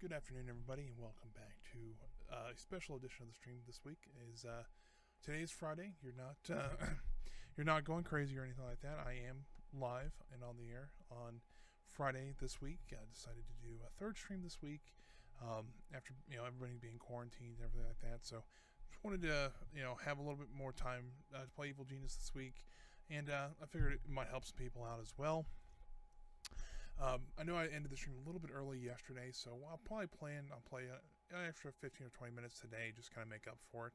Good afternoon, everybody, and welcome back to a special edition of the stream. This week is today's Friday. You're not you're not going crazy or anything like that. I am live and on the air on Friday this week. I decided to do a third stream this week after everybody being quarantined and everything like that. So just wanted to have a little bit more time to play Evil Genius this week, and I figured it might help some people out as well. I know I ended the stream a little bit early yesterday, so I'll probably plan on play an extra 15 or 20 minutes today, just kind of make up for it.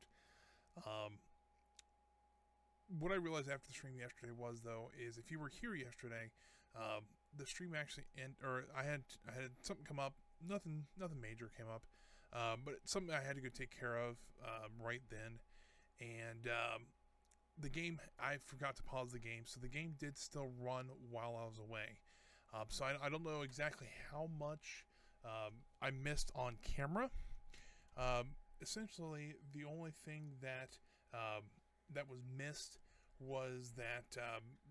What I realized after the stream yesterday was, though, is if you were here yesterday, the stream actually I had something come up. Nothing major came up, but it's something I had to go take care of right then, and the game, I forgot to pause the game, so the game did still run while I was away. So I don't know exactly how much I missed on camera. Essentially, the only thing that that was missed was that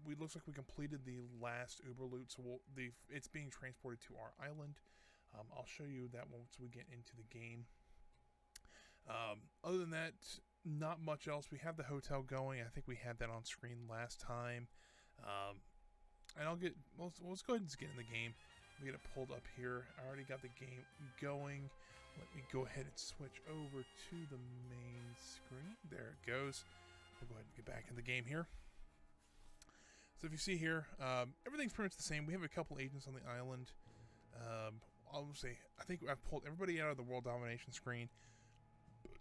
we looks like we completed the last Uberloots. So it's being transported to our island. I'll show you that once we get into the game. Other than that, not much else. We have the hotel going. I think we had that on screen last time. And let's go ahead and just get in the game. We get it pulled up here. I already got the game going. Let me go ahead and switch over to the main screen. There it goes. We'll go ahead and get back in the game here. So if you see here, everything's pretty much the same. We have a couple agents on the island. I'll say, I think I've pulled everybody out of the world domination screen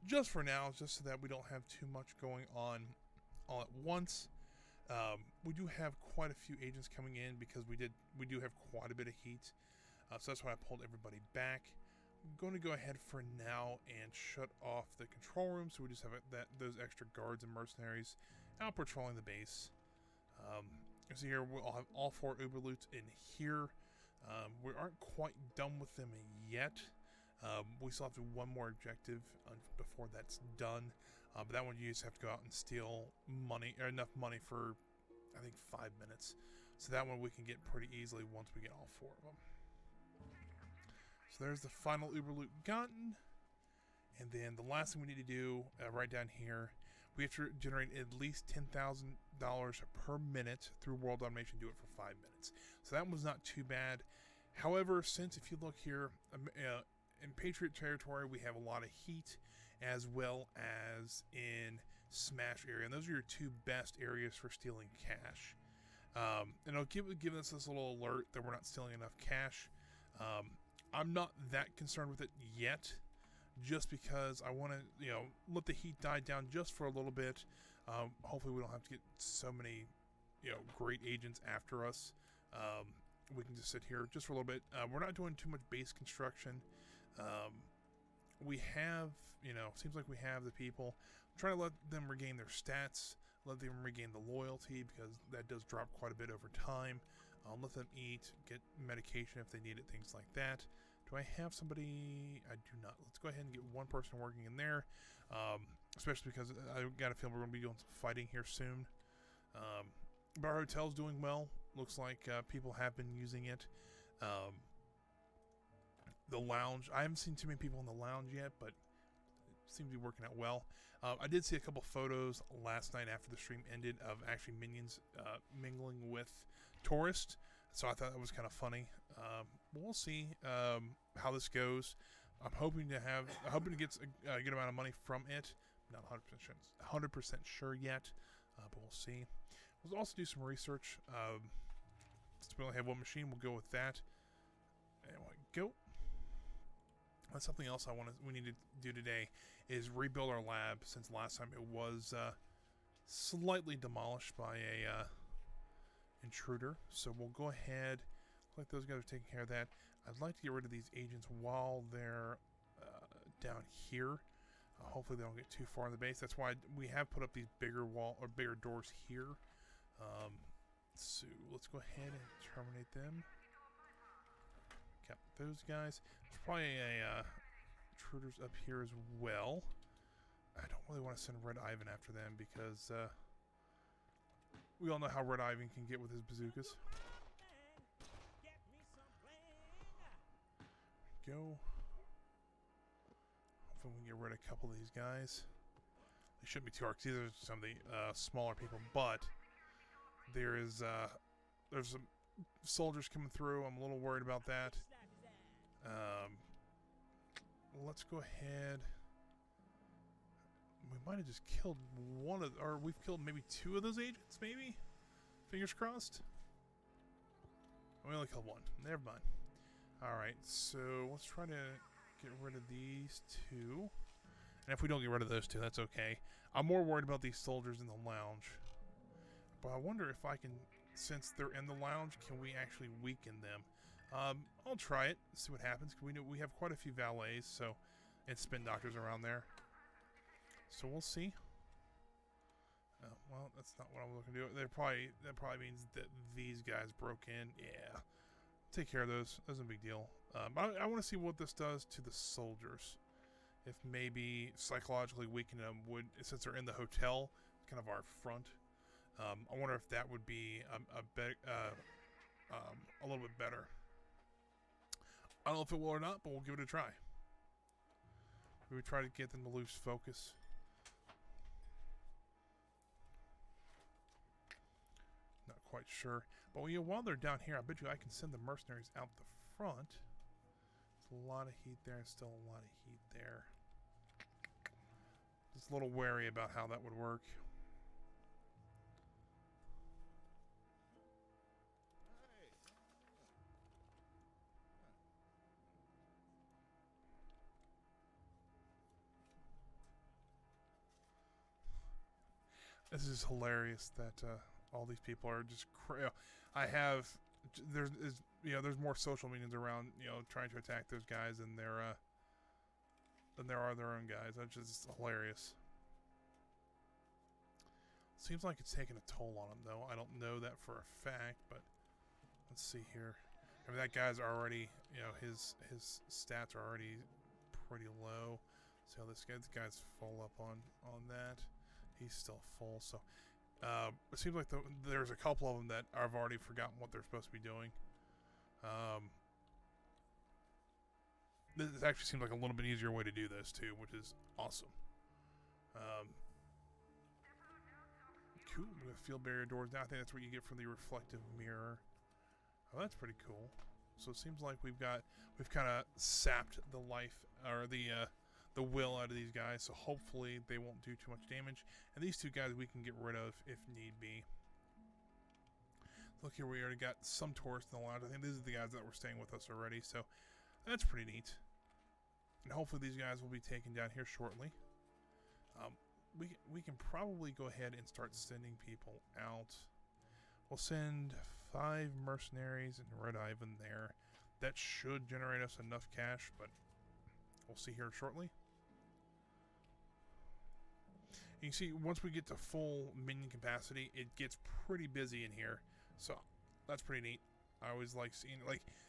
just for now, just so that we don't have too much going on all at once. We do have quite a few agents coming in because we do have quite a bit of heat, so that's why I pulled everybody back. I'm going to go ahead for now and shut off the control room, so we just have those extra guards and mercenaries out patrolling the base. So here we'll have all 4 Uberloots in here. We aren't quite done with them yet. We still have to do one more objective before that's done, but that one you just have to go out and steal money, or enough money for, I think, 5 minutes. So that one we can get pretty easily once we get all 4 of them. So there's the final Uberloot gotten, and then the last thing we need to do right down here, we have to generate at least $10,000 per minute through world domination. Do it for 5 minutes. So that one's not too bad. However, since if you look here, in Patriot territory, we have a lot of heat, as well as in Smash area, and those are your 2 best areas for stealing cash. And it'll give us this little alert that we're not stealing enough cash. I'm not that concerned with it yet, just because I want to, let the heat die down just for a little bit. Hopefully, we don't have to get so many, great agents after us. We can just sit here just for a little bit. We're not doing too much base construction. We have, seems like we have the people. I'm trying to let them regain their stats, let them regain the loyalty, because that does drop quite a bit over time. Let them eat, get medication if they need it, things like that. Do I have somebody? I do not. Let's go ahead and get one person working in there, especially because I got a feeling we're going to be doing some fighting here soon. But our hotel's doing well. Looks like people have been using it. The lounge, I haven't seen too many people in the lounge yet, but it seems to be working out well. I did see a couple photos last night after the stream ended of actually minions mingling with tourists, so I thought that was kind of funny. We'll see how this goes. I'm hoping to get a good amount of money from it. Not 100% sure yet, but we'll see. We'll also do some research. Since we only have one machine, we'll go with that. And we'll go. That's something else we need to do today is rebuild our lab, since last time it was slightly demolished by a intruder. So we'll go ahead. Looks like those guys are taking care of that. I'd like to get rid of these agents while they're down here. Hopefully they don't get too far in the base. That's why we have put up these bigger bigger doors here. So let's go ahead and terminate them. Cap those guys. There's probably a intruders up here as well. I don't really want to send Red Ivan after them because we all know how Red Ivan can get with his bazookas. Go. Hopefully we can get rid of a couple of these guys. They shouldn't be too hard, 'cause these are some of the smaller people, but there's some soldiers coming through. I'm a little worried about that. Let's go ahead. We might have just killed one of, or we've killed maybe 2 of those agents, maybe? Fingers crossed. We only killed 1. Never mind. Alright, so let's try to get rid of these 2. And if we don't get rid of those 2, that's okay. I'm more worried about these soldiers in the lounge. But I wonder if I can, since they're in the lounge, can we actually weaken them? I'll try it, see what happens. We know we have quite a few valets, so, and spin doctors around there. So we'll see. Oh, well, that's not what I'm looking to do. That probably means that these guys broke in. Yeah, take care of those. That's a big deal. I want to see what this does to the soldiers. If maybe psychologically weakening them would, since they're in the hotel, kind of our front. I wonder if that would be a little bit better. I don't know if it will or not, but we'll give it a try. We would try to get them to lose focus. Not quite sure. But while they're down here, I bet you I can send the mercenaries out the front. There's a lot of heat there, and still a lot of heat there. Just a little wary about how that would work. This is hilarious that all these people are just there's more social meetings around, trying to attack those guys than there are their own guys. That's just hilarious. Seems like it's taking a toll on them, though. I don't know that for a fact, but let's see here. I mean, that guy's already, his stats are already pretty low. See how this guy's full up on that. He's still full, so it seems like there's a couple of them that I've already forgotten what they're supposed to be doing. This actually seems like a little bit easier way to do this too, which is awesome. Cool. We have field barrier doors now. I think that's what you get from the reflective mirror. Oh, that's pretty cool. So it seems like we've kind of sapped the life or the will out of these guys, so hopefully they won't do too much damage. And these 2 guys we can get rid of if need be. Look here, we already got some tourists in the lounge. I think these are the guys that were staying with us already, so that's pretty neat. And hopefully these guys will be taken down here shortly. We can probably go ahead and start sending people out. We'll send 5 mercenaries and Red Ivan there. That should generate us enough cash, but we'll see here shortly. You can see once we get to full minion capacity, it gets pretty busy in here. So that's pretty neat. I always like seeing,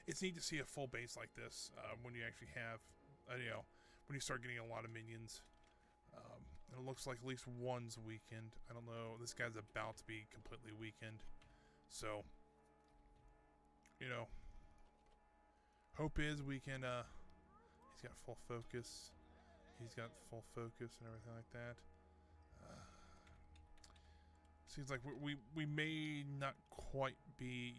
it's neat to see a full base like this when you actually have, when you start getting a lot of minions. And it looks like at least one's weakened. I don't know. This guy's about to be completely weakened. So, hope is we can, he's got full focus. He's got full focus and everything like that. Seems like we may not quite be,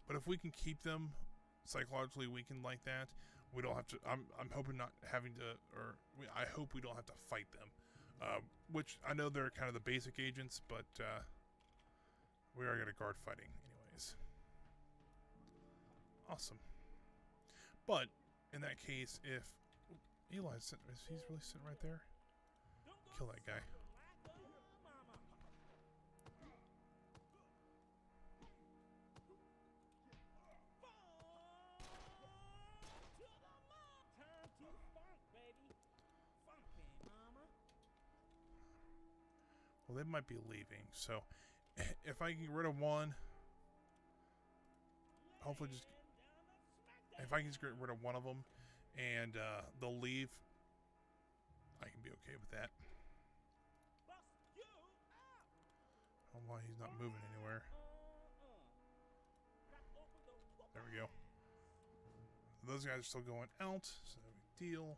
But if we can keep them psychologically weakened like that, we don't have to. I'm hoping not having to, I hope we don't have to fight them. Which I know they're kind of the basic agents, but we are gonna guard fighting anyways. Awesome. But in that case, if Eli's sitting, is he's really sitting right there? Kill that guy. Well, they might be leaving, so if I can get rid of one, hopefully just, if I can just get rid of one of them and they'll leave, I can be okay with that. I don't know why he's not moving anywhere. There we go. Those guys are still going out, so no big deal.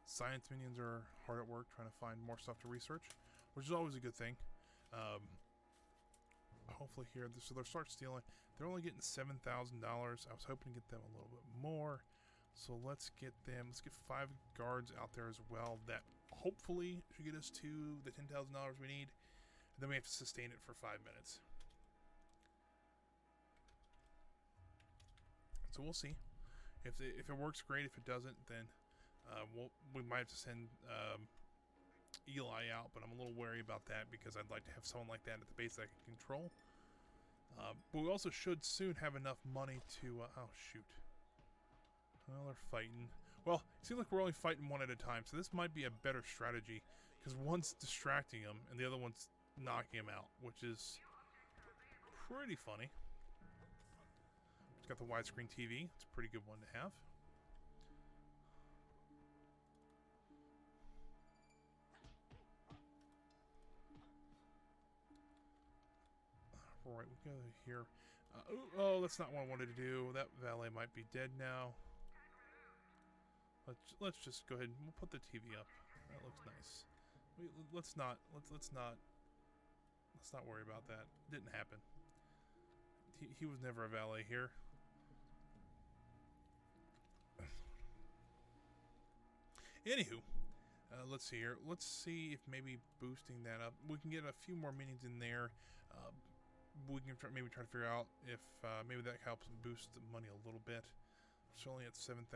Science minions are hard at work trying to find more stuff to research, which is always a good thing. Hopefully here, so they'll start stealing. They're only getting $7,000. I was hoping to get them a little bit more. So let's get 5 guards out there as well. That hopefully should get us to the $10,000 we need. And then we have to sustain it for 5 minutes. So we'll see. If it works, great. If it doesn't, then we might have to send Eli out. But I'm a little wary about that because I'd like to have someone like that at the base that I can control. But we also should soon have enough money to... oh, shoot. Well, they're fighting. Well, it seems like we're only fighting one at a time, so this might be a better strategy, because one's distracting him, and the other one's knocking him out, which is pretty funny. It's got the widescreen TV. It's a pretty good one to have. Alright, we go here. Oh, that's not what I wanted to do. That valet might be dead now. Let's just go ahead and we'll put the TV up. That looks nice. Let's not worry about that. Didn't happen. He was never a valet here. Anywho, let's see here. Let's see if maybe boosting that up, we can get a few more minions in there. We can maybe try to figure out if maybe that helps boost the money a little bit. It's only at $7,000.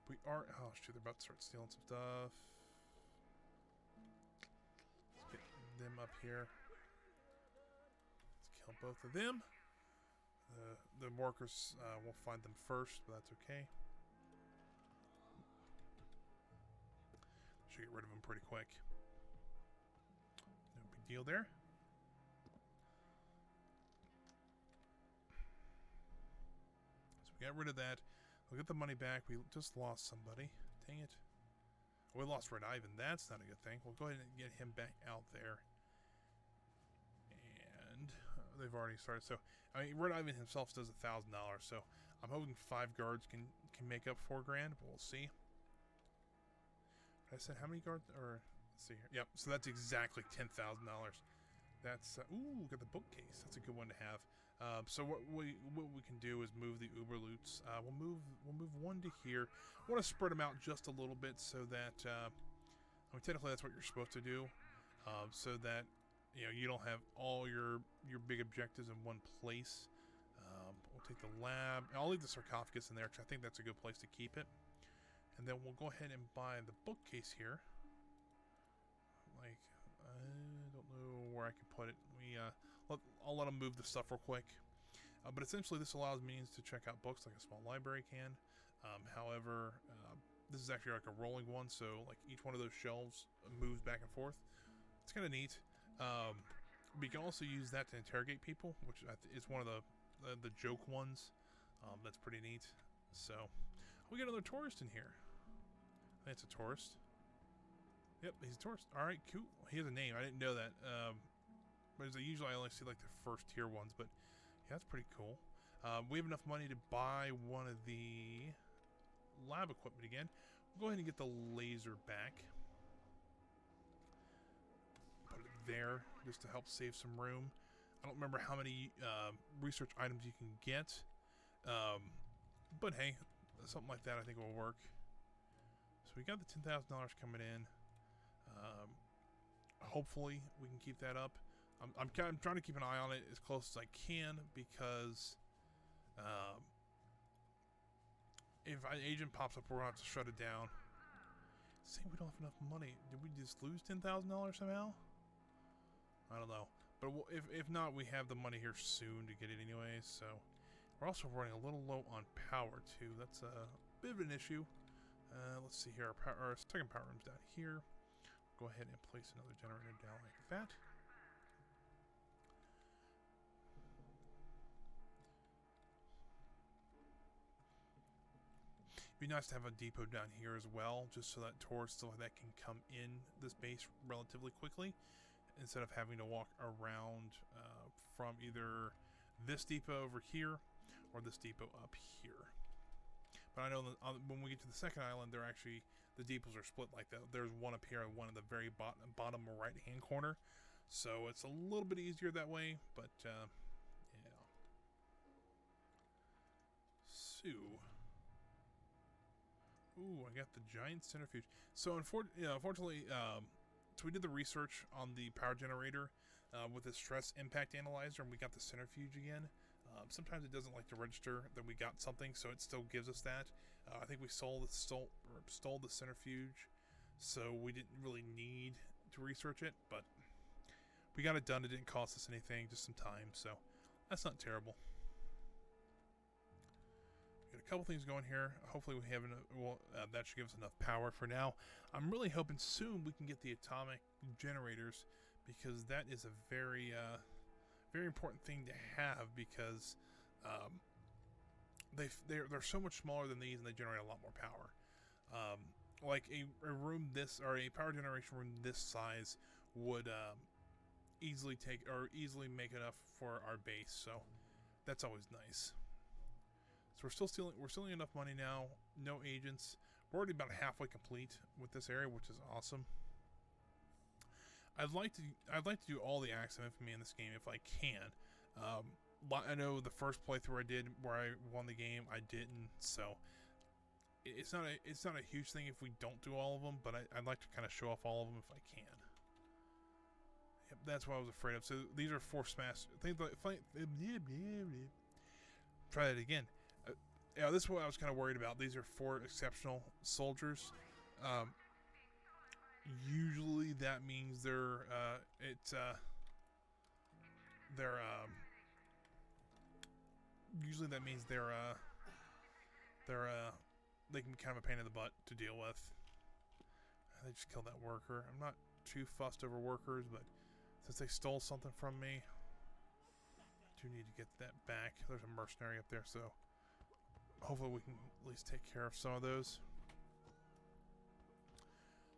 We are... oh, shoot, they're about to start stealing some stuff. Let's get them up here. Let's kill both of them. The workers, we'll find them first, but that's okay. Should get rid of them pretty quick. No big deal there. So we got rid of that. We'll get the money back. We just lost somebody. Dang it. We lost Red Ivan. That's not a good thing. We'll go ahead and get him back out there. And they've already started. So, I mean, Red Ivan himself does $1,000. So, I'm hoping 5 guards can make up $4 grand. But we'll see. I said how many guards? Or, let's see here. Yep. So, that's exactly $10,000. That's, ooh, got the bookcase. That's a good one to have. So what we can do is move the Uberloots. We'll move one to here. I want to spread them out just a little bit so that I mean, technically that's what you're supposed to do, so that you don't have all your big objectives in one place. We'll take the lab. I'll leave the sarcophagus in there because I think that's a good place to keep it. And then we'll go ahead and buy the bookcase here. Like, I don't know where I can put it. I'll let them move the stuff real quick. But essentially, this allows minions to check out books like a small library can. However, this is actually like a rolling one, so like each one of those shelves moves back and forth. It's kind of neat. We can also use that to interrogate people, which is one of the joke ones. That's pretty neat. So, we got another tourist in here. I think it's a tourist. Yep, he's a tourist. All right, cool. He has a name. I didn't know that. But usually I only see like the first tier ones, but yeah, that's pretty cool. We have enough money to buy one of the lab equipment again. We'll go ahead and get the laser back. Put it there just to help save some room. I don't remember how many research items you can get. But hey, something like that I think will work. So we got the $10,000 coming in. Hopefully we can keep that up. I'm trying to keep an eye on it as close as I can because if an agent pops up, we're going to have to shut it down. Say we don't have enough money. Did we just lose $10,000 somehow? I don't know. But if not, we have the money here soon to get it anyway. So we're also running a little low on power too. That's a bit of an issue. Let's see here. Our second power room's down here. Go ahead and place another generator down like that. Be nice to have a depot down here as well, just so that tourists stuff like that can come in this base relatively quickly, instead of having to walk around from either this depot over here or this depot up here. But I know that when we get to the second island, they're actually, the depots are split like that. There's one up here and one in the very bottom right hand corner, so it's a little bit easier that way. But yeah. So, ooh, I got the giant centrifuge. So unfortunately, so we did the research on the power generator with the stress impact analyzer, and we got the centrifuge again. Sometimes it doesn't like to register that we got something, so it still gives us that. I think we stole the centrifuge, so we didn't really need to research it, but we got it done. It didn't cost us anything, just some time, so that's not terrible. Got a couple things going here. Hopefully we have enough. Well, that should give us enough power for now. I'm really hoping soon we can get the atomic generators, because that is a very very important thing to have, because they're so much smaller than these and they generate a lot more power. Like a room this, or a power generation room this size would easily make enough for our base, so that's always nice. So we're stealing enough money now. No agents. We're already about halfway complete with this area, which is awesome. I'd like to do all the acts of infamy in this game if I can. I know the first playthrough I did where I won the game, I didn't, so it's not a huge thing if we don't do all of them, but I'd like to kind of show off all of them if I can. Yep, that's what I was afraid of. So these are 4 smash things. Try that again. Yeah, this is what I was kind of worried about. These are 4 exceptional soldiers. Usually that means they can be kind of a pain in the butt to deal with. They just killed that worker. I'm not too fussed over workers, but since they stole something from me, I do need to get that back. There's a mercenary up there, so hopefully we can at least take care of some of those.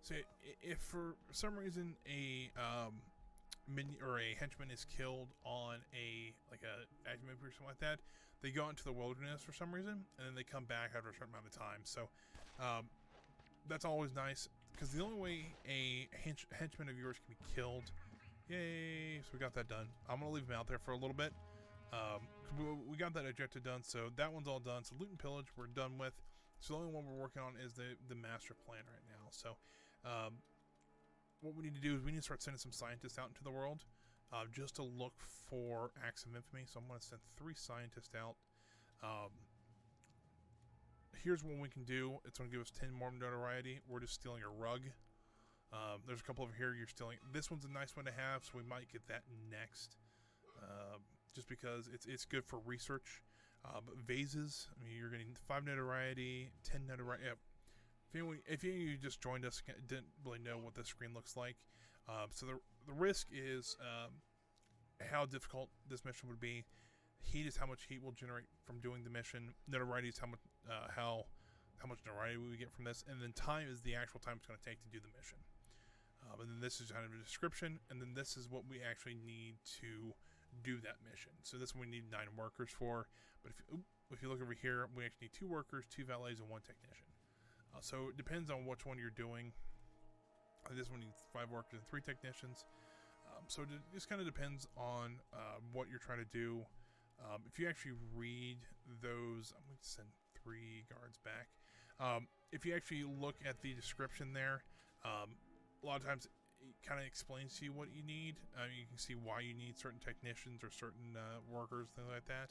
So if for some reason a minion or a henchman is killed on a active movie or something like that, they go out into the wilderness for some reason, and then they come back after a certain amount of time. So that's always nice, because the only way a henchman of yours can be killed. Yay! So we got that done. I'm gonna leave him out there for a little bit. We got that objective done, so that one's all done. So loot and pillage we're done with. So the only one we're working on is the master plan right now. So what we need to do is we need to start sending some scientists out into the world just to look for acts of infamy. So I'm going to send 3 scientists out. Here's what we can do. It's going to give us 10 more notoriety. We're just stealing a rug. There's a couple over here you're stealing. This one's a nice one to have, so we might get that next. Just because it's good for research. But vases, I mean, you're getting 5 notoriety, 10 notoriety. Yeah. If you just joined us, didn't really know what this screen looks like. So the risk is how difficult this mission would be. Heat is how much heat we'll generate from doing the mission. Notoriety is how much notoriety we get from this, and then time is the actual time it's going to take to do the mission. And then this is kind of a description, and then this is what we actually need to do that mission. So this one we need 9 workers for. But if you look over here, we actually need 2 workers, 2 valets, and 1 technician. So it depends on which one you're doing. This one needs 5 workers and 3 technicians. So it just kind of depends on what you're trying to do. If you actually read those, I'm going to send 3 guards back. If you actually look at the description there, a lot of times it kind of explains to you what you need. You can see why you need certain technicians or certain workers, things like that.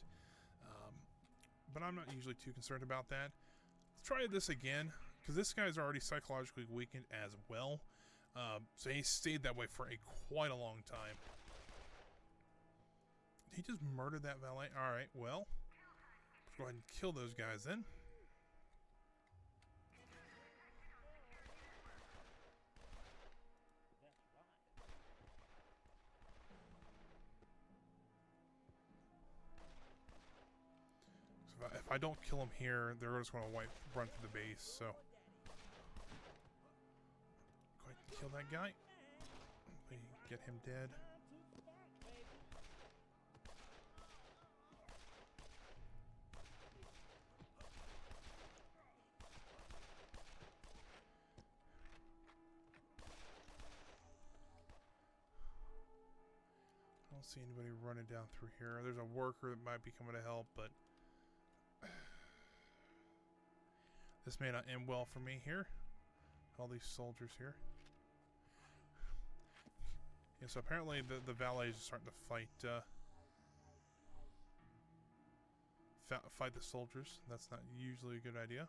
But I'm not usually too concerned about that. Let's try this again, because this guy's already psychologically weakened as well. So he stayed that way for quite a long time. He just murdered that valet. Alright, well, let's go ahead and kill those guys then. So if if I don't kill them here, they're just going to run through the base, so. Go ahead and kill that guy. Get him dead. I don't see anybody running down through here. There's a worker that might be coming to help, but this may not end well for me here. All these soldiers here. Yeah, so apparently the valets are starting to fight fight the soldiers. That's not usually a good idea.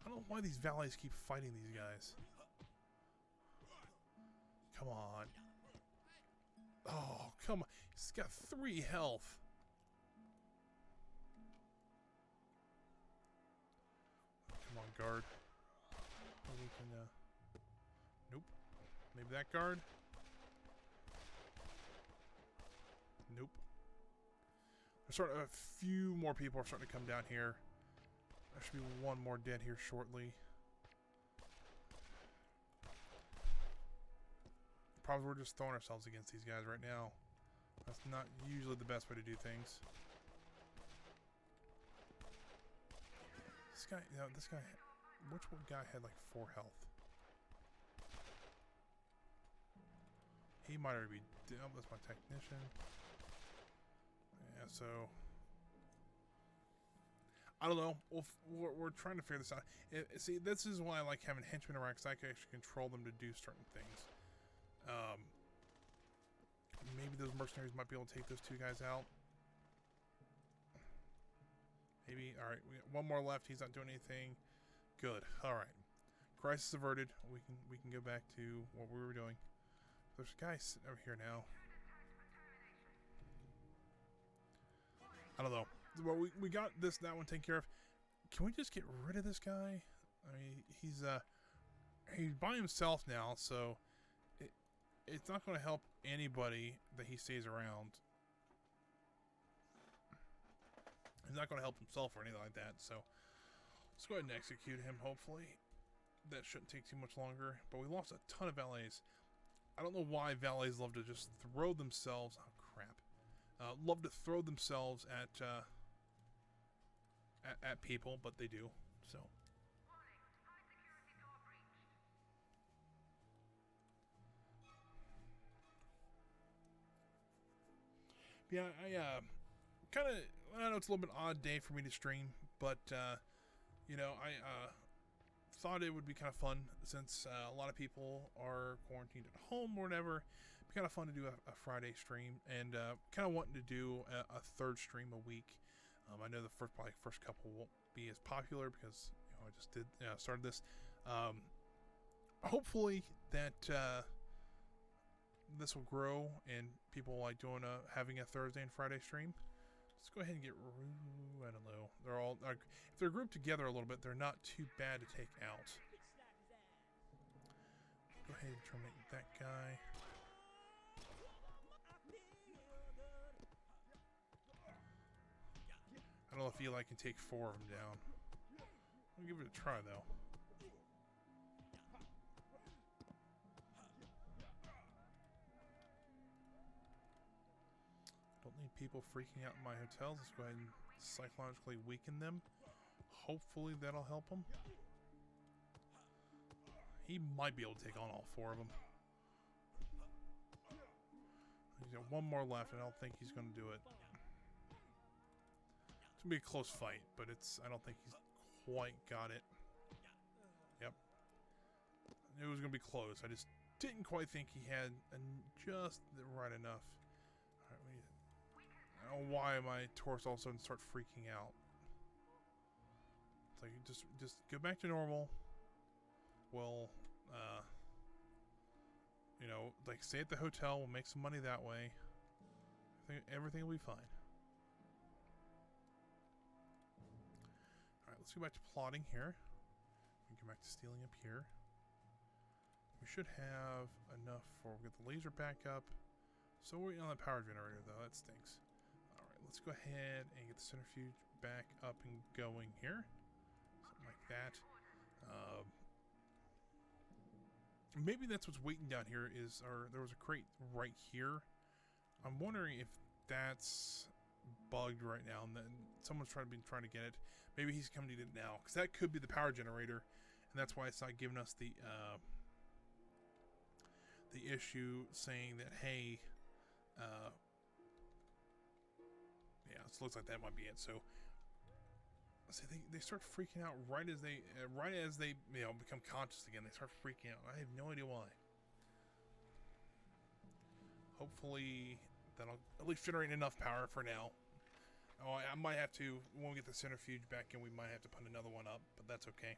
I don't know why these valets keep fighting these guys. Come on. Oh, come on. He's got 3 health. Come on, guard. Maybe we can, nope. Maybe that guard? Nope. There's sort of a few more people are starting to come down here. There should be one more dead here shortly. The problem is we're just throwing ourselves against these guys right now. That's not usually the best way to do things. This guy, which one guy had like 4 health? He might already be dead. Oh, that's my technician. Yeah, so I don't know. We're trying to figure this out. See, this is why I like having henchmen around, because I can actually control them to do certain things. Maybe those mercenaries might be able to take those 2 guys out. Maybe. All right, we got one more left. He's not doing anything. Good. All right. Crisis averted. We can go back to what we were doing. There's a guy sitting over here now. I don't know. Well, we got that one taken care of. Can we just get rid of this guy? I mean, he's by himself now, so it's not going to help anybody that he stays around. He's not going to help himself or anything like that, so let's go ahead and execute him, hopefully. That shouldn't take too much longer, but we lost a ton of valets. I don't know why valets love to just throw themselves... Oh, crap. Love to throw themselves at people, but they do, so... Yeah, I know it's a little bit odd day for me to stream, but, you know, I thought it would be kind of fun since a lot of people are quarantined at home or whatever. It'd be kind of fun to do a Friday stream, and kind of wanting to do a 3rd stream a week. I know the first couple won't be as popular because, you know, I just started this. Hopefully that this will grow and people like doing having a Thursday and Friday stream. Let's go ahead and get, I don't know, they're all, if they're grouped together a little bit, they're not too bad to take out. Go ahead and terminate that guy. I don't know if Eli can take 4 of them down. I'll give it a try though. Don't need people freaking out in my hotels. Let's go ahead and psychologically weaken them. Hopefully that'll help him. He might be able to take on all 4 of them. He's got 1 more left, and I don't think he's going to do it. It's going to be a close fight, but I don't think he's quite got it. Yep. It was going to be close. I just didn't quite think he had just right enough. Alright, I don't know why my Taurus all of a sudden start freaking out. It's like, just go back to normal. We'll, you know, like, stay at the hotel. We'll make some money that way. I think everything will be fine. Alright, let's go back to plotting here. We can go back to stealing up here. We should have enough for, we'll get the laser back up. So we're waiting on the power generator though, that stinks. Alright, let's go ahead and get the centrifuge back up and going here. Something like that. Maybe that's what's waiting down here is, or there was a crate right here. I'm wondering if that's bugged right now and then someone's trying to get it. Maybe he's coming to get it now, because that could be the power generator, and that's why it's not giving us the issue saying that, hey, yeah, it looks like that might be it. So see, they start freaking out right as they become conscious again. They start freaking out. I have no idea why. Hopefully that'll at least generate enough power for now. Oh, I might have to, when we get the centrifuge back in, we might have to put another one up, but that's okay.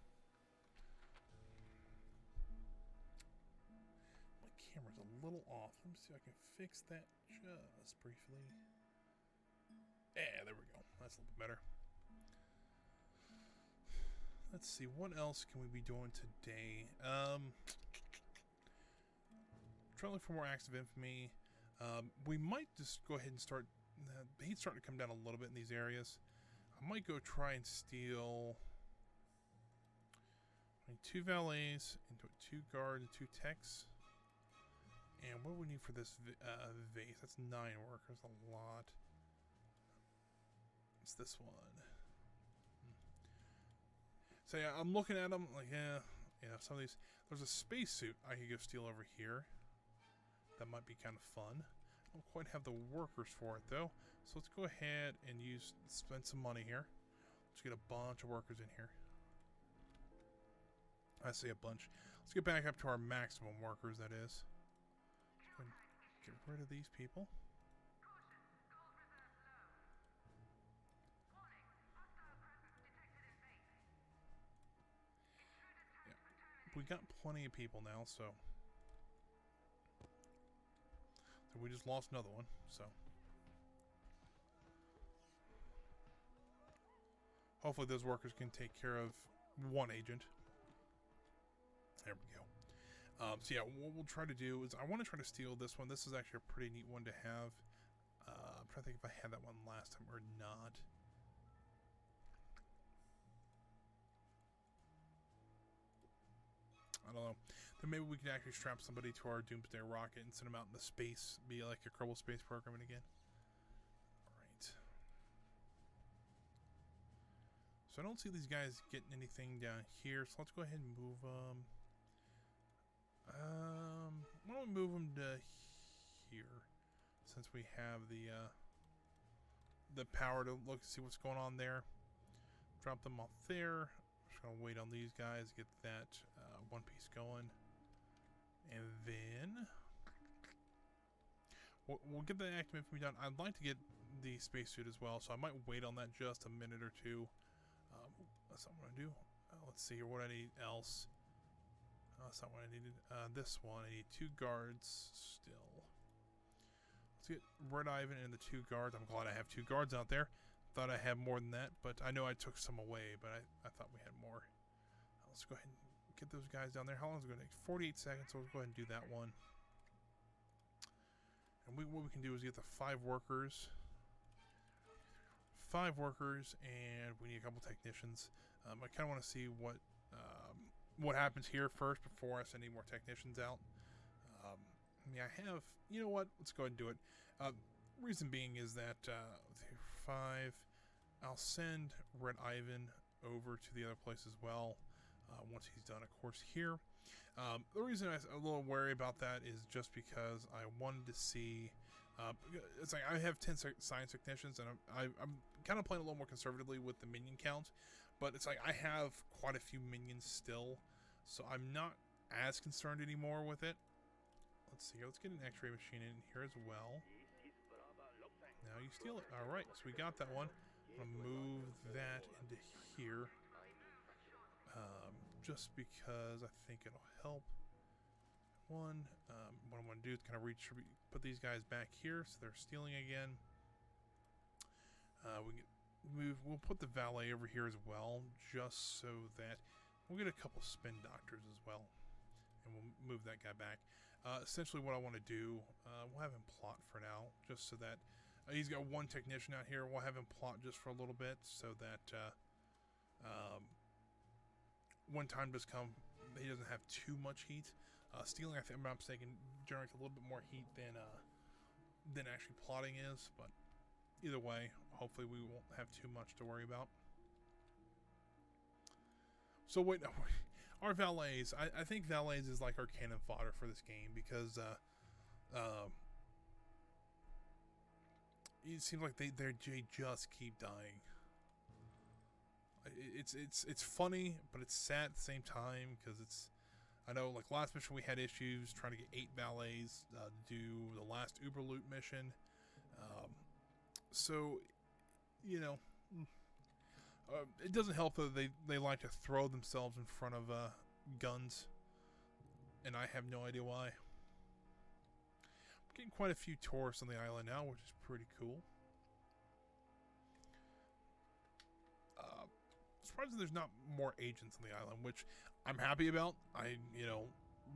My camera's a little off. Let me see if I can fix that just briefly. Yeah, there we go. That's a little bit better. Let's see, what else can we be doing today? Trying to look for more acts of infamy. We might just go ahead and start. The heat's starting to come down a little bit in these areas. I might go try and steal 2 valets, into 2 guards, and 2 techs. And what do we need for this vase? That's 9 workers, a lot. It's this one. So yeah, I'm looking at them like, yeah, some of these. There's a spacesuit I could go steal over here. That might be kind of fun. I don't quite have the workers for it though. So let's go ahead and spend some money here. Let's get a bunch of workers in here. I say a bunch. Let's get back up to our maximum workers, that is. Get rid of these people. We got plenty of people now, so we just lost another one, so hopefully those workers can take care of one agent. There we go. So yeah, what we'll try to do is I want to try to steal this one. This is actually a pretty neat one to have. I'm trying to think if I had that one last time or not. I don't know. Then maybe we could actually strap somebody to our Doomsday rocket and send them out into space. Be like a Kerbal Space Program again. Alright. So I don't see these guys getting anything down here. So let's go ahead and move them. Why don't we move them to here? Since we have the power to look and see what's going on there. Drop them off there. Just gonna wait on these guys, get that one piece going, and then we'll get the active infamy done. I'd like to get the spacesuit as well, so I might wait on that just a minute or two. That's not what I do. Let's see here, what I need else. That's not what I needed. This one, I need 2 guards still. Let's get Red Ivan and the 2 guards. I'm glad I have 2 guards out there. Thought I had more than that, but I know I took some away, but I thought we had more. Let's go ahead and get those guys down there. How long is it going to take? 48 seconds, so let's go ahead and do that one. And what we can do is get the 5 workers. 5 workers, and we need a couple technicians. I kind of want to see what happens here first before I send any more technicians out. Yeah, I have... You know what? Let's go ahead and do it. Reason being is that 5... I'll send Red Ivan over to the other place as well once he's done, of course, here. The reason I'm a little wary about that is just because I wanted to see... it's like I have 10 science technicians, and I'm kind of playing a little more conservatively with the minion count, but it's like I have quite a few minions still, so I'm not as concerned anymore with it. Let's see here. Let's get an X-ray machine in here as well. Now you steal it. Alright, so we got that one. I'm going to move that into here. Just because I think it'll help. What I want to do is kind of put these guys back here so they're stealing again. We'll put the valet over here as well, just so that we'll get a couple spin doctors as well. and we'll move that guy back. Essentially, what I want to do, we'll have him plot for now, just so that he's got one technician out here. We'll have him plot just for a little bit, so that when time does come, he doesn't have too much heat. Stealing, I think, I'm not mistaken, generates a little bit more heat than actually plotting is, but either way, hopefully we won't have too much to worry about. So wait, no, our valets, I think valets is like our cannon fodder for this game, because it seems like they just keep dying. It's funny, but it's sad at the same time, because it's, I know, like last mission we had issues trying to get 8 valets to do the last Uberloot mission. So, you know, it doesn't help that they like to throw themselves in front of guns, and I have no idea why. I'm getting quite a few tourists on the island now, which is pretty cool. Surprised there's not more agents on the island, which I'm happy about.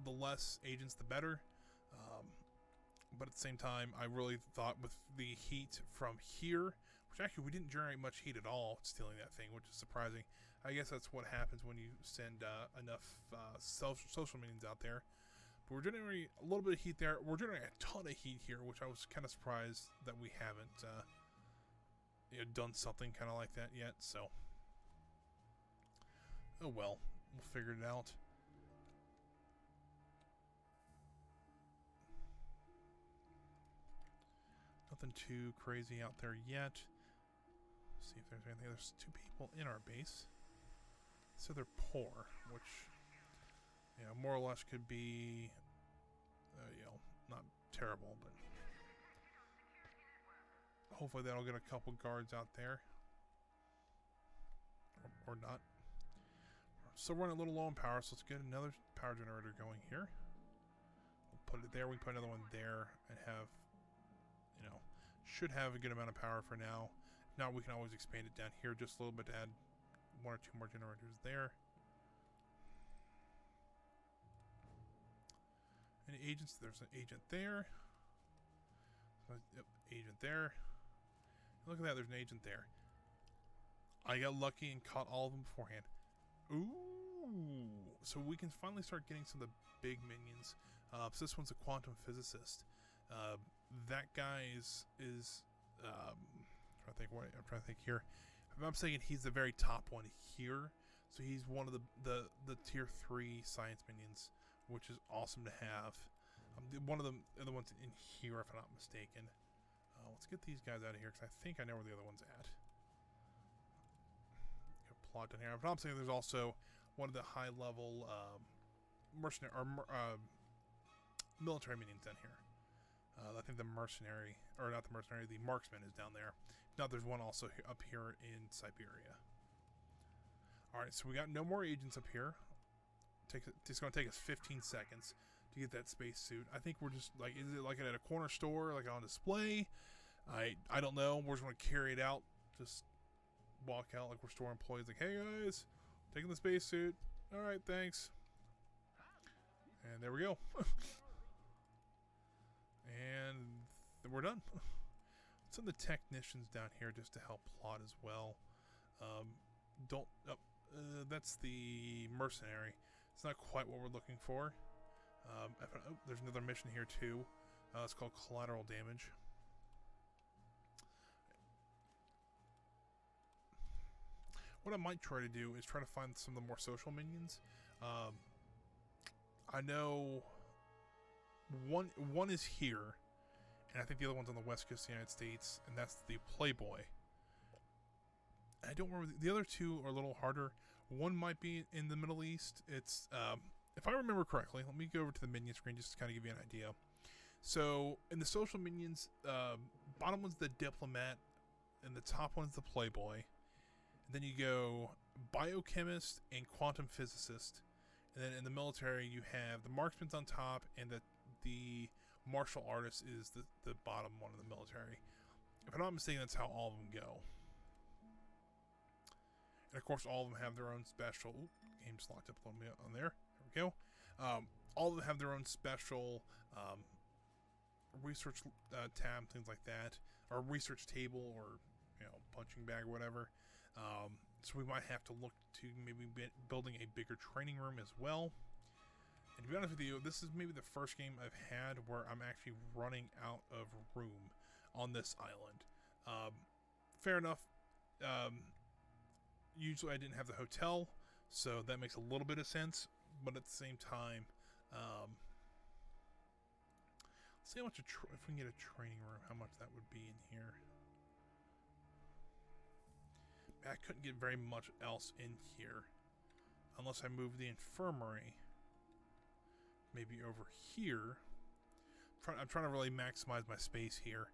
The less agents, the better. But at the same time, I really thought with the heat from here, which actually we didn't generate much heat at all stealing that thing, which is surprising. I guess that's what happens when you send enough social minions out there. But we're generating a little bit of heat there. We're generating a ton of heat here, which I was kind of surprised that we haven't done something kind of like that yet. So, oh well, we'll figure it out. Nothing too crazy out there yet. Let's see if there's anything. There's 2 people in our base. So they're poor, which, more or less could be, not terrible, but hopefully that'll get a couple guards out there. Or not. So we're running a little low on power, so let's get another power generator going here. We'll put it there. We can put another one there and have, should have a good amount of power for now. If not, we can always expand it down here just a little bit to add 1 or 2 more generators there. Any agents? There's an agent there. Yep, agent there. Look at that, there's an agent there. I got lucky and caught all of them beforehand. Ooh! So we can finally start getting some of the big minions. So this one's a quantum physicist. That guy is I'm trying to think here. If I'm saying he's the very top one here. So he's one of the tier 3 science minions, which is awesome to have. One of them, the other ones in here, if I'm not mistaken. Let's get these guys out of here, because I think I know where the other one's at. Plot down here. If I'm not saying, there's also one of the high-level mercenary or military minions down here. I think the mercenary, or not the mercenary, the marksman is down there. Now there's one also up here in Siberia. Alright, so we got no more agents up here. It's going to take us 15 seconds to get that spacesuit. I think we're just, like, is it like at a corner store, like on display? I don't know. We're just going to carry it out. Just walk out like we're store employees, like, hey guys, taking the spacesuit. Alright, thanks. And there we go. And we're done. Some of the technicians down here just to help plot as well. That's the mercenary. It's not quite what we're looking for. There's another mission here too. It's called collateral damage. What I might try to do is try to find some of the more social minions. I know one is here, and I think the other one's on the west coast of the United States, and that's the Playboy. I don't remember. The other 2 are a little harder. One might be in the Middle East. It's, if I remember correctly, let me go over to the minion screen just to kind of give you an idea. So, in the social minions, bottom one's the Diplomat, and the top one's the Playboy. And then you go Biochemist and Quantum Physicist. And then in the military, you have the Marksman's on top, and the Martial Artist is the bottom one of the military. If I'm not mistaken, that's how all of them go. And of course, all of them have their own special. Game's locked up a little bit on there. There we go. all of them have their own special research tab, things like that, or research table, or punching bag or whatever. So we might have to look to maybe building a bigger training room as well. And to be honest with you, this is maybe the first game I've had where I'm actually running out of room on this island. Fair enough. Usually I didn't have the hotel, so that makes a little bit of sense. But at the same time, let's see how much if we can get a training room, how much that would be in here. I couldn't get very much else in here unless I move the infirmary maybe over here. I'm trying to really maximize my space here.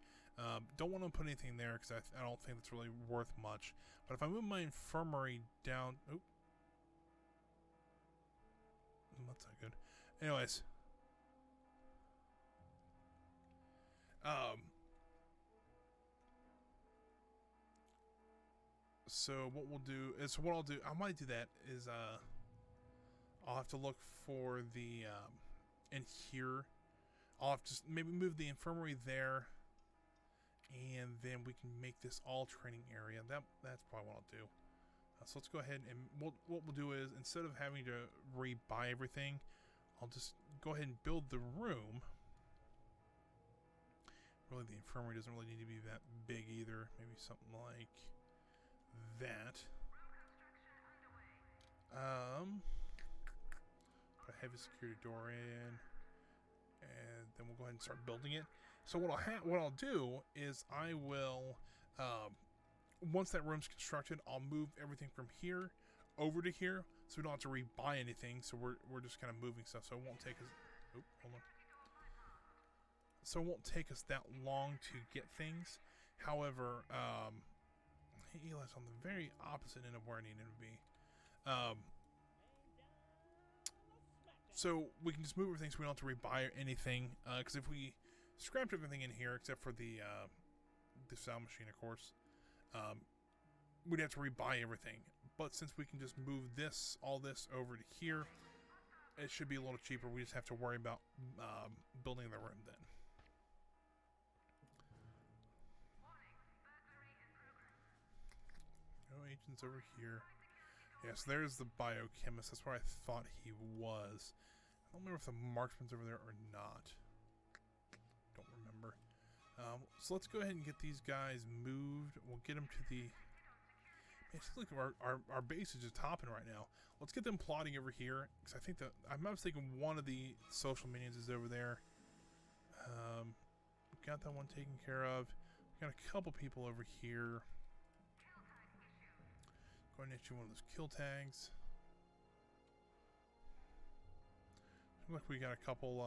Don't want to put anything there because I don't think that's really worth much. But if I move my infirmary down... Oop. That's not good. Anyways. So what we'll do is, what I'll do, I might do that is, I'll have to look for the, in here, I'll have to maybe move the infirmary there, and then we can make this all training area. That's probably what I'll do. So let's go ahead and, what we'll do is, instead of having to re-buy everything, I'll just go ahead and build the room. Really, the infirmary doesn't really need to be that big either. Maybe something like that. Put a heavy security door in, and then we'll go ahead and start building it. So what I'll do is I will, once that room's constructed, I'll move everything from here over to here, so we don't have to re-buy anything. So we're just kind of moving stuff, so it won't take us. Oh, hold on. So it won't take us that long to get things. However, Eli's on the very opposite end of where I need him to be. So we can just move everything so we don't have to re-buy anything. Because if we scrapped everything in here, except for the sound machine, of course, we'd have to re-buy everything. But since we can just move all this over to here, it should be a little cheaper. We just have to worry about building the room then. Agents over here. Yes, there's the biochemist. That's where I thought he was. I don't remember if the marksman's over there or not. Don't remember. So let's go ahead and get these guys moved. We'll get them to the... Man, it seems like our base is just hopping right now. Let's get them plotting over here, because I think that... I was thinking one of the social minions is over there. Got that one taken care of. Got a couple people over here. Go ahead and issue one of those kill tags. Looks like we got a couple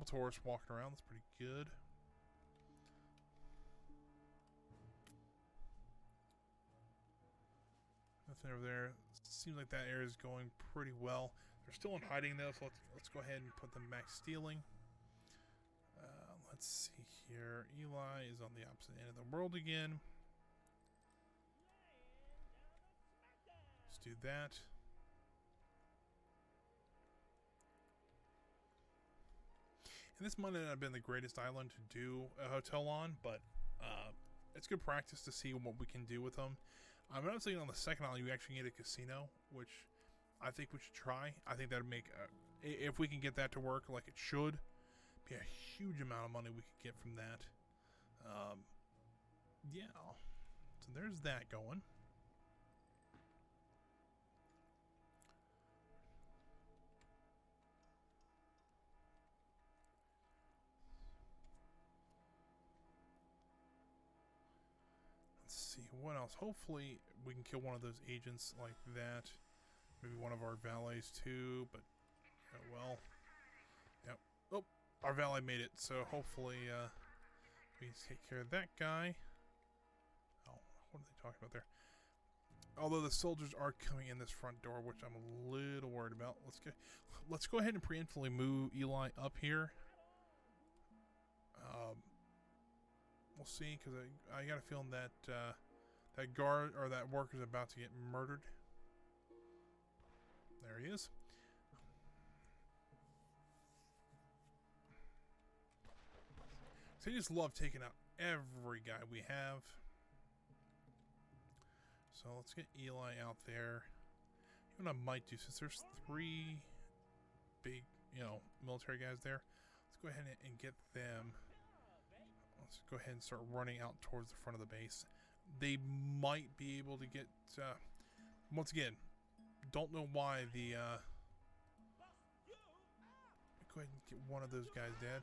tourists walking around. That's pretty good. Nothing over there. Seems like that area is going pretty well. They're still in hiding though, so let's go ahead and put them back stealing. Let's see here. Eli is on the opposite end of the world again. Do that. And this might not have been the greatest island to do a hotel on, but it's good practice to see what we can do with them. I'm not saying on the second island you actually get a casino, which I think we should try. I think that would make, if we can get that to work like it should, be a huge amount of money we could get from that. Yeah, so there's that going. See what else. Hopefully we can kill one of those agents like that. Maybe one of our valets too, but oh well. Yep. Oh, our valet made it, so hopefully we can take care of that guy. Oh, what are they talking about there? Although the soldiers are coming in this front door, which I'm a little worried about. Let's go ahead and preemptively move Eli up here. We'll see, because I got a feeling that that guard or that worker is about to get murdered. There he is. So I just love taking out every guy we have. So let's get Eli out there. You know what I might do, since there's 3 big, military guys there, let's go ahead and get them. Let's go ahead and start running out towards the front of the base. They might be able to get, once again, don't know why the, go ahead and get one of those guys dead.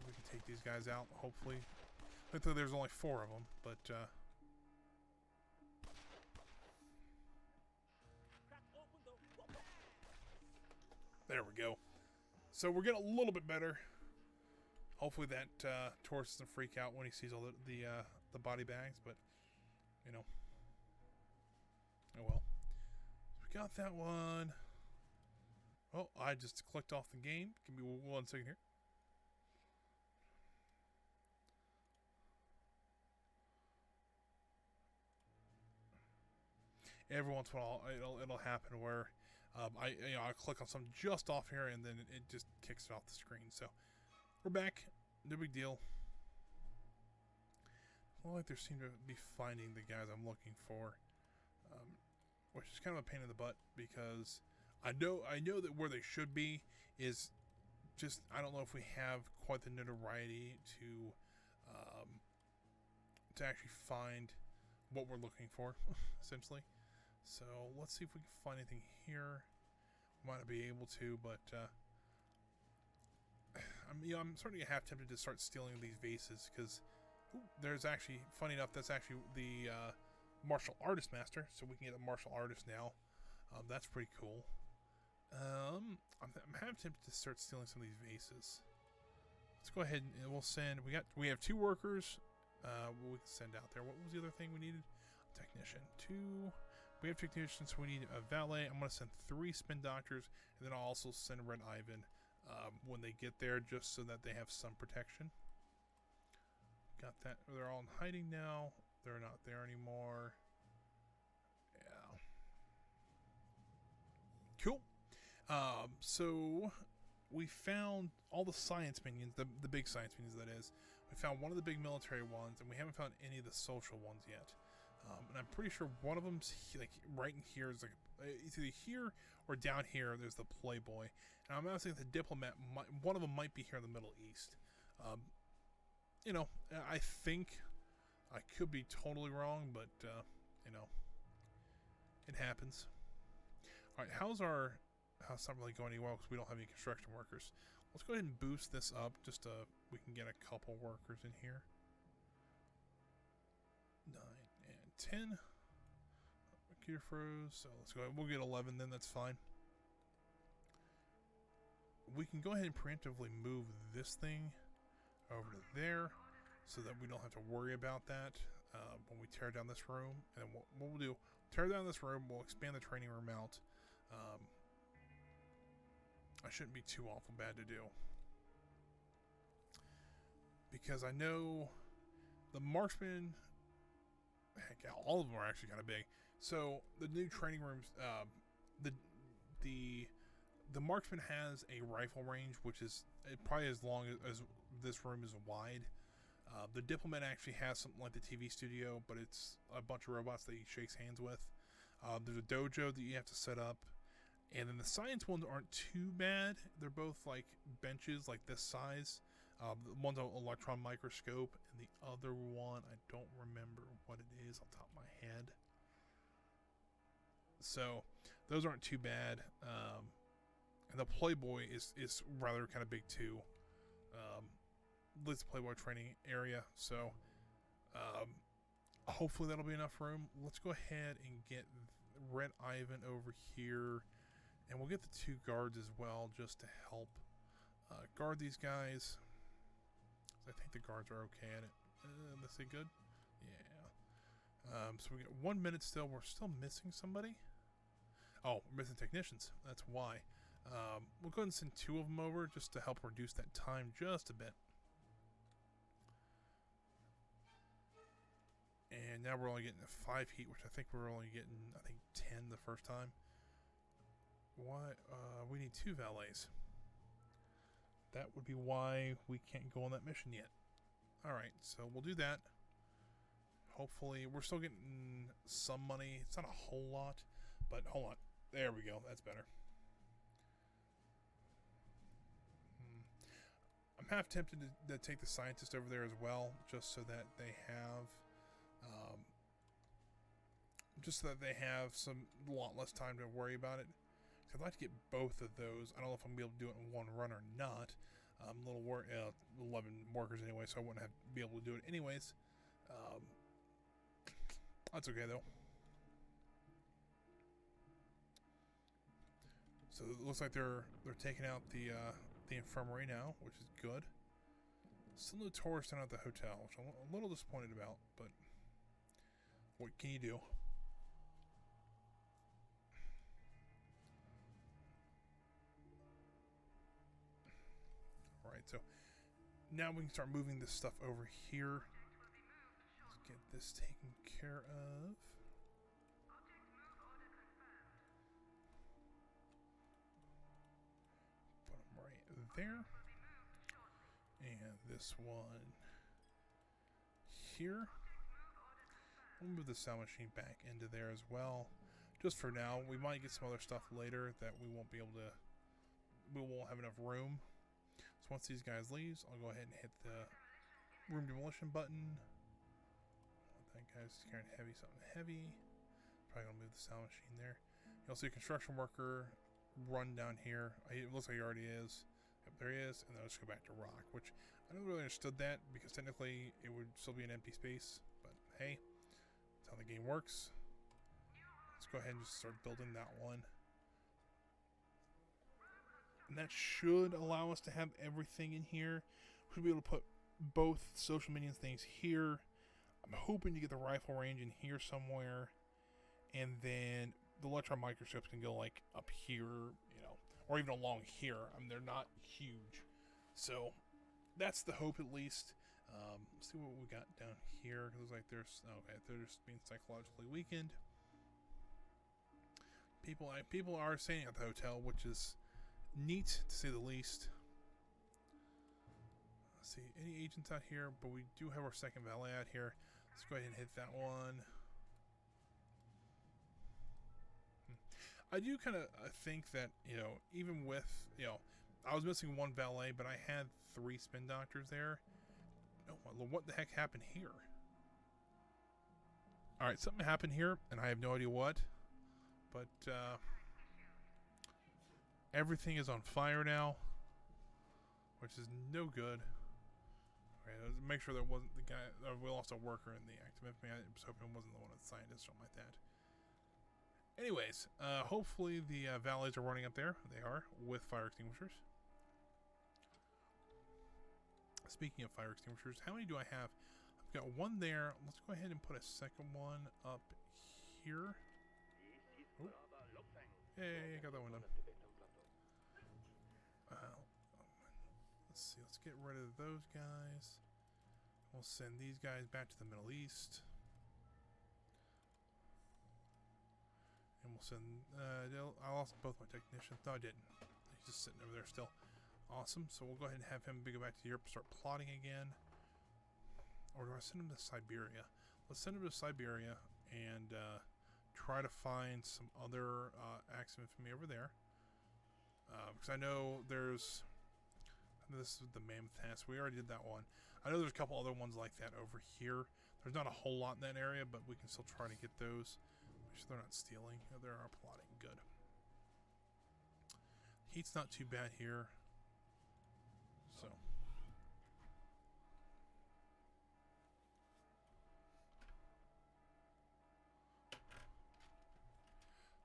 We can take these guys out, hopefully. Luckily there's only 4 of them, but, there we go. So we're getting a little bit better. Hopefully that Taurus doesn't freak out when he sees all the body bags, but oh well. So we got that one. Oh, I just clicked off the game. Give me 1 second here. Every once in a while, it'll happen where I click on something just off here, and then it just kicks it off the screen. So we're back. No big deal. It's not like they seem to be finding the guys I'm looking for, which is kind of a pain in the butt, because I know that where they should be is just, I don't know if we have quite the notoriety to actually find what we're looking for, essentially. So let's see if we can find anything here. Might not be able to, but I'm starting to get half tempted to start stealing these vases, because there's actually, funny enough, that's actually the martial artist master, so we can get a martial artist now. That's pretty cool. I'm half tempted to start stealing some of these vases. Let's go ahead and we'll send. We have 2 workers. We can send out there. What was the other thing we needed? A technician. 2. We have technicians, so we need a valet. I'm going to send 3 spin doctors, and then I'll also send Red Ivan when they get there, just so that they have some protection. Got that. They're all in hiding now. They're not there anymore. Yeah. Cool. So we found all the science minions, the big science minions, that is. We found one of the big military ones, and we haven't found any of the social ones yet. And I'm pretty sure one of them's like right in here is like it's either here or down here. There's the Playboy, and I'm asking the diplomat. One of them might be here in the Middle East. I think I could be totally wrong, but it happens. All right, how's not really going anywhere because we don't have any construction workers. Let's go ahead and boost this up just so we can get a couple workers in here. 9 and 10. Computer froze, so let's go ahead. We'll get 11 then, that's fine. We can go ahead and preemptively move this thing over to there so that we don't have to worry about that when we tear down this room. And then what we'll do, tear down this room, we'll expand the training room out. I shouldn't be too awful bad to do, because I know the marksman, heck, all of them are actually kind of big. So the new training rooms, the marksman has a rifle range which is probably as long as this room is wide. The diplomat actually has something like the TV studio, but it's a bunch of robots that he shakes hands with. There's a dojo that you have to set up. And then the science ones aren't too bad. They're both like benches like this size. One's an electron microscope, and the other one, I don't remember what it is off the top of my head. So those aren't too bad. And the Playboy is rather kind of big too. It's the Playboy training area. So hopefully that'll be enough room. Let's go ahead and get Red Ivan over here. And we'll get the 2 guards as well, just to help guard these guys. I think the guards are okay at it. Let's see, good? Yeah. So we got 1 minute still. We're still missing somebody. Oh, we're missing technicians. That's why. We'll go ahead and send 2 of them over just to help reduce that time just a bit. And now we're only getting 5 heat, which I think we were only getting, 10 the first time. Why? We need 2 valets. That would be why we can't go on that mission yet. Alright, so we'll do that. Hopefully, we're still getting some money. It's not a whole lot, but hold on. There we go. That's better. I'm half tempted to take the scientist over there as well, just so that they have, some a lot less time to worry about it. I'd like to get both of those. I don't know if I'm gonna be able to do it in one run or not. 11 workers anyway, so I wouldn't be able to do it anyways. That's okay though. So it looks like they're taking out the infirmary now, which is good. Still no tourists down at the hotel, which I'm a little disappointed about, but what can you do? Alright, so now we can start moving this stuff over here. Let's get this taken care of. Put them right there. And this one here. We'll move the sound machine back into there as well. Just for now, we might get some other stuff later that we won't be able to. We won't have enough room. So once these guys leave, I'll go ahead and hit the room demolition button. That guy's carrying something heavy. Probably gonna move the sound machine there. You'll see a construction worker run down here. It looks like he already is. Yep, there he is, and then let's go back to rock, which I never really understood that because technically it would still be an empty space, but hey, that's how the game works. Let's go ahead and just start building that one. And that should allow us to have everything in here. We should be able to put both social minions things here. I'm hoping to get the rifle range in here somewhere, and then the electron microscopes can go like up here, or even along here. They're not huge. So that's the hope at least. Let's see what we got down here. It looks like they're just being psychologically weakened. People are staying at the hotel, which is neat to say the least. Let's see, any agents out here, but we do have our second valet out here. Let's go ahead and hit that one. I do kind of think that, even with, I was missing one valet, but I had 3 spin doctors there. Oh my Lord, what the heck happened here? Alright, something happened here, and I have no idea what. But, everything is on fire now, which is no good. Okay, let's make sure that wasn't the guy. We lost a worker in the active infamy. I was hoping it wasn't the one of the scientists or something like that. Anyways, hopefully the valets are running up there. They are, with fire extinguishers. Speaking of fire extinguishers, how many do I have? I've got one there. Let's go ahead and put a second one up here. Oh. Hey, I got that one done. Let's see, let's get rid of those guys. We'll send these guys back to the Middle East. And we'll send, I lost both my technicians. No, I didn't. He's just sitting over there still. Awesome. So we'll go ahead and have him go back to Europe and start plotting again. Or do I send him to Siberia? Let's send him to Siberia and try to find some other acts of infamy over there. Because I know there's... This is the Mammoth Test. We already did that one. I know there's a couple other ones like that over here. There's not a whole lot in that area, but we can still try to get those. Make sure they're not stealing. They are plotting. Good. Heat's not too bad here. So.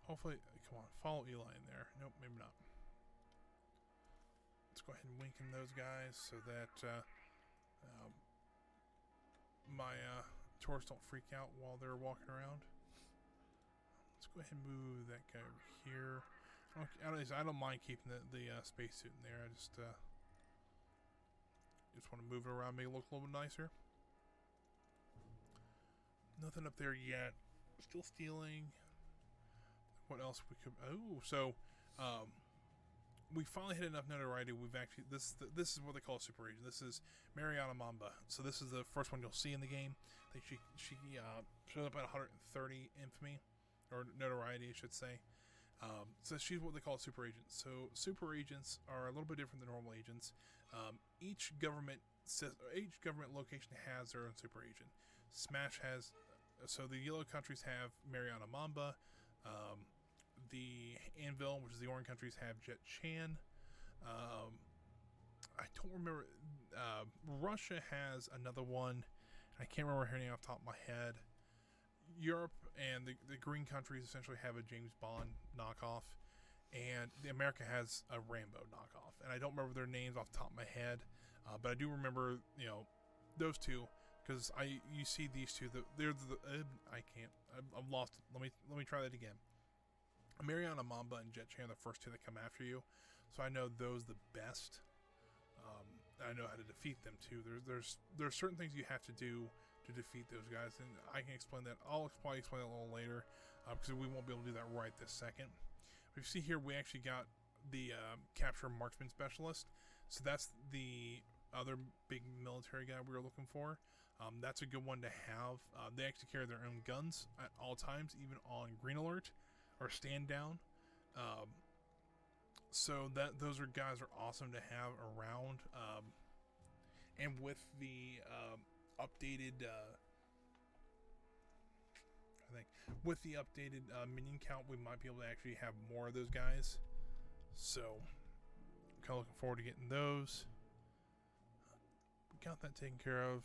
Hopefully, come on, follow Eli in there. Nope, maybe not. Let's go ahead and wink in those guys so that my tourists don't freak out while they're walking around. Let's go ahead and move that guy over here. I don't mind keeping the spacesuit in there. I just want to move it around, make it look a little bit nicer. Nothing up there yet. Still stealing. What else we could... Oh, so We finally hit enough notoriety. We've actually this is what they call a super agent. This is Mariana Mamba. So this is the first one you'll see in the game. I think she showed up at 130 infamy or notoriety, I should say. So she's what they call a super agent. So super agents are a little bit different than normal agents. Each government location has their own super agent. Smash has, so the yellow countries have Mariana Mamba. The Anvil, which is the orange countries, have Jet Chan. I don't remember. Russia has another one. I can't remember her name off the top of my head. Europe and the green countries essentially have a James Bond knockoff, and America has a Rambo knockoff. And I don't remember their names off the top of my head, but I do remember those two because you see these two. I'm lost. Let me try that again. Mariana Mamba and Jet Chan are the first two that come after you, so I know those the best. I know how to defeat them too. There's certain things you have to do to defeat those guys, and I can explain that. I'll probably explain that a little later because we won't be able to do that right this second. But you see here, we actually got the capture marksman specialist, so that's the other big military guy we were looking for. That's a good one to have. They actually carry their own guns at all times, even on green alert or stand down. So those are guys are awesome to have around. And with the updated, minion count, we might be able to actually have more of those guys. So I'm kind of looking forward to getting those. Got that taken care of.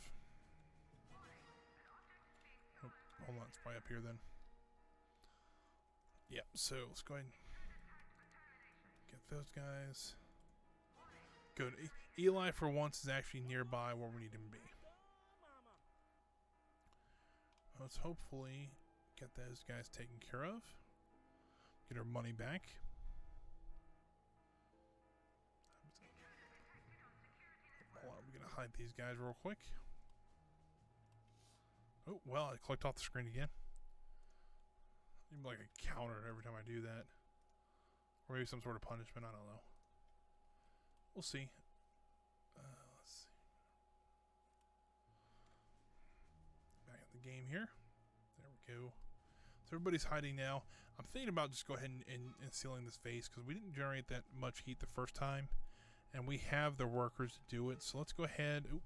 Oh, hold on, it's probably up here then. Yep, so let's go ahead and get those guys. Good. Eli, for once, is actually nearby where we need him to be. Let's hopefully get those guys taken care of. Get our money back. Hold on, we're going to hide these guys real quick. Oh, well, I clicked off the screen again. Maybe like a counter every time I do that. Or maybe some sort of punishment, I don't know. We'll see. Let's see. Back at the game here. There we go. So everybody's hiding now. I'm thinking about just go ahead and sealing this vase because we didn't generate that much heat the first time. And we have the workers to do it. So let's go ahead. Oop,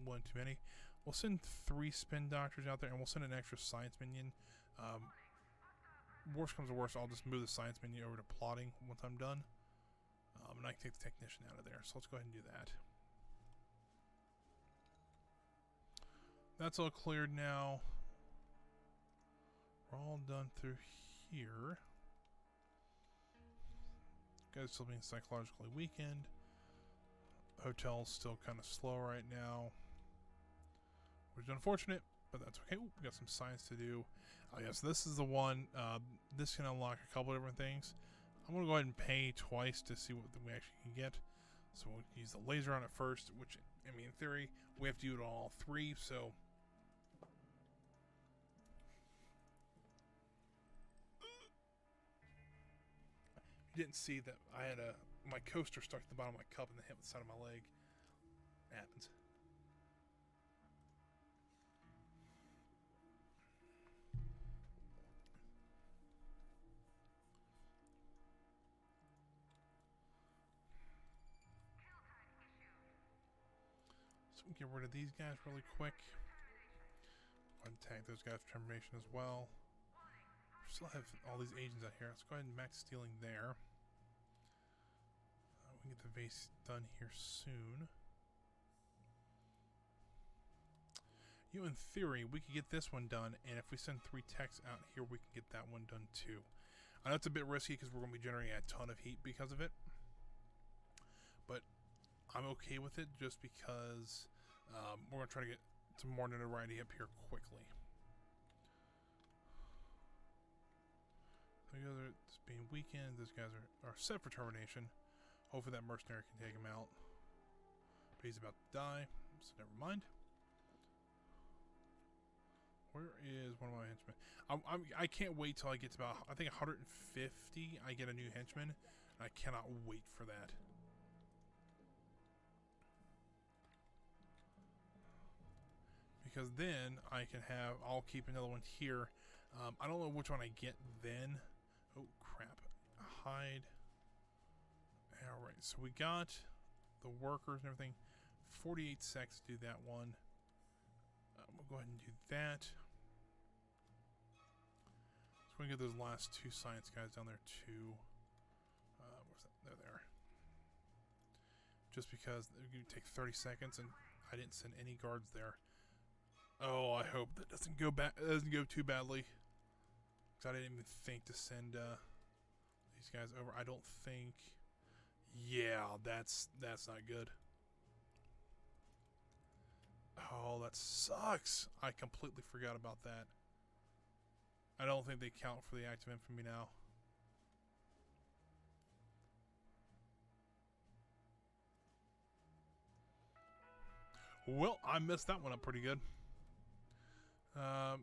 one too many. We'll send 3 spin doctors out there and we'll send an extra science minion. Worst comes to worst, I'll just move the science minion over to plotting once I'm done. And I can take the technician out of there. So let's go ahead and do that. That's all cleared now. We're all done through here. Guys still being psychologically weakened. Hotel's still kind of slow right now, which is unfortunate, but that's okay. Ooh, we got some science to do. Oh yeah, so this is the one. This can unlock a couple different things. I'm going to go ahead and pay twice to see what we actually can get. So we'll use the laser on it first, which, I mean, in theory, we have to do it all 3, so... You didn't see that I had my coaster stuck at the bottom of my cup and then hit the side of my leg. It happens. So we can get rid of these guys really quick. Go ahead and tag those guys for termination as well. We still have all these agents out here. Let's go ahead and max stealing there. We can get the vase done here soon. In theory, we could get this one done, and if we send 3 techs out here, we can get that one done too. I know it's a bit risky because we're going to be generating a ton of heat because of it, but I'm okay with it just because we're going to try to get some more notoriety up here quickly. So you guys are just being weakened. Those guys are set for termination. Hopefully that mercenary can take him out. But he's about to die, so never mind. Where is one of my henchmen? I can't wait till I get to about, I think 150, I get a new henchman. I cannot wait for that. Because then I'll keep another one here. I don't know which one I get then. Oh, crap. Hide. Alright, so we got the workers and everything. 48 seconds to do that one. We'll go ahead and do that. So we can get those last two science guys down there too. Where's that? They're there. Just because it would take 30 seconds and I didn't send any guards there. Oh, I hope that doesn't go too badly. Because I didn't even think to send these guys over. I don't think. Yeah, that's not good. Oh, that sucks. I completely forgot about that. I don't think they count for the active infamy now. Well, I messed that one up pretty good.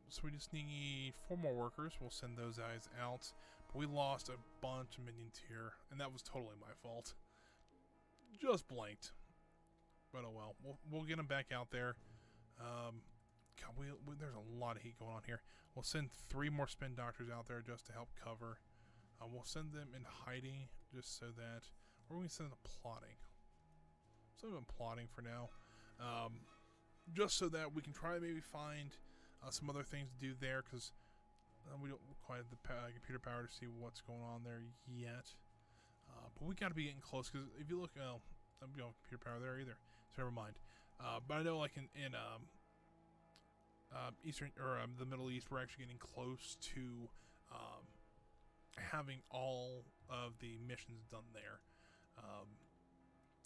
So we just need 4 more workers. We'll send those guys out. But we lost a bunch of minions here, and that was totally my fault. Just blanked. But oh well. We'll get them back out there. God, there's a lot of heat going on here. We'll send 3 more spin doctors out there just to help cover. We'll send them in hiding just so that... Or we can send them plotting. Send them plotting for now. Just so that we can try to maybe find some other things to do there, because we don't quite have the computer power to see what's going on there yet. But we got to be getting close, because if you look, I don't have computer power there either, so never mind. But I know, like in Eastern or the Middle East, we're actually getting close to having all of the missions done there.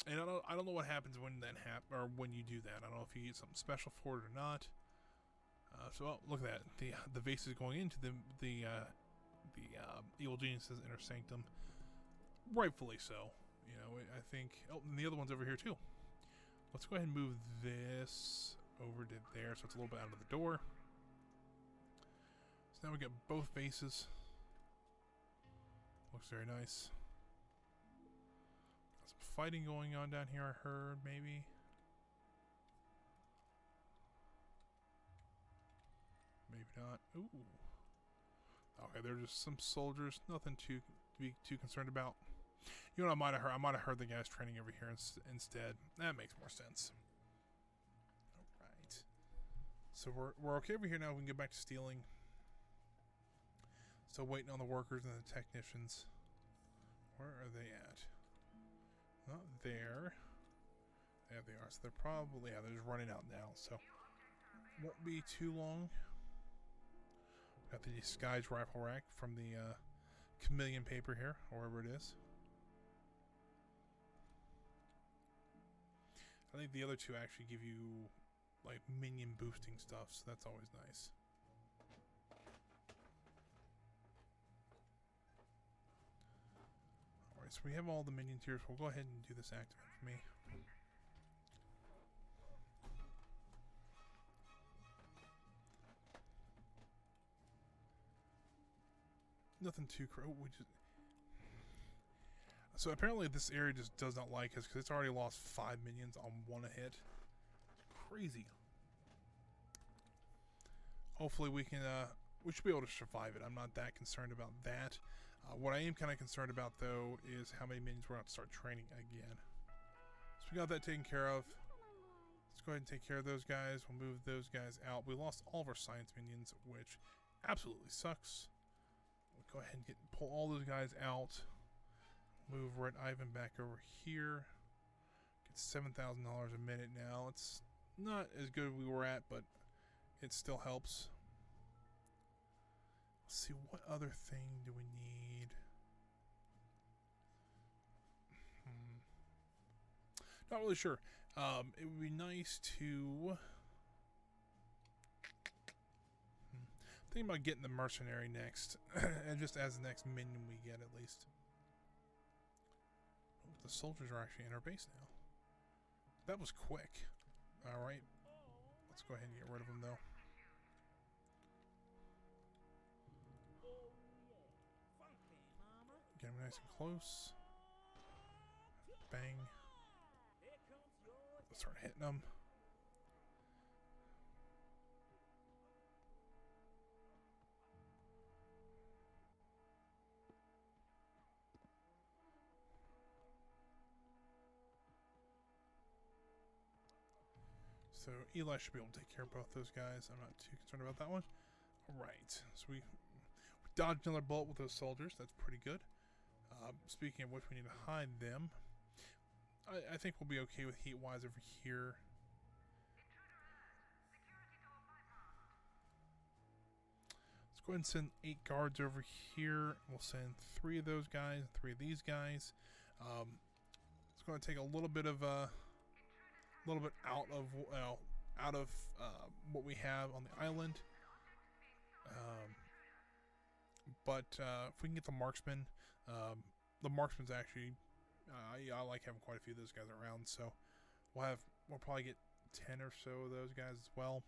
And I don't know what happens when that or when you do that. I don't know if you get something special for it or not. So look at that. The vase is going into the evil genius's inner sanctum, rightfully so. You know, I think. Oh, and the other one's over here too. Let's go ahead and move this over to there, so it's a little bit out of the door. So now we got both bases. Looks very nice. Got some fighting going on down here, I heard, maybe. Maybe not. Ooh. Okay, they're just some soldiers. Nothing to be too concerned about. You know what I might have heard? I might have heard the guys training over here instead. That makes more sense. Alright. So we're okay over here now. We can get back to stealing. Still waiting on the workers and the technicians. Where are they at? Not there. There they are. So they're probably, yeah, they're just running out now. So won't be too long. Got the disguised rifle rack from the chameleon paper here, or wherever it is. I think the other two actually give you like minion boosting stuff, so that's always nice. Alright, so we have all the minions here, so we'll go ahead and do this active for me. Nothing too So apparently this area just does not like us because it's already lost 5 minions on one hit. It's crazy. Hopefully we can, we should be able to survive it. I'm not that concerned about that. What I am kind of concerned about though is how many minions we're going to start training again. So we got that taken care of. Let's go ahead and take care of those guys. We'll move those guys out. We lost all of our science minions, which absolutely sucks. We'll go ahead and pull all those guys out. Move Red Ivan back over here. Get $7,000 a minute now. It's not as good as we were at, but it still helps. Let's see, what other thing do we need? Not really sure. It would be nice to... Thinking about getting the mercenary next, and just as the next minion we get at least. Oh, the soldiers are actually in our base now. That was quick. Alright. Let's go ahead and get rid of them though. Get them nice and close. Bang. Start hitting them. So Eli should be able to take care of both those guys. I'm not too concerned about that one. Alright, so we dodged another bullet with those soldiers. That's pretty good. Speaking of which, we need to hide them. I think we'll be okay with heat-wise over here. Let's go ahead and send 8 guards over here. We'll send 3 of those guys, 3 of these guys. It's going to take a little bit of out of what we have on the island. But if we can get the marksman's actually, I like having quite a few of those guys around. So we'll probably get 10 or so of those guys as well.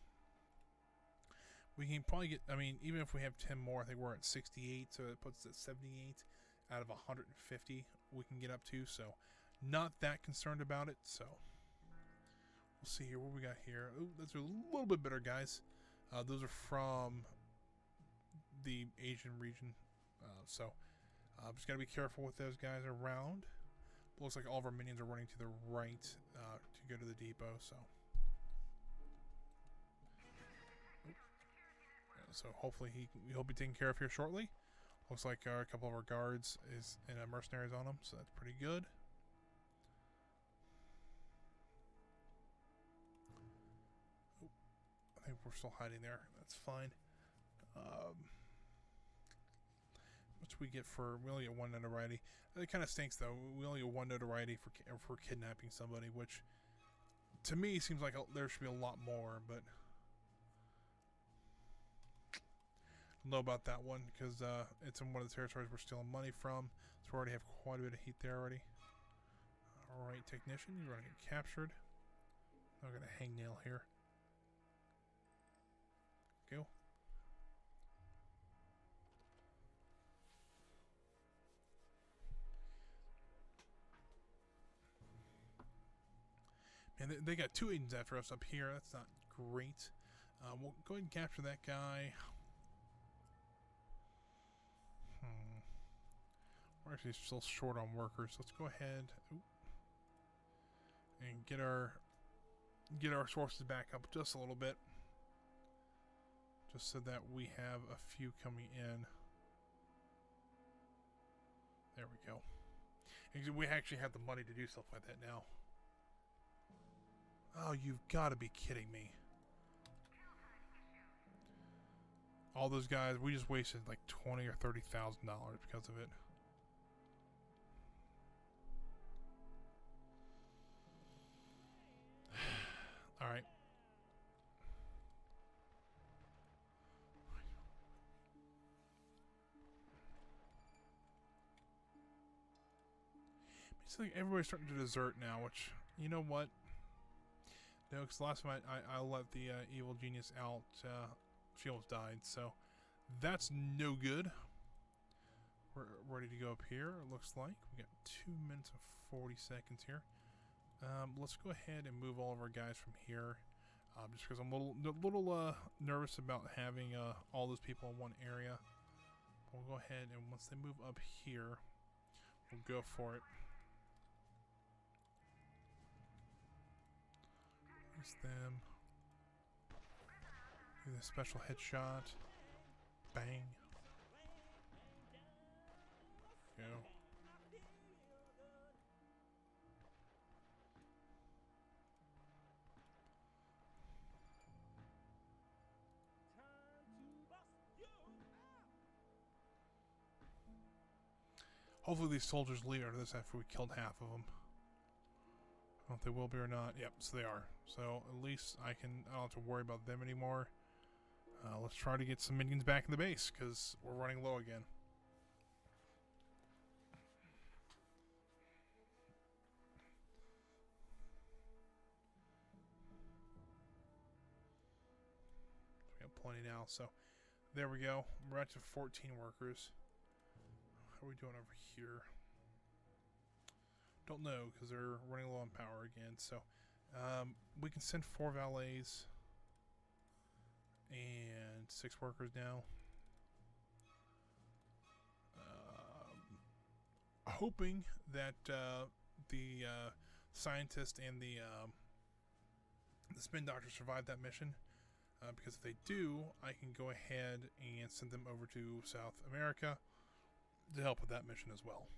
We can probably get, I mean, even if we have 10 more, I think we're at 68, so it puts us at 78 out of 150 we can get up to. So not that concerned about it. So we'll see here what we got here. Ooh, those are a little bit better guys. Those are from the Asian region. So just got to be careful with those guys around. Looks like all of our minions are running to the right to go to the depot. So hopefully he'll be taken care of here shortly. Looks like a couple of our guards and mercenaries on him, so that's pretty good. Oop, I think we're still hiding there. That's fine. What we get for? We only get 1 notoriety. It kind of stinks though. We only get 1 notoriety for kidnapping somebody, which to me seems like there should be a lot more, but. Know about that one because it's in one of the territories we're stealing money from, so we already have quite a bit of heat there already. Alright, technician, you're going to get captured. I'm going to hangnail here. Go. Man, they got 2 agents after us up here. That's not great. We'll go ahead and capture that guy. We're actually still short on workers. Let's go ahead and get our sources back up just a little bit, just so that we have a few coming in. There we go. We actually have the money to do stuff like that now. Oh, you've got to be kidding me! All those guys, we just wasted like $20,000 or $30,000 because of it. All right. It's like everybody's starting to desert now, which, you know what? No, because last time I let the evil genius out, she almost died, so that's no good. We're ready to go up here, it looks like. We got 2 minutes and 40 seconds here. Let's go ahead and move all of our guys from here, just because I'm a little nervous about having all those people in one area. We'll go ahead and once they move up here, we'll go for it. Use them. Do the special headshot. Bang. Go. Hopefully these soldiers leave after this after we killed half of them. I don't know if they will be or not. Yep, so they are. So at least I don't have to worry about them anymore. Let's try to get some minions back in the base because we're running low again. We have plenty now, so there we go. We're at to 14 workers. How are we doing over here? Don't know, because they're running low on power again. So we can send 4 valets and 6 workers now. Hoping that the scientist and the spin doctor survive that mission. Because if they do, I can go ahead and send them over to South America to help with that mission as well.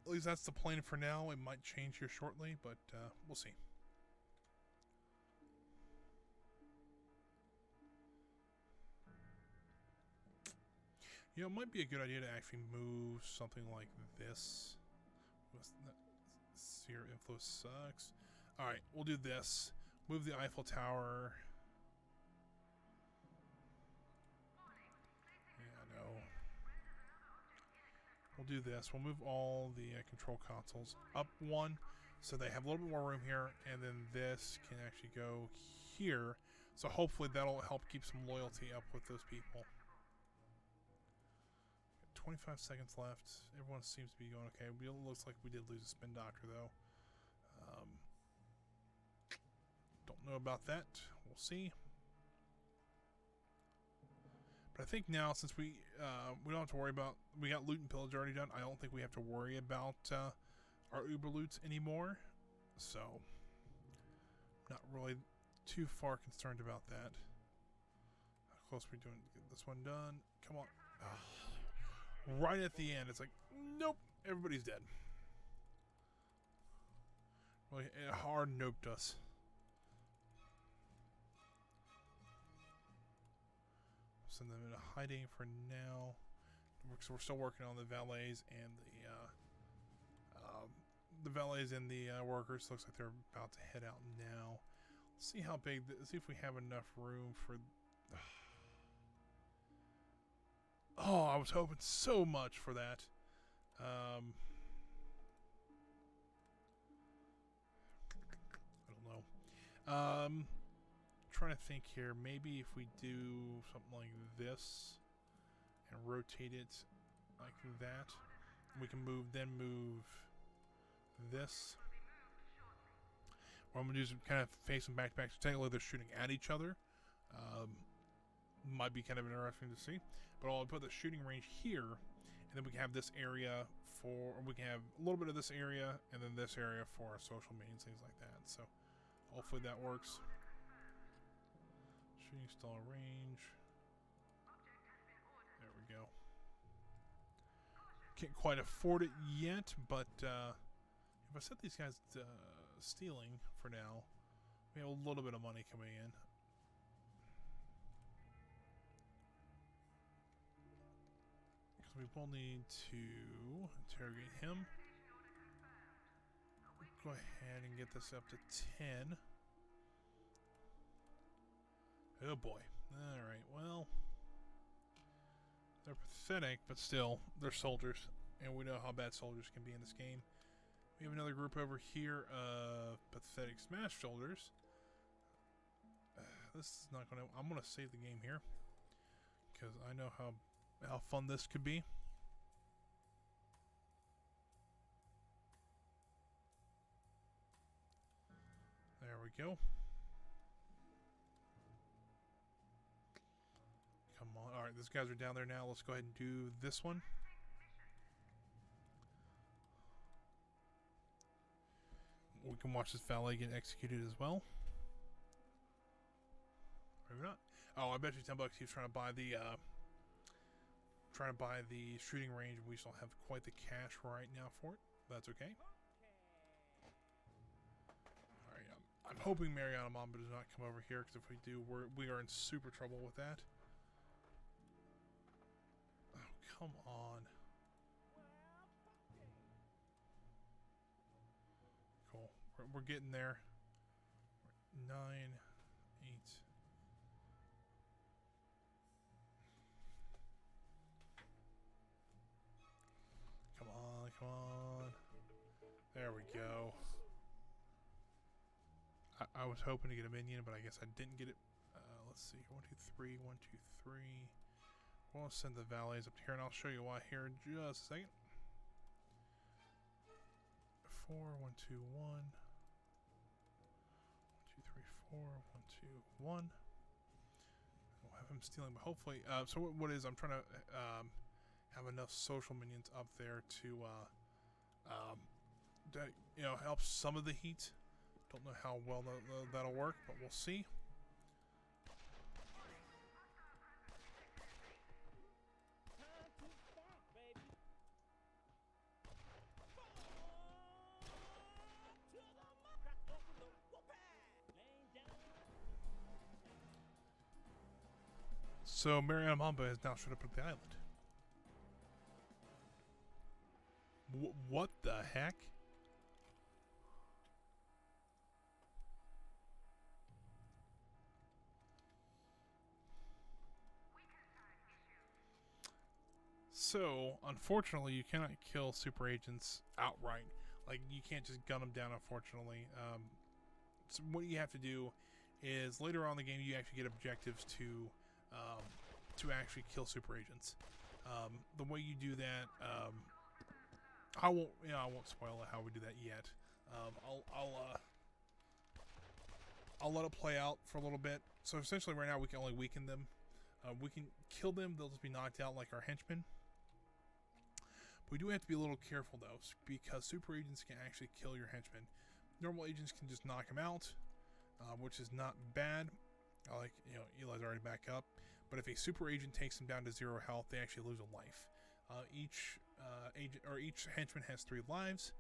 At least that's the plan for now. It might change here shortly, but we'll see. You know, it might be a good idea to actually move something like this. Seer inflow sucks. Alright, we'll do this. Move the Eiffel Tower. Yeah, I know. We'll do this. We'll move all the control consoles up 1, so they have a little bit more room here, and then this can actually go here. So hopefully that'll help keep some loyalty up with those people. 25 seconds left. Everyone seems to be going okay. It looks like we did lose a spin doctor, though. Don't know about that. We'll see. But I think now, since we don't have to worry about, we got loot and pillage already done, I don't think we have to worry about our Uberloots anymore. So, not really too far concerned about that. How close are we doing to get this one done? Come on. Ugh. Right at the end, it's like, nope, everybody's dead. Really, it hard noped us. Send them into hiding for now. So we're still working on the valets and the workers. Looks like they're about to head out now. Let's see how big. See if we have enough room for. Oh, I was hoping so much for that. I don't know. Trying to think here. Maybe if we do something like this and rotate it like that, we can move this. What I'm gonna do is kind of face them back to back. So technically they're shooting at each other. Might be kind of interesting to see. But I'll put the shooting range here, and then we can have this area for. We can have a little bit of this area, and then this area for our social meetings, things like that. So hopefully that works. Shooting star range. There we go. Can't quite afford it yet, but if I set these guys stealing for now, we have a little bit of money coming in. Because we will need to interrogate him. Go ahead and get this up to 10. Oh boy. Alright, well. They're pathetic, but still, they're soldiers. And we know how bad soldiers can be in this game. We have another group over here of pathetic smash soldiers. This is not going to... I'm going to save the game here. Because I know how fun this could be. There we go. Come on. Alright, these guys are down there now. Let's go ahead and do this one. We can watch this valet get executed as well. Maybe not. Oh, I bet you $10 he's trying to buy the shooting range. We just don't have quite the cash right now for it. That's okay. Alright, I'm hoping Mariana Mamba does not come over here, because if we do, we are in super trouble with that. Oh, come on. Cool. We're getting there. 9, 8. Come on, come on. There we go. I was hoping to get a minion, but I guess I didn't get it. Let's see. 1, 2, 3. 1, 2, 3. We'll send the valets up here, and I'll show you why here in just a second. 4, 1, 2, 1. 1, 2, 3, 4, 1, 2, 1. I'll have him stealing, but hopefully. So what is? I'm trying to have enough social minions up there to help some of the heat. Don't know how well that'll work, but we'll see. So Mariana Mamba has now showed up at the island. What the heck? So, unfortunately, you cannot kill super agents outright. Like, you can't just gun them down, unfortunately. So what you have to do is, later on in the game, you actually get objectives to actually kill super agents. The way you do that, I won't spoil how we do that yet. I'll let it play out for a little bit. So essentially, right now we can only weaken them. We can kill them; they'll just be knocked out like our henchmen. We do have to be a little careful though, because super agents can actually kill your henchmen. Normal agents can just knock them out, which is not bad. Like, Eli's already back up. But if a super agent takes them down to 0 health, they actually lose a life. Each agent or each henchman has 3 lives.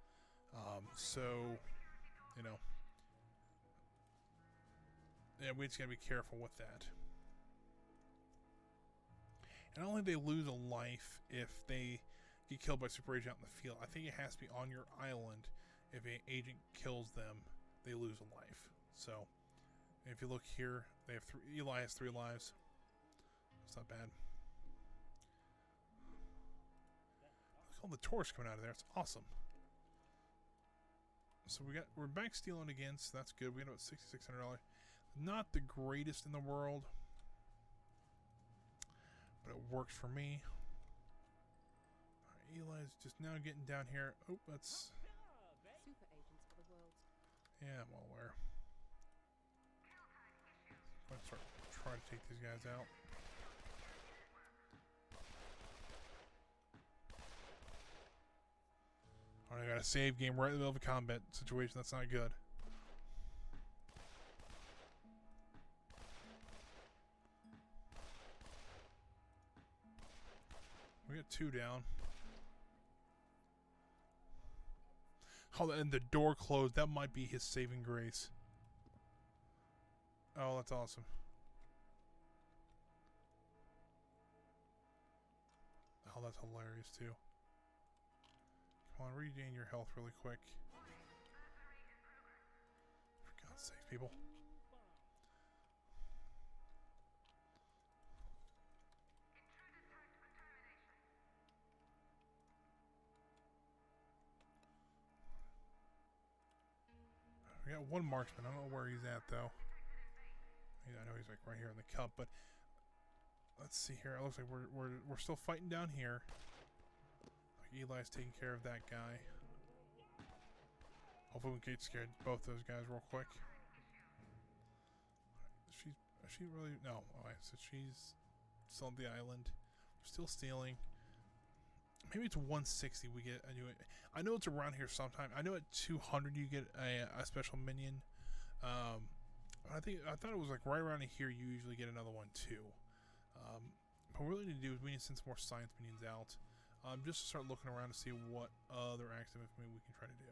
Yeah, we just gotta be careful with that. And only they lose a life if they get killed by super agent out in the field. I think it has to be on your island. If an agent kills them, they lose a life. So, if you look here, they have Eli has 3 lives. It's not bad. Look at all the tourists coming out of there. It's awesome. So we're back stealing again, so that's good. We got about $6,600. Not the greatest in the world, but it works for me. Right, Eli's just now getting down here. Oh, that's super agents for the world. Yeah, I'm well aware. Let's start trying to take these guys out. Alright, I got a save game right in the middle of a combat situation. That's not good. We got 2 down. Oh, and the door closed. That might be his saving grace. Oh, that's awesome. Oh, that's hilarious too. Come on, regain your health really quick. For God's sake, people. We got 1 marksman. I don't know where he's at though. I know he's like right here in the cup, but let's see here. It looks like we're still fighting down here. Eli's taking care of that guy. Hopefully we can get scared both those guys real quick. Is she really? No. Alright, so she's still on the island. We're still stealing. Maybe it's 160 we get a new. I know it's around here sometime. I know at 200 you get a special minion. I thought it was like right around here you usually get another one too. But what we really need to do is we need to send some more science minions out. Just to start looking around to see what other active maybe we can try to do.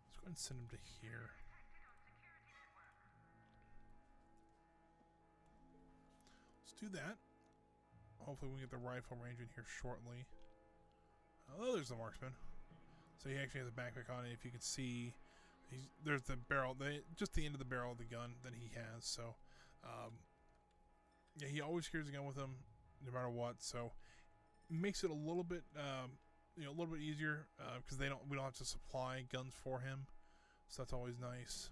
Let's go ahead and send them to here. Let's do that. Hopefully we can get the rifle range in here shortly. Oh, there's the marksman. So he actually has a backpack on it. If you can see, there's the barrel, just the end of the barrel of the gun that he has. So, yeah, he always carries a gun with him, no matter what. So, makes it a little bit, a little bit easier because we don't have to supply guns for him. So that's always nice.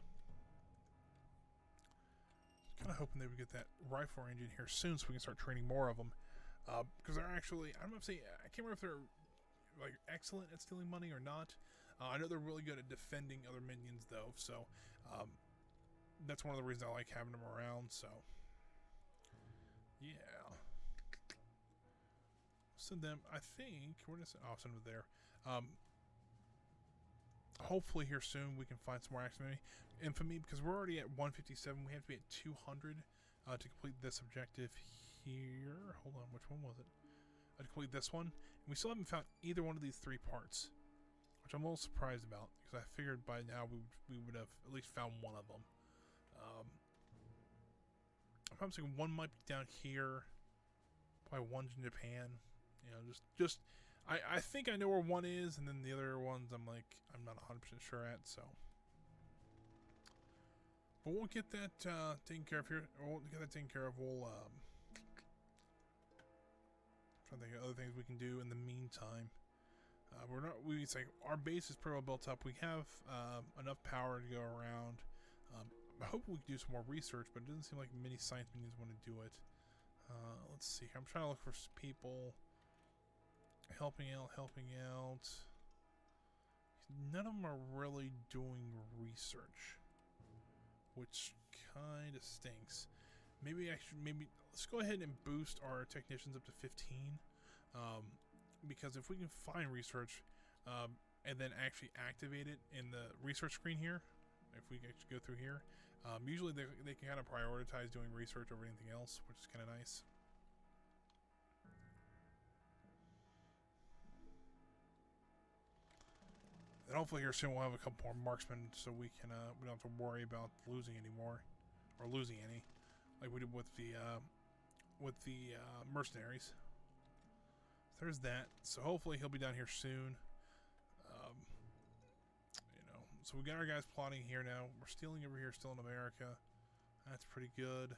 Kind of hoping they would get that rifle range in here soon, so we can start training more of them. Because they're actually, I'm not saying, I can't remember if they're like excellent at stealing money or not. I know they're really good at defending other minions though, so that's one of the reasons I like having them around. So yeah, send them. I think we're gonna I'll send them there. Hopefully here soon we can find some more infamy because we're already at 157. We have to be at 200 to complete this objective here. Hold on, which one was it? To complete this one, and we still haven't found either one of these 3 parts, which I'm a little surprised about because I figured by now we would have at least found one of them. I'm thinking one might be down here, probably one's in Japan. You know, just I think I know where one is, and then the other ones I'm like I'm not 100% sure at. So, but we'll get that taken care of here. We'll get that taken care of. We'll trying to think of other things we can do in the meantime. We say our base is pretty well built up. We have enough power to go around. I hope we can do some more research, but it doesn't seem like many science minions want to do it. Let's see. I'm trying to look for people helping out. None of them are really doing research, which kind of stinks. Maybe let's go ahead and boost our technicians up to 15, because if we can find research and then actually activate it in the research screen here, if we actually go through here, usually they can kind of prioritize doing research over anything else, which is kind of nice. And hopefully here soon we'll have a couple more marksmen so we don't have to worry about losing anymore, or losing any, like we did with the mercenaries. So there's that. So hopefully he'll be down here soon. So we got our guys plotting here now. We're stealing over here, still in America. That's pretty good.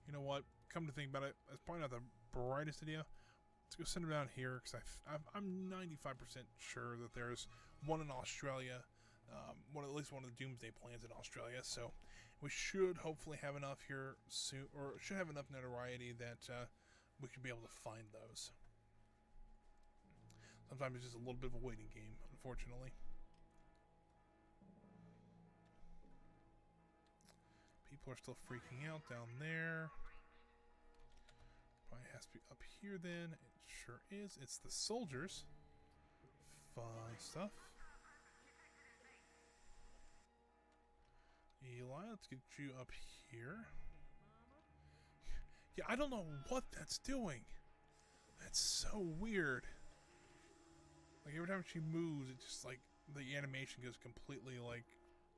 You know what? Come to think about it, that's probably not the brightest idea. Let's go send them down here because I'm 95% sure that there's one in Australia, at least one of the Doomsday plans in Australia. So we should hopefully have enough here soon, or should have enough notoriety that we should be able to find those. Sometimes it's just a little bit of a waiting game, unfortunately. People are still freaking out down there. Probably has to be up here then. It sure is. It's the soldiers. Fun stuff. Eli, let's get you up here. Yeah, I don't know what that's doing. That's so weird. Like every time she moves, it just like the animation goes completely like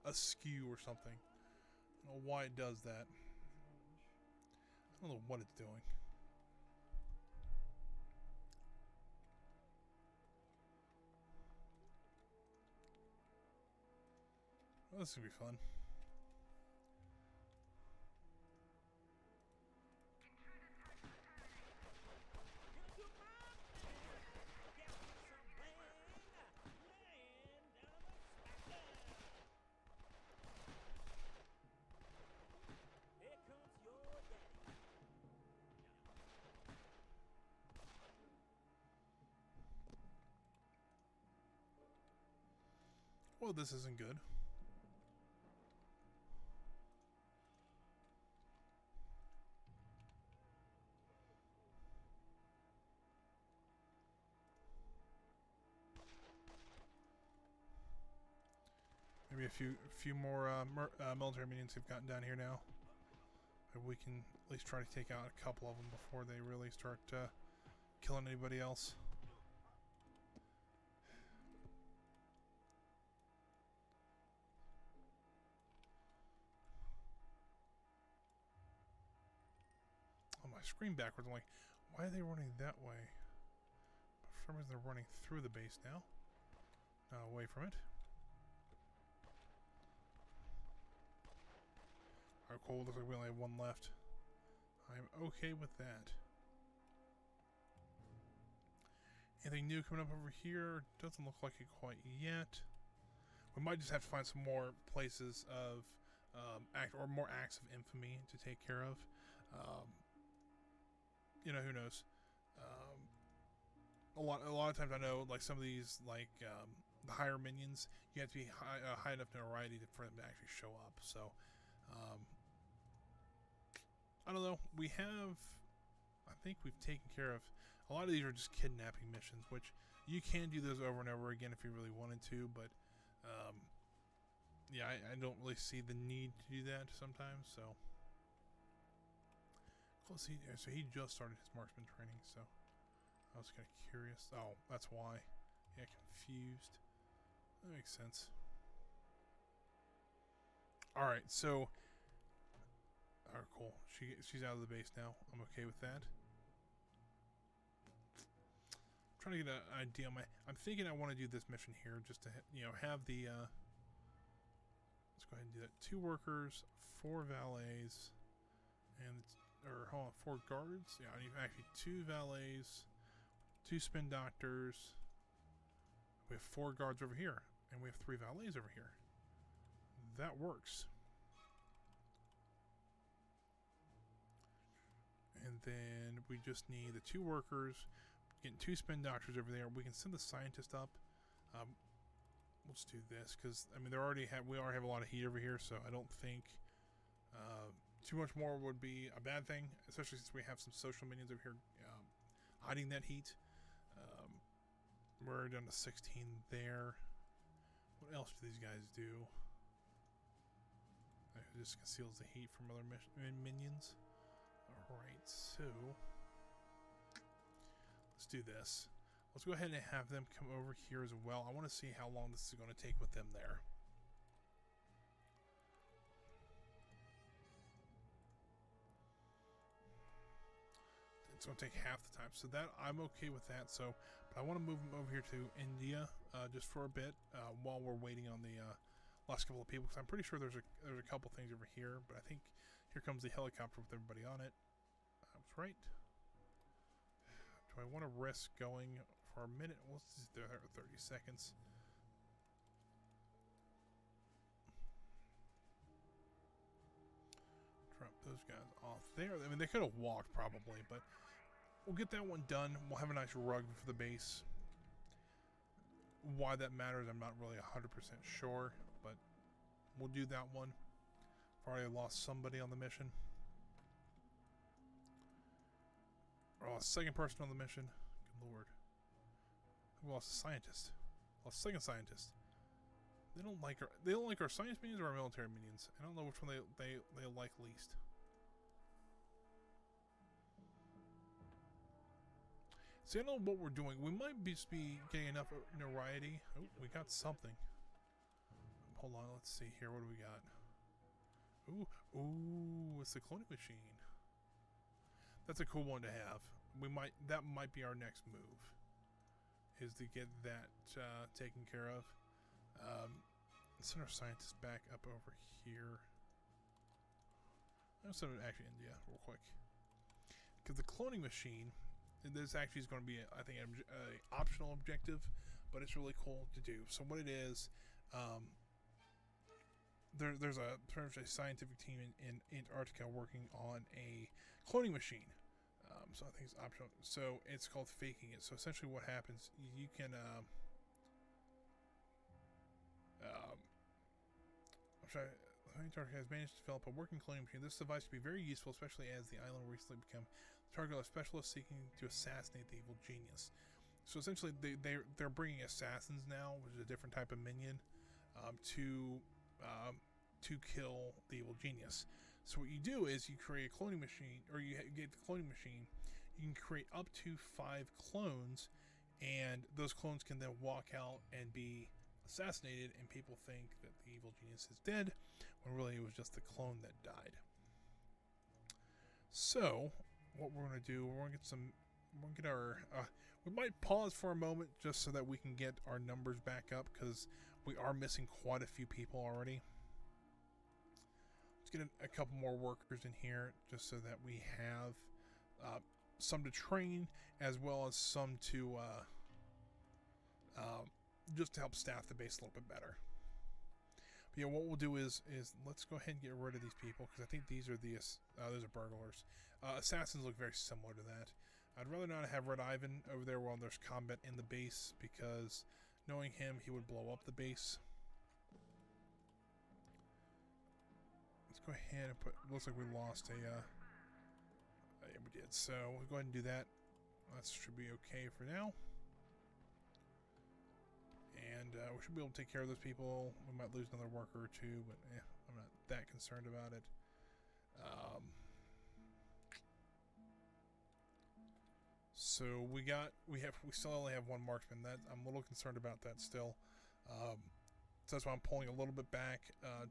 askew or something. I don't know why it does that. I don't know what it's doing. Well, this is gonna be fun. Well, this isn't good. Maybe a few more military minions have gotten down here now. But we can at least try to take out a couple of them before they really start killing anybody else. On my screen backwards, I'm like, why are they running that way? But for some reason they're running through the base now, not away from it. Alright, cool. Looks like we only have one left. I'm okay with that. Anything new coming up over here? Doesn't look like it quite yet. We might just have to find some more places of more acts of infamy to take care of. you know, who knows? A lot of times I know, like some of these, like the higher minions, you have to be high enough notoriety for them to actually show up. So, I don't know. We have, I think we've taken care of a lot of these are just kidnapping missions, which you can do those over and over again if you really wanted to, but yeah, I don't really see the need to do that sometimes. So, let's see. So he just started his marksman training, so I was kind of curious. Oh, that's why. Yeah, confused. That makes sense. All right, so. All right, cool. She's out of the base now. I'm okay with that. I'm trying to get an idea on my. I'm thinking I want to do this mission here just to have the. Let's go ahead and do that. 2 workers, 4 valets, and hold on, 4 guards. Yeah, I need actually 2 valets, 2 spin doctors. We have 4 guards over here, and we have 3 valets over here. That works. And then we just need the 2 workers, getting 2 spin doctors over there. We can send the scientist up. Let's do this because I mean we already have a lot of heat over here, so I don't think too much more would be a bad thing, especially since we have some social minions over here hiding that heat. We're down to 16 there. What else do these guys do? It just conceals the heat from other minions. Alright, so let's do this. Let's go ahead and have them come over here as well. I want to see how long this is going to take with them there. It's going to take half the time, so that I'm okay with that. So, but I want to move them over here to India just for a bit while we're waiting on the last couple of people. Because I'm pretty sure there's a couple things over here, but I think here comes the helicopter with everybody on it. I was right. Do I want to risk going for a minute? Let's just do 30 seconds. Drop those guys off there. I mean, they could have walked probably, but we'll get that one done. We'll have a nice rug for the base. Why that matters, I'm not really 100% sure, but we'll do that one. I've already lost somebody on the mission. Oh, a second person on the mission. Good lord. We lost a scientist. Lost a second scientist. They don't like our science minions or our military minions. I don't know which one they like least. See, I don't know what we're doing. We might just be getting enough notoriety. Oh, we got something. Hold on, let's see here. What do we got? Ooh, it's the cloning machine. That's a cool one to have. That might be our next move, is to get that taken care of. Let's send our scientists back up over here. Let's send it actually India real quick, because the cloning machine, this actually is going to be I think an optional objective, but it's really cool to do. So what it is, there's a scientific team in Antarctica working on a cloning machine. So I think it's optional. So it's called faking it. So essentially what happens, you can Antarctica has managed to develop a working cloning machine. This device will be very useful, especially as the island will recently become the target of specialists seeking to assassinate the evil genius. So essentially they're bringing assassins now, which is a different type of minion, to kill the evil genius. So what you do is you create a cloning machine, or you get the cloning machine. You can create up to 5 clones, and those clones can then walk out and be assassinated, and people think that the evil genius is dead, when really it was just the clone that died. So what we're going to do, we're going to get our, we might pause for a moment just so that we can get our numbers back up, because we are missing quite a few people already. Let's get a couple more workers in here just so that we have some to train, as well as some to just to help staff the base a little bit better. But yeah, what we'll do is let's go ahead and get rid of these people because I think these are those are burglars. Assassins look very similar to that. I'd rather not have Red Ivan over there while there's combat in the base because knowing him, he would blow up the base. Let's go ahead and put. Looks like we lost a. Yeah, we did. So we'll go ahead and do that. That should be okay for now. And we should be able to take care of those people. We might lose another worker or two, but I'm not that concerned about it. So we still only have one marksman. That I'm a little concerned about that still. So that's why I'm pulling a little bit back,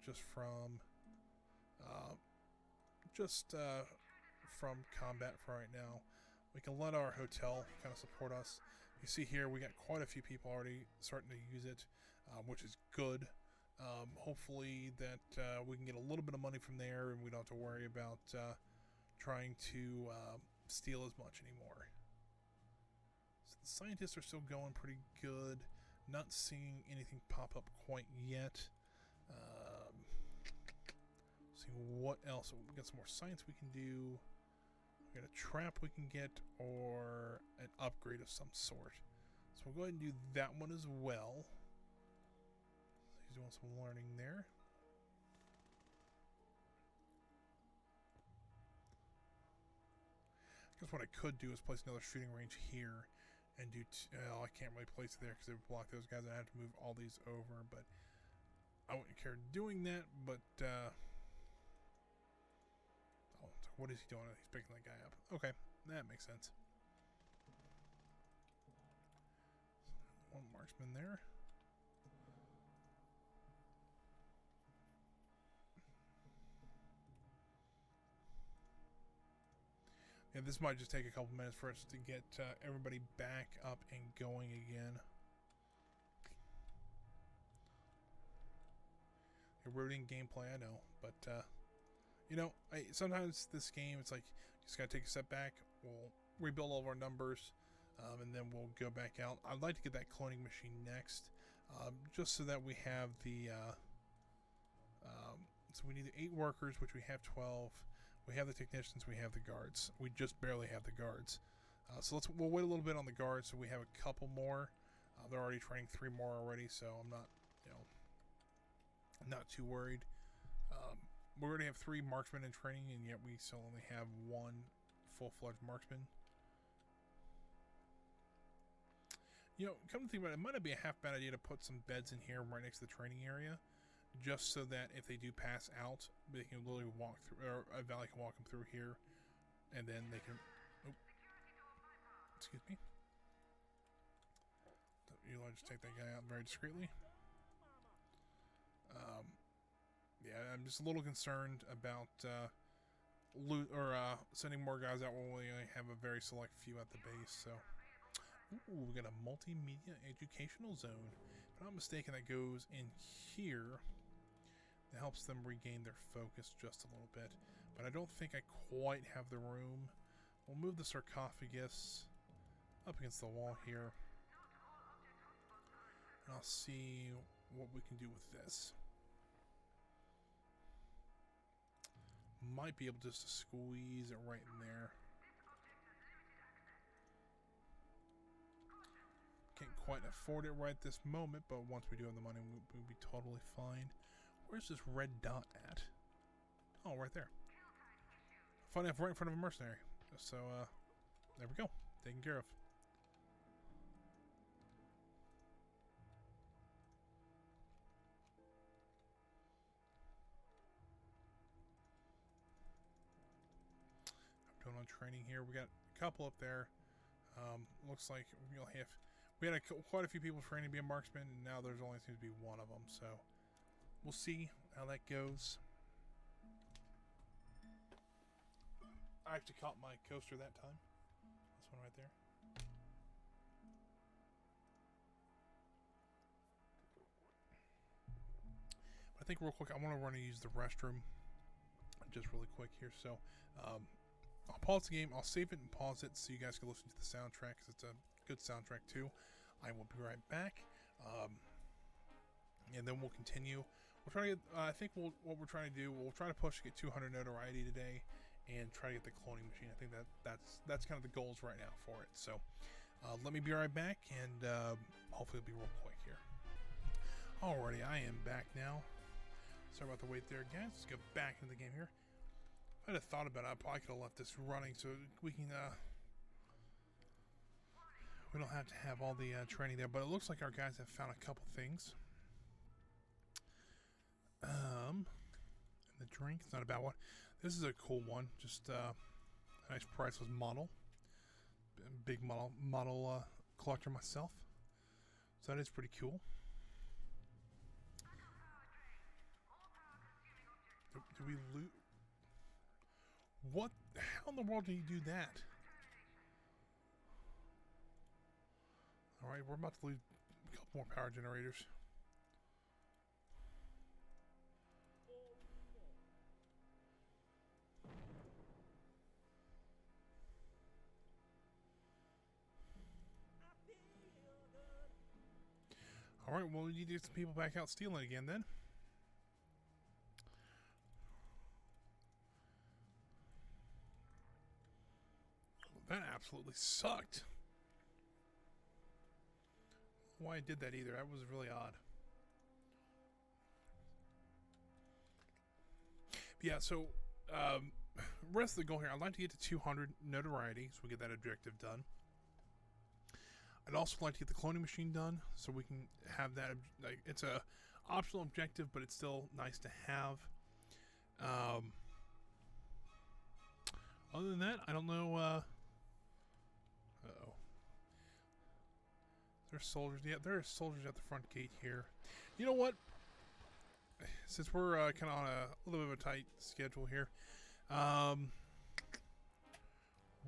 just from combat for right now. We can let our hotel kind of support us. You see here we got quite a few people already starting to use it, which is good. Hopefully that we can get a little bit of money from there and we don't have to worry about trying to steal as much anymore. So the scientists are still going pretty good. Not seeing anything pop up quite yet. See what else. We got some more science we can do. We got a trap we can get, or an upgrade of some sort. So we'll go ahead and do that one as well. He's doing some learning there. I guess what I could do is place another shooting range here and do. I can't really place it there because it would block those guys. I have to move all these over, but I wouldn't care doing that. But what is he doing? He's picking that guy up. Okay, that makes sense. One marksman there. Yeah, this might just take a couple minutes for us to get everybody back up and going again. Eroding gameplay, I know, but you know, sometimes this game, it's like you just gotta take a step back. We'll rebuild all of our numbers, and then we'll go back out. I'd like to get that cloning machine next, just so that we have the. So we need 8 workers, which we have 12. We have the technicians. We have the guards. We just barely have the guards. So we'll wait a little bit on the guards. So we have a couple more. They're already training 3 more already. So I'm not, not too worried. We already have 3 marksmen in training, and yet we still only have 1 full-fledged marksman. Come to think about it, it might not be a half bad idea to put some beds in here right next to the training area, just so that if they do pass out, they can literally walk through, or a Valley can walk them through here, and then they can. Oh, excuse me. You'll just take that guy out very discreetly. Yeah, I'm just a little concerned about sending more guys out when we only have a very select few at the base. So, ooh, we got a multimedia educational zone. If I'm not mistaken, that goes in here. That helps them regain their focus just a little bit. But I don't think I quite have the room. We'll move the sarcophagus up against the wall here. And I'll see what we can do with this. Might be able just to squeeze it right in there. Can't quite afford it right this moment, but once we do have the money, we'll be totally fine. Where's this red dot at? Oh, right there. Funny enough, right in front of a mercenary. So, there we go. Taken care of. I'm doing on training here. We got a couple up there. Looks like we had quite a few people training to be a marksman, and now there's only seems to be one of them. So we'll see how that goes. I actually caught my coaster that time. This one right there. I think real quick, I want to run and use the restroom just really quick here. So I'll pause the game. I'll save it and pause it so you guys can listen to the soundtrack because it's a good soundtrack too. I will be right back. And then we'll continue. we'll try to get. I think what we're trying to do. We'll try to push to get 200 notoriety today, and try to get the cloning machine. I think that's kind of the goals right now for it. So let me be right back, and hopefully it'll be real quick here. Alrighty, I am back now. Sorry about the wait there, guys. Let's get back into the game here. If I'd have thought about it, I probably could have left this running so we can. We don't have to have all the training there, but it looks like our guys have found a couple things. The drink is not a bad one. This is a cool one. Just a nice priceless model. Big model collector myself. So that is pretty cool. Do we loot? What? How in the world do you do that? Alright, we're about to lose a couple more power generators. Alright, well, we need to get some people back out stealing again then. That absolutely sucked. Why I did that either. That was really odd. Yeah, so rest of the goal here, I'd like to get to 200 notoriety, so we get that objective done. I'd also like to get the cloning machine done, so we can have that. Like, it's a optional objective, but it's still nice to have. Other than that, I don't know. Uh-oh. There's soldiers. Yeah, there are soldiers at the front gate here. You know what? Since we're kind of on a little bit of a tight schedule here,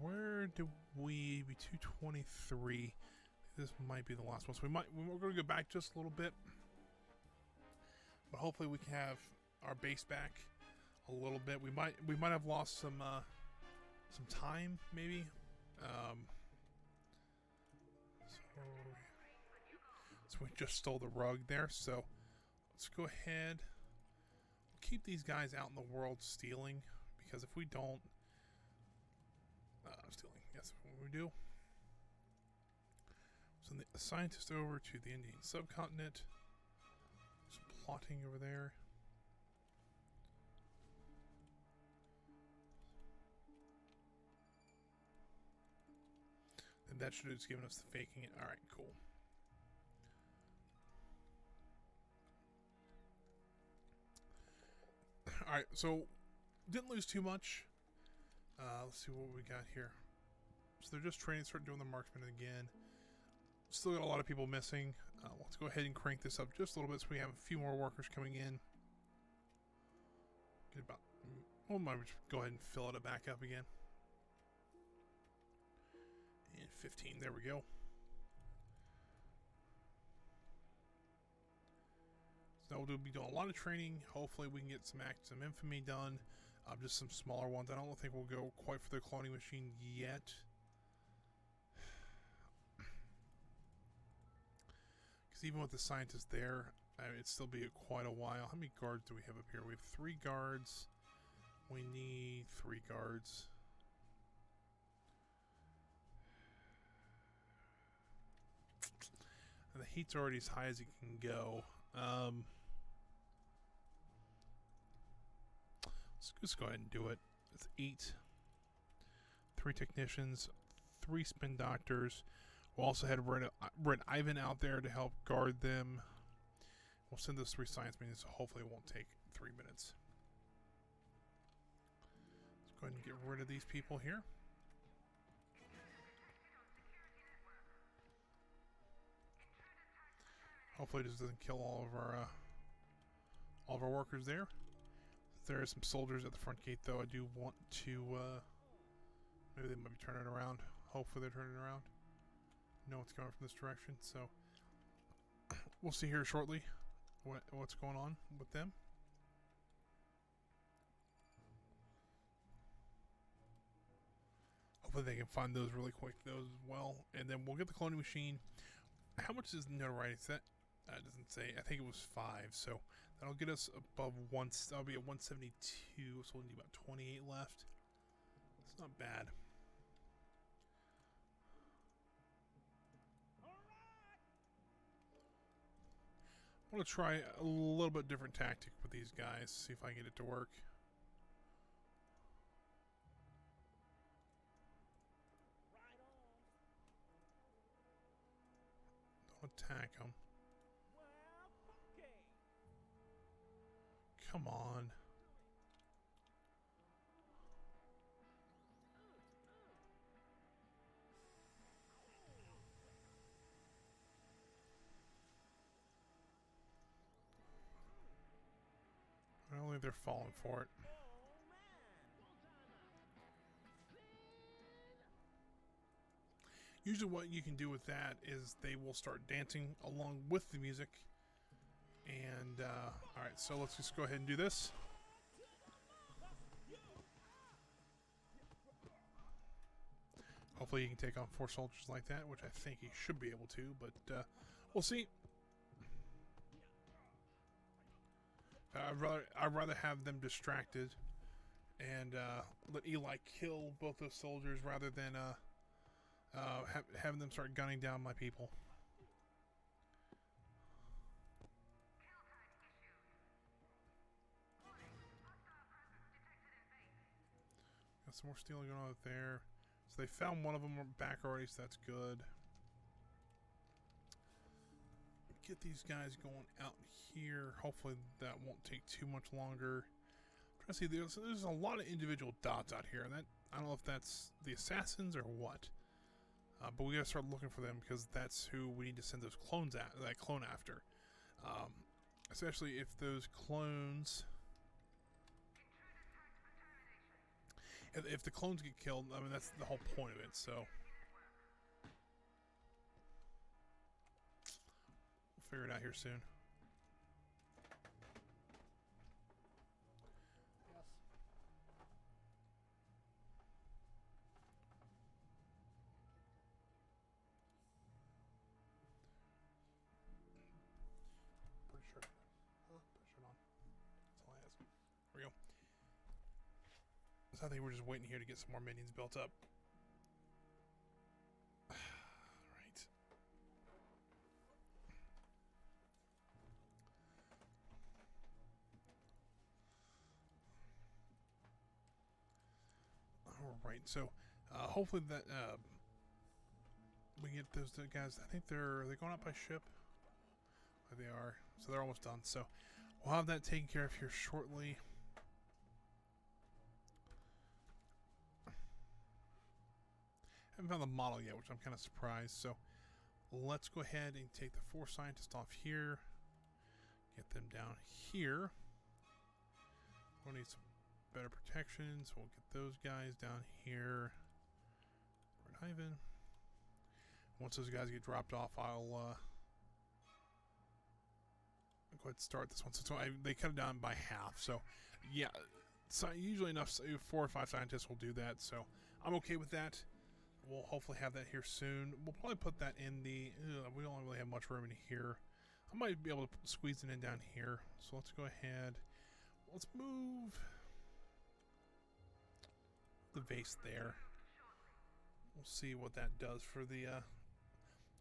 where do we be? 223. This might be the last one, so we're going to go back just a little bit, but hopefully we can have our base back a little bit. We might have lost some time, maybe. So we just stole the rug there. So let's go ahead. We'll keep these guys out in the world stealing, because if we don't, stealing. Yes, what we do. Send the scientist over to the Indian subcontinent. Some plotting over there. And that should have just given us the faking it. Alright, cool. Alright, so didn't lose too much. Let's see what we got here. So they're just training, start doing the marksman again. Still got a lot of people missing. Let's go ahead and crank this up just a little bit so we have a few more workers coming in. Get about, well, might just go ahead and fill it back up again. And 15, there we go. So we'll be doing a lot of training. Hopefully we can get some infamy done. Just some smaller ones. I don't think we'll go quite for the cloning machine yet. Because even with the scientist there, it'd still be quite a while. How many guards do we have up here? We have 3 guards. We need 3 guards. And the heat's already as high as it can go. Let's just go ahead and do it. It's 8. 3 technicians, 3 spin doctors. We'll also have Red Ivan out there to help guard them. We'll send those 3 science meetings, so hopefully it won't take 3 minutes. Let's go ahead and get rid of these people here. Hopefully this doesn't kill all of our workers there. There are some soldiers at the front gate, though. I do want to, maybe they might be turning around. Hopefully they're turning around. No one's coming from this direction, so we'll see here shortly what's going on with them. Hopefully they can find those really quick, those as well. And then we'll get the cloning machine. How much is notoriety? Is that That doesn't say. I think it was 5. So that'll get us above one. That'll be at 172. So we'll need about 28 left. It's not bad. I want to try a little bit different tactic with these guys. See if I can get it to work. Don't attack them. Come on. I don't think they're falling for it. Usually what you can do with that is they will start dancing along with the music. And, alright, so let's just go ahead and do this. Hopefully he can take on 4 soldiers like that, which I think he should be able to, but we'll see. I'd rather have them distracted and let Eli kill both those soldiers rather than having them start gunning down my people. Got some more stealing going on out there. So they found one of them back already, so that's good. Get these guys going out here. Hopefully that won't take too much longer. I'm trying to see, there's a lot of individual dots out here. That I don't know if that's the assassins or what. But we gotta start looking for them because that's who we need to send those clones at. That clone after, especially if those clones, if the clones get killed. I mean that's the whole point of it. So we'll figure it out here soon. I think we're just waiting here to get some more minions built up. Right. Alright, so hopefully that we get those guys. I think are they going up by ship? There they are. So they're almost done. So we'll have that taken care of here shortly. Haven't found the model yet, which I'm kind of surprised. So let's go ahead and take the 4 scientists off here. Get them down here. We'll need some better protections. We'll get those guys down here. Ivan. Once those guys get dropped off, I'll go ahead and start this one. So they cut it down by half. So yeah, so usually enough 4 or 5 scientists will do that. So I'm okay with that. We'll hopefully have that here soon. We'll probably put that in the... we don't really have much room in here. I might be able to squeeze it in down here. So let's go ahead. Let's move the vase there. We'll see what that does for the...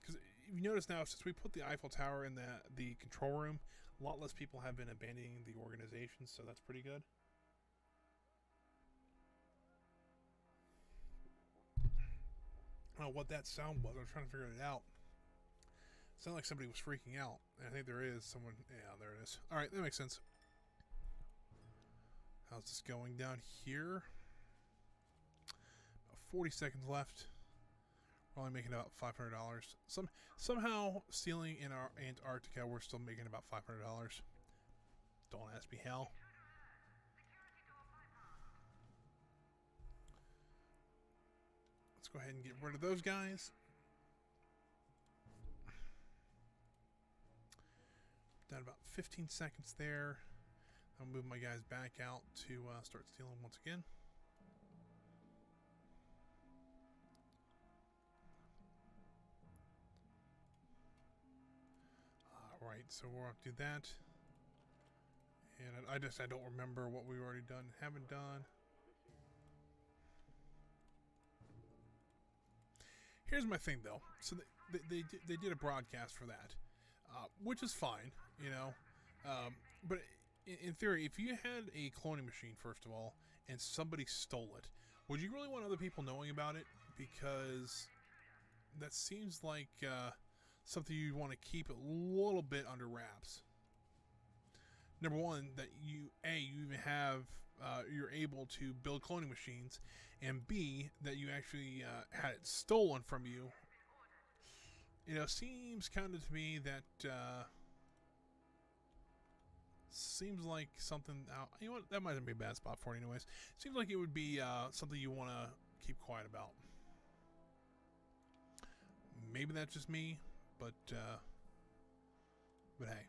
Because if you notice now, since we put the Eiffel Tower in the control room, a lot less people have been abandoning the organization, so that's pretty good. I don't know what that sound was. I was trying to figure it out. It sounded like somebody was freaking out. And I think there is someone. Yeah, there it is. Alright, that makes sense. How's this going down here? About 40 seconds left. We're only making about $500. Somehow, stealing in our Antarctica, we're still making about $500. Don't ask me how. Let's go ahead and get rid of those guys. Down about 15 seconds there. I'll move my guys back out to start stealing once again. Alright, Alright, so we'll have to do that. And I don't remember what we've already done and haven't done. Here's my thing, though. So they did a broadcast for that, which is fine, you know. But in theory, if you had a cloning machine, first of all, and somebody stole it, would you really want other people knowing about it? Because that seems like something you want to keep a little bit under wraps. Number one, that you even have, you're able to build cloning machines, and B, that you actually had it stolen from you. You know, seems kind of to me that seems like something. You know what? That might be a bad spot for it, anyways. Seems like it would be something you want to keep quiet about. Maybe that's just me, but hey.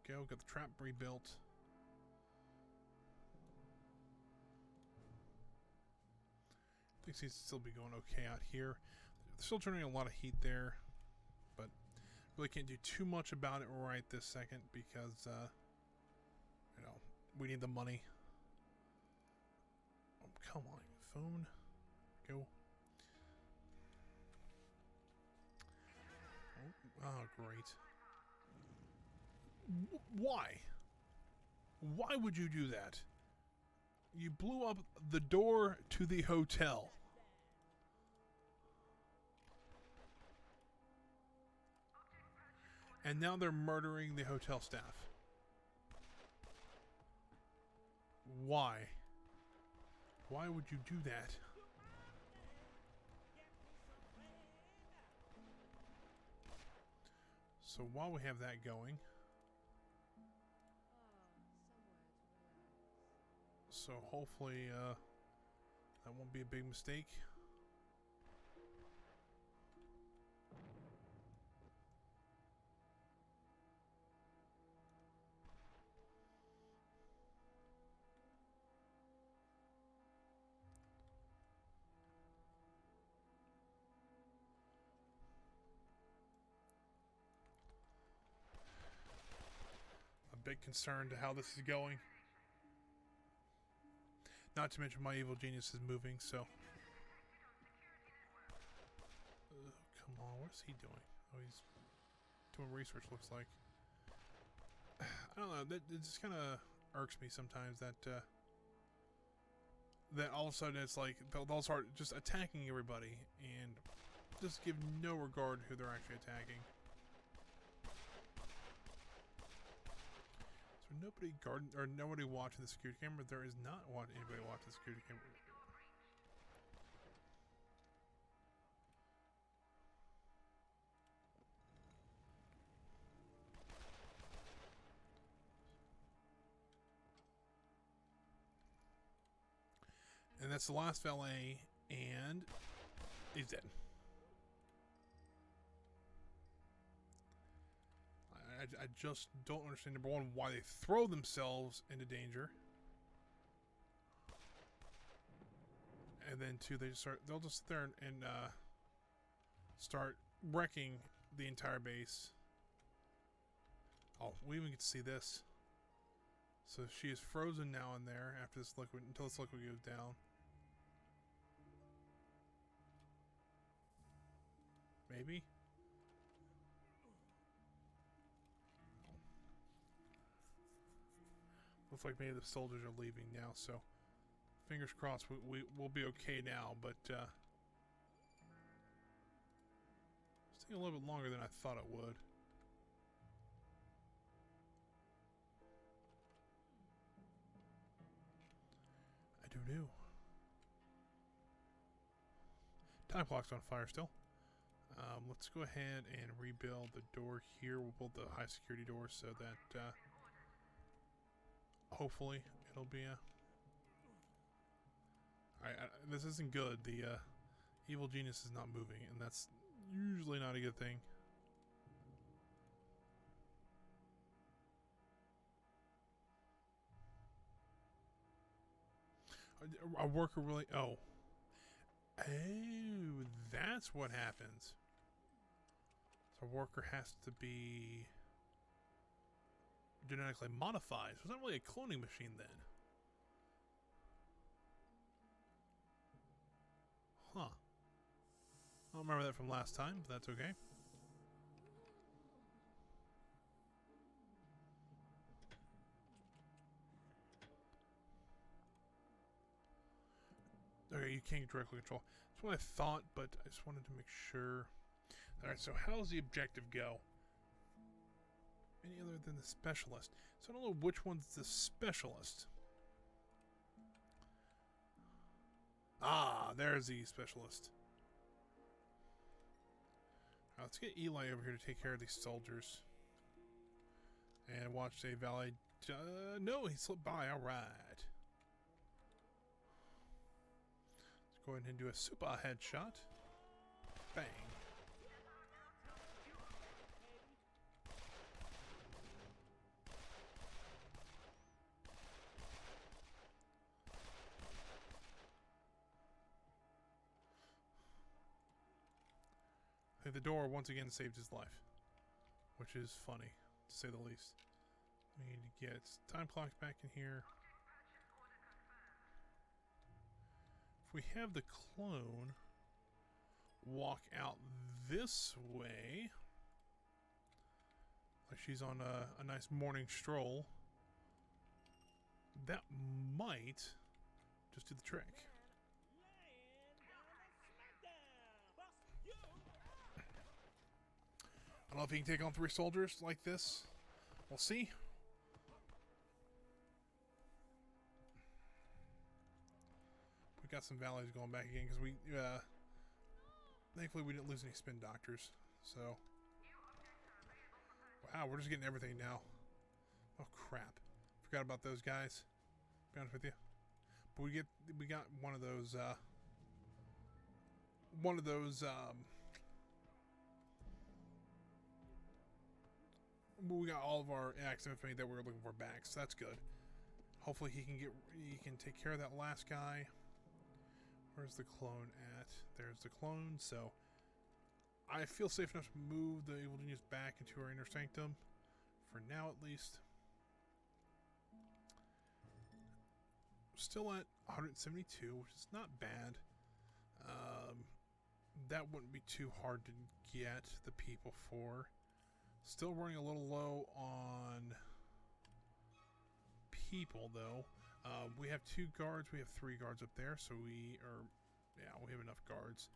Go, got the trap rebuilt. Things seems to still be going okay out here. They're still turning a lot of heat there, but really can't do too much about it right this second because, you know, we need the money. Oh, come on, phone. Go. Oh, great. Why? Why would you do that? You blew up the door to the hotel. And now they're murdering the hotel staff. Why? Why would you do that? So while we have that going, so hopefully that won't be a big mistake. A big concern to how this is going. Not to mention my evil genius is moving, so. Come on, what is he doing? Oh, he's doing research, looks like. I don't know, it just kind of irks me sometimes that that all of a sudden it's like they'll start just attacking everybody and just give no regard who they're actually attacking. Nobody nobody watching the security camera. There is not anybody watching the security camera. And that's the last valet, and he's dead. I just don't understand, number one, why they throw themselves into danger. And then two, they'll just sit there and start wrecking the entire base. Oh, we even get to see this. So she is frozen now in there after this liquid, until this liquid goes down. Maybe? Looks like maybe the soldiers are leaving now, so fingers crossed we'll be okay now, but it's taking a little bit longer than I thought it would. I do know. Time clock's on fire still. Let's go ahead and rebuild the door here. We'll build the high security door so that hopefully it'll be a... this isn't good. The evil genius is not moving, and that's usually not a good thing. A worker really... Oh, that's what happens. A worker has to be genetically modified. So it's not really a cloning machine then. Huh. I don't remember that from last time, but that's okay. Okay, you can't directly control. That's what I thought, but I just wanted to make sure. Alright, so how does the objective go? Any other than the specialist? So I don't know which one's the specialist. Ah, there's the specialist. Right, let's get Eli over here to take care of these soldiers. And watch a valet. No, he slipped by. Alright. Let's go ahead and do a super headshot. Bang. I think the door once again saved his life, which is funny, to say the least. We need to get time clocks back in here. If we have the clone walk out this way, like she's on a nice morning stroll, that might just do the trick. I don't know if he can take on 3 soldiers like this. We'll see. We got some valleys going back again because we, thankfully we didn't lose any spin doctors. So, wow, we're just getting everything now. Oh crap! Forgot about those guys. To be honest with you, but we got one of those. We got all of our accident infamy that we were looking for back, so that's good. Hopefully he can take care of that last guy. Where's the clone at? There's the clone, so I feel safe enough to move the evil genius back into our inner sanctum. For now, at least. Still at 172, which is not bad. That wouldn't be too hard to get the people for. Still running a little low on people, though. We have 2 guards. We have 3 guards up there, so we have enough guards.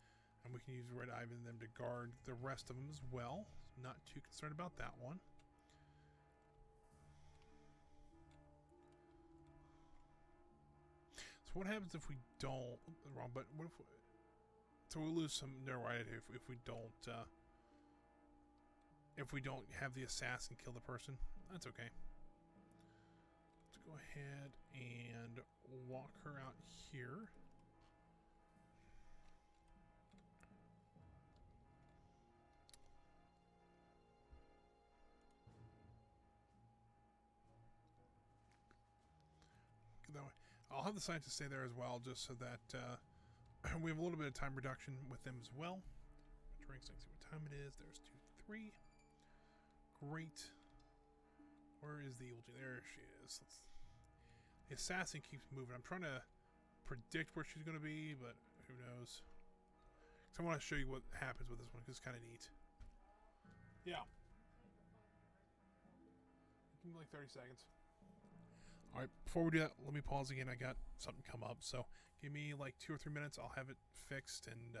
And we can use Red Ivan and them to guard the rest of them as well. Not too concerned about that one. So what happens if we don't... Wrong, but what if... So we'll lose some notoriety if we don't... If we don't have the assassin kill the person. That's okay. Let's go ahead and walk her out here. That way. I'll have the scientists stay there as well, just so that we have a little bit of time reduction with them as well. Drinks, let's see what time it is. There's 2, 3. Great. Where is the evil genius? There she is. The assassin keeps moving. I'm trying to predict where she's going to be, but who knows. So I want to show you what happens with this one, because it's kind of neat. Yeah. Give me like 30 seconds. Alright, before we do that, let me pause again. I got something come up, so give me like 2 or 3 minutes. I'll have it fixed, and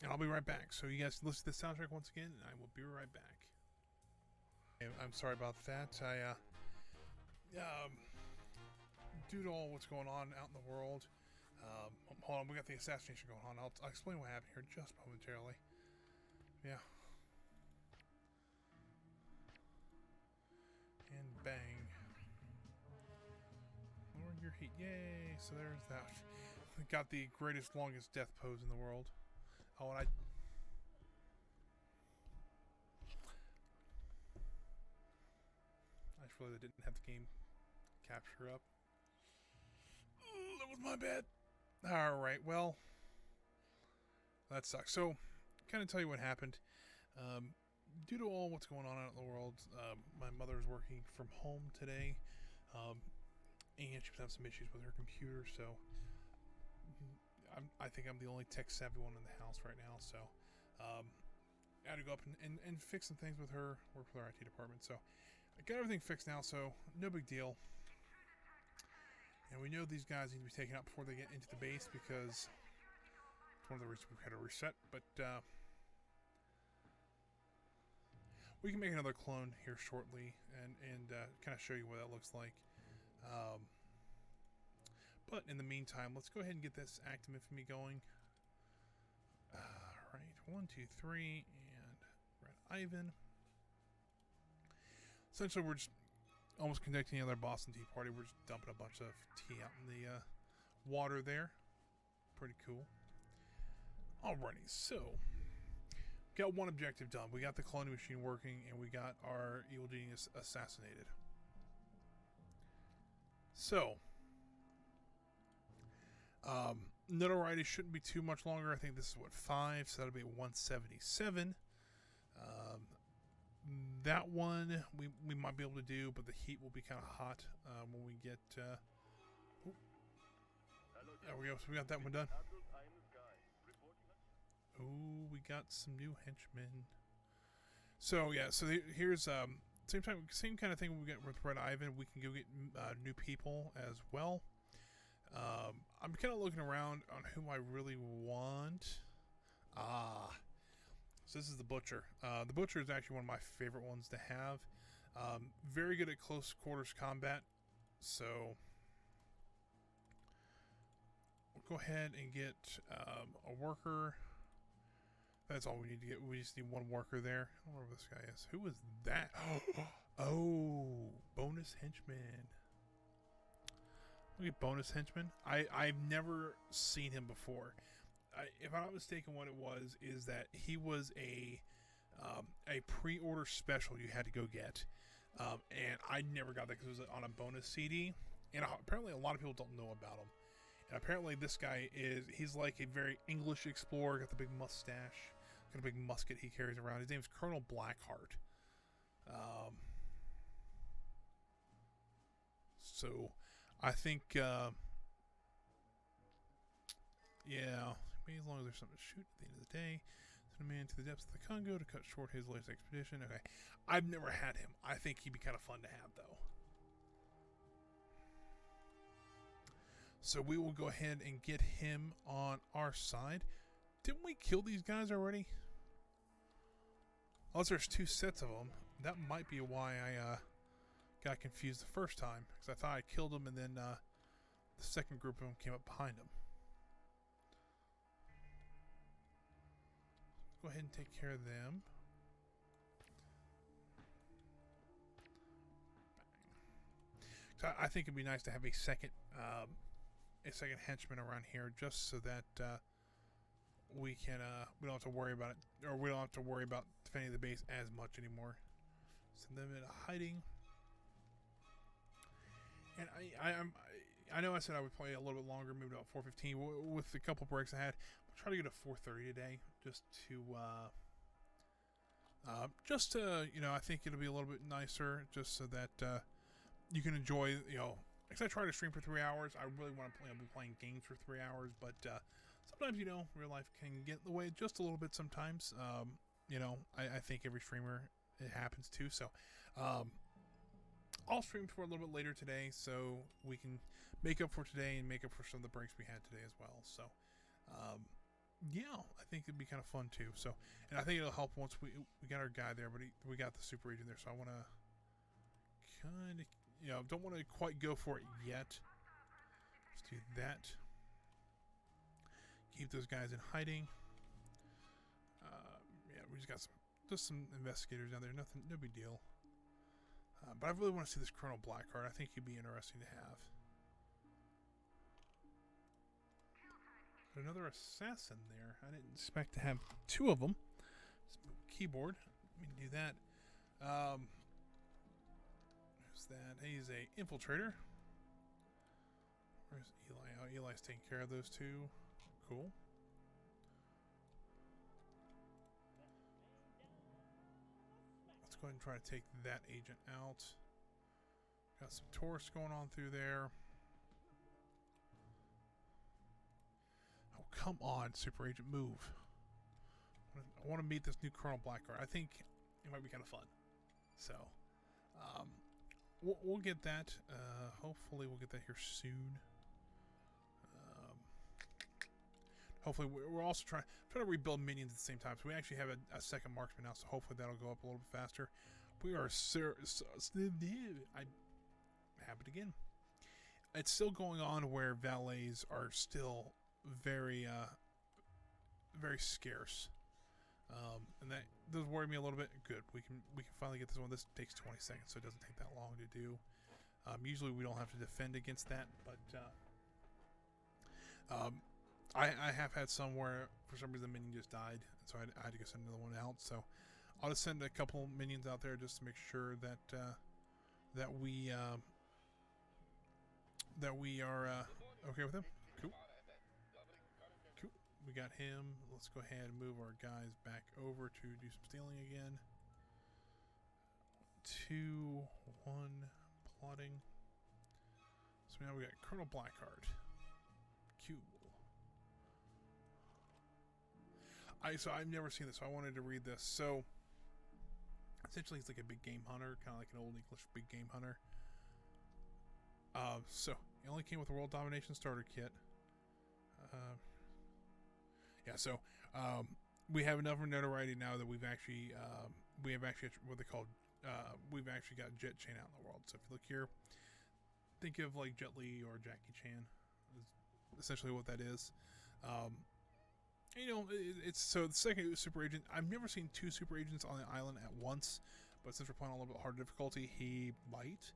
I'll be right back. So you guys listen to the soundtrack once again, and I will be right back. I'm sorry about that. Due to all what's going on out in the world, hold on, we got the assassination going on. I'll explain what happened here just momentarily. Yeah. And bang. Lower your heat. Yay! So there's that. Got the greatest, longest death pose in the world. Oh, and I just realized I didn't have the game capture up. That was my bad. Alright, well, that sucks. So, kind of tell you what happened. Due to all what's going on out in the world, my mother's working from home today, and she was having some issues with her computer, so I think I'm the only tech-savvy one in the house right now, so I had to go up and fix some things with her, work with our IT department, so I got everything fixed now, so no big deal. And we know these guys need to be taken out before they get into the base, because it's one of the reasons we've had to reset, but we can make another clone here shortly and kind of show you what that looks like. But in the meantime, let's go ahead and get this Act of Infamy going. Right, 1, 2, 3, and Red Ivan. Essentially, we're just almost conducting another Boston Tea Party. We're just dumping a bunch of tea out in the water there. Pretty cool. Alrighty, so got one objective done. We got the cloning machine working, and we got our evil genius assassinated. So, notoriety shouldn't be too much longer. I think this is what, 5, so that'll be 177. That one we might be able to do, but the heat will be kind of hot when we get. There we go. So we got that one done. Oh, we got some new henchmen. So yeah, so here's same kind of thing we get with Red Ivan. We can go get new people as well. I'm kind of looking around on who I really want. So this is the Butcher. The Butcher is actually one of my favorite ones to have. Very good at close quarters combat. So we'll go ahead and get a worker. That's all we need to get. We just need one worker there. I don't know where this guy is. Who is that? Oh, bonus henchman. Look at bonus henchman. I've never seen him before. If I'm not mistaken, what it was is that he was a pre-order special you had to go get, and I never got that because it was on a bonus CD. And apparently, a lot of people don't know about him. And apparently, this guy he's like a very English explorer. Got the big mustache. Got a big musket he carries around. His name's Colonel Blackheart. So I think, yeah, maybe as long as there's something to shoot at the end of the day. Send a man to the depths of the Congo to cut short his latest expedition. Okay, I've never had him. I think he'd be kind of fun to have, though. So we will go ahead and get him on our side. Didn't we kill these guys already? Unless there's 2 sets of them. That might be why I got confused the first time. Because I thought I killed them and then the second group of them came up behind them. Go ahead and take care of them. So I think it'd be nice to have a second henchman around here, just so that we don't have to worry about it, or we don't have to worry about defending the base as much anymore. Send them into hiding. And I know I said I would play a little bit longer, maybe about 4:15 with the couple breaks I had. I'll try to get to 4:30 today, just to I think it'll be a little bit nicer, just so that you can enjoy, because I try to stream for 3 hours. I really want to be playing games for 3 hours, but sometimes, real life can get in the way just a little bit sometimes. I think every streamer, it happens too. So I'll stream for a little bit later today, so we can make up for today and make up for some of the breaks we had today as well. So yeah, I think it'd be kind of fun too. So, and I think it'll help once we got our guy there, but we got the super agent there. So I want to kind of, don't want to quite go for it yet. Let's do that. Keep those guys in hiding. Yeah, we just got some investigators down there. Nothing, no big deal. But I really want to see this Colonel Blackheart. I think he'd be interesting to have. Another assassin there. I didn't expect to have 2 of them. Keyboard. Let me do that. Who's that? He's a infiltrator. Where's Eli? Oh, Eli's taking care of those 2. Cool. let's go ahead and try to take that agent out. Got some tourists going on through there. Oh, come on, Super Agent, move. I want to meet this new Colonel Blackguard. I think it might be kind of fun. So, we'll get that. Hopefully, we'll get that here soon. Hopefully, we're also trying to rebuild minions at the same time. So we actually have a second marksman now. So hopefully that'll go up a little bit faster. We are I have it again. It's still going on where valets are still very very scarce, and that does worry me a little bit. Good, we can finally get this one. This takes 20 seconds, so it doesn't take that long to do. Usually we don't have to defend against that, but I have had some where for some reason the minion just died, so I had to go send another one out. So I'll just send a couple minions out there just to make sure that that we are okay with him. Cool. Cool. We got him. Let's go ahead and move our guys back over to do some stealing again. 2, 1, plotting. So now we got Colonel Blackheart. Cool. So I've never seen this, so I wanted to read this. So essentially, he's like a big game hunter, kind of like an old English big game hunter. So he only came with a world domination starter kit. Yeah, so we have enough notoriety now that we've actually what they call we've actually got Jet Chain out in the world. So if you look here, think of like Jet Li or Jackie Chan, is essentially what that is. You know, it's so the second super agent. I've never seen 2 super agents on the island at once, but since we're playing a little bit harder difficulty, he might.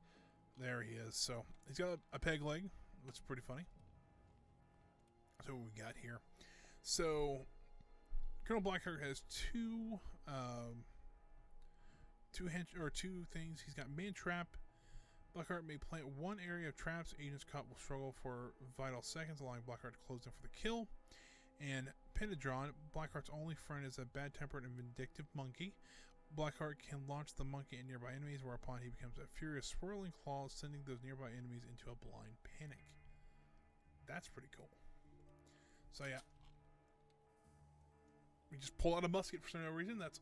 There he is. So he's got a peg leg. That's pretty funny. So what we got here? So Colonel Blackheart has two things. He's got man trap. Blackheart may plant one area of traps. Agents caught will struggle for vital seconds, allowing Blackheart to close in for the kill. And Penadron, Blackheart's only friend, is a bad-tempered and vindictive monkey. Blackheart can launch the monkey at nearby enemies, whereupon he becomes a furious swirling claw, sending those nearby enemies into a blind panic. That's pretty cool. So yeah, we just pull out a musket for some reason. That's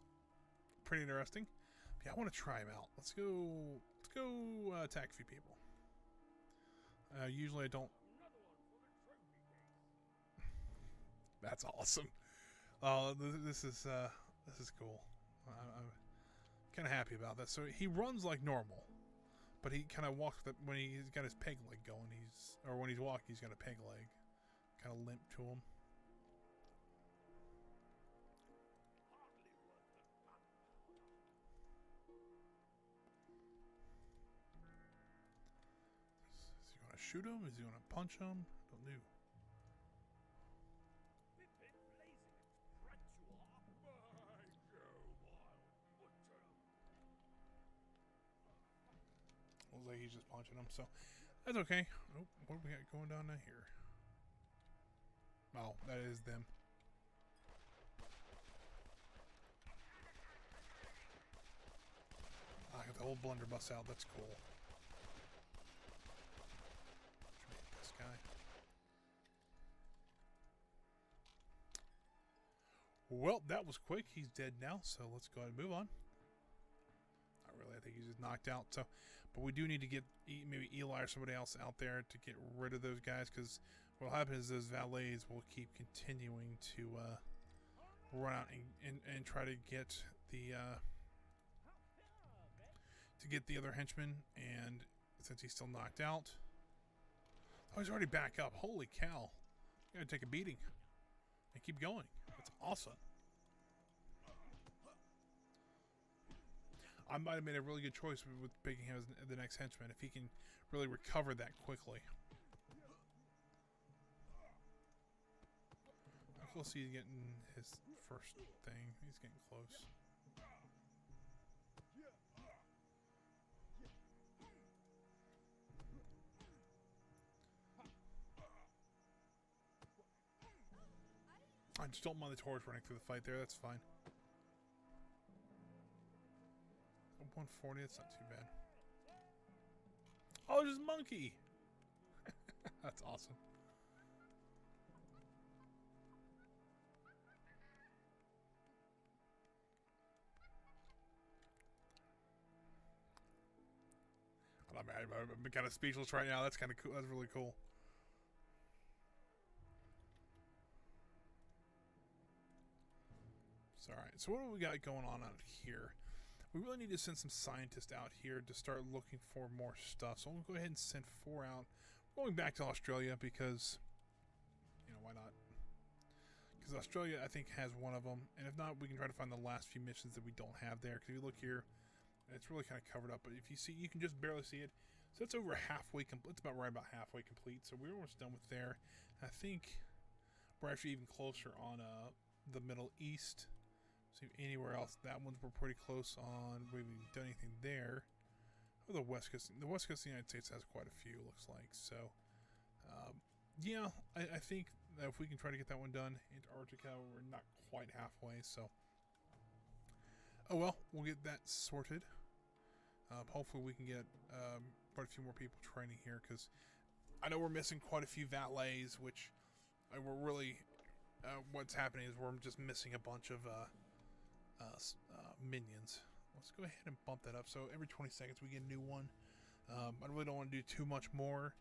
pretty interesting. But yeah, I want to try him out. Let's go attack a few people. Usually I don't. That's awesome. This is cool. I'm kind of happy about that. So he runs like normal, but he kind of walks when he's got his peg leg going. When he's walking, he's got a peg leg, kind of limp to him. Is he going to shoot him? Is he going to punch him? I don't know. Looks like he's just punching him, so that's okay. Oh, what do we got going down here? Oh, that is them. I got the old blunderbuss out. That's cool. This guy. Well, that was quick. He's dead now, so let's go ahead and move on. Not really. I think he's just knocked out. So, but we do need to get maybe Eli or somebody else out there to get rid of those guys, because what'll happen is those valets will keep continuing to run out and try to get the other henchman. And since he's still knocked out, oh, he's already back up. Holy cow! Gotta take a beating and keep going. That's awesome. I might have made a really good choice with picking him as the next henchman if he can really recover that quickly. How close is he getting his first thing? He's getting close. I just don't mind the torch running through the fight there. That's fine. 140. That's not too bad. Oh, there's a monkey. That's awesome. I'm kind of speechless right now. That's kind of cool. That's really cool. So, all right. So what do we got going on out here? We really need to send some scientists out here to start looking for more stuff. So we'll go ahead and send 4 out. We're going back to Australia because, you know, why not? Because Australia, I think, has one of them. And if not, we can try to find the last few missions that we don't have there. Because if you look here, it's really kind of covered up. But if you see, you can just barely see it. So it's over halfway complete. It's about right about halfway complete. So we're almost done with there. I think we're actually even closer on the Middle East. See anywhere else. That one's we're pretty close on. We haven't done anything there. Oh, the West Coast. The West Coast of the United States has quite a few. Looks like so. Yeah, I think that if we can try to get that one done, Antarctica, we're not quite halfway. So. Oh well, we'll get that sorted. Hopefully we can get quite a few more people training here because I know we're missing quite a few valets, which we're really what's happening is we're just missing a bunch of minions. Let's go ahead and bump that up. So every 20 seconds we get a new one. I really don't want to do too much more.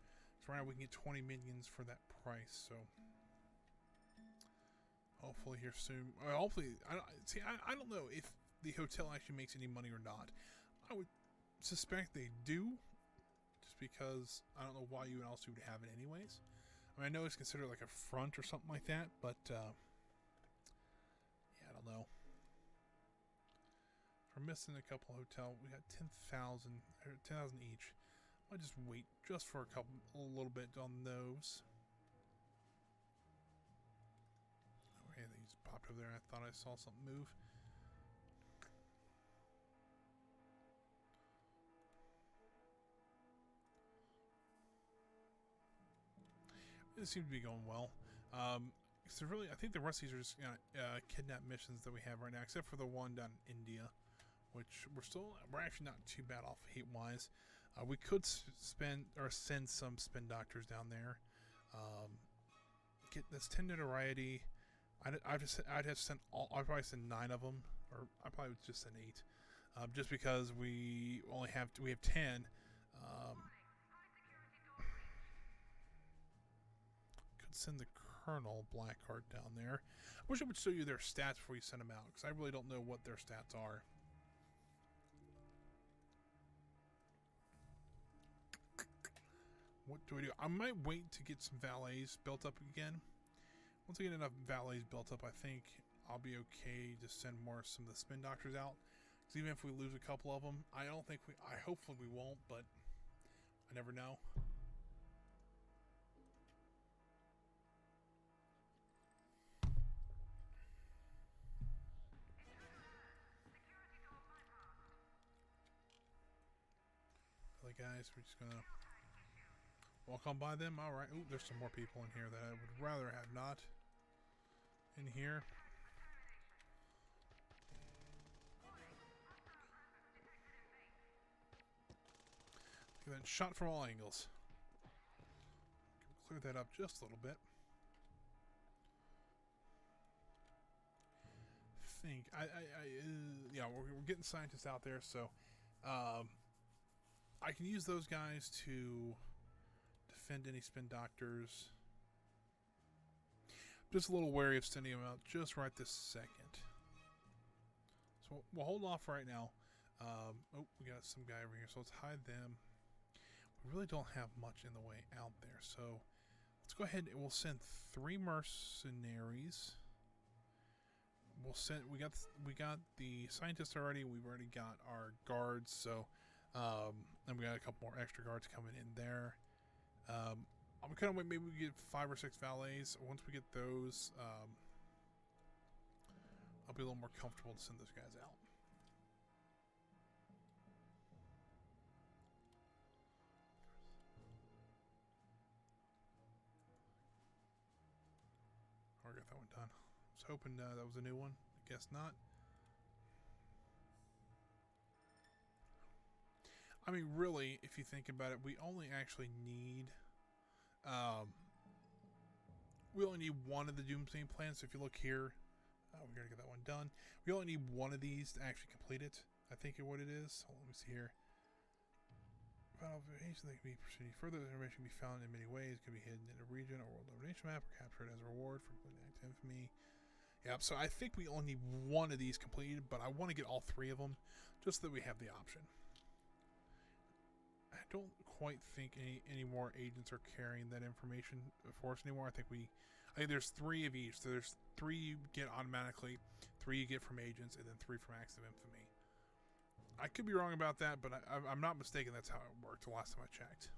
So right now we can get 20 minions for that price. So hopefully here soon. Hopefully, I don't know if the hotel actually makes any money or not. I would suspect they do, just because I don't know why you else would have it anyways. I mean, I know it's considered like a front or something like that, but yeah, I don't know. We're missing a couple hotel. We got 10,000 each. I'll just wait just for a little bit on those. Okay, they just popped over there. I thought I saw something move. It seemed to be going well. So really, I think the rest of these are just kidnap missions that we have right now, except for the one down in India, which we're actually not too bad off hate-wise. We could send some spin doctors down there. Get this 10 notoriety. I'd have to send I'd probably send 9 of them, or I probably would just send 8, just because we have 10. Could send the Colonel Blackheart down there. I wish I would show you their stats before you send them out, because I really don't know what their stats are. What do I do? I might wait to get some valets built up again. Once I get enough valets built up, I think I'll be okay to send some of the spin doctors out. Because even if we lose a couple of them, hopefully we won't, but I never know. Really, guys, we're just gonna walk on by them. All right. Ooh, there's some more people in here that I would rather have not in here. Then shot from all angles. Clear that up just a little bit. Yeah, we're getting scientists out there, so I can use those guys to defend any spin doctors. Just a little wary of sending them out just right this second. So we'll hold off right now. Oh, we got some guy over here, so let's hide them. We really don't have much in the way out there, so let's go ahead and we'll send 3 mercenaries. We got the scientists already. We've already got our guards, so and we got a couple more extra guards coming in there. I'm kind of wait. Maybe we get 5 or 6 valets. Once we get those, I'll be a little more comfortable to send those guys out. I got that one done. I was hoping that was a new one. I guess not. I mean, really, if you think about it, we only actually need, we only need one of the Doomsday plans. So if you look here, we're gonna get that one done. We only need one of these to actually complete it. I think what it is. Hold on, let me see here. Final information that can be proceeding further. Information can be found in many ways. It can be hidden in a region or world domination map, or captured as a reward for completing act of infamy. Yeah, so I think we only need one of these completed, but I want to get all three of them, just so that we have the option. I don't quite think any more agents are carrying that information for us anymore. I think there's 3 of each. So there's 3 you get automatically, 3 you get from agents, and then 3 from acts of infamy. I could be wrong about that, but I'm not mistaken. That's how it worked the last time I checked.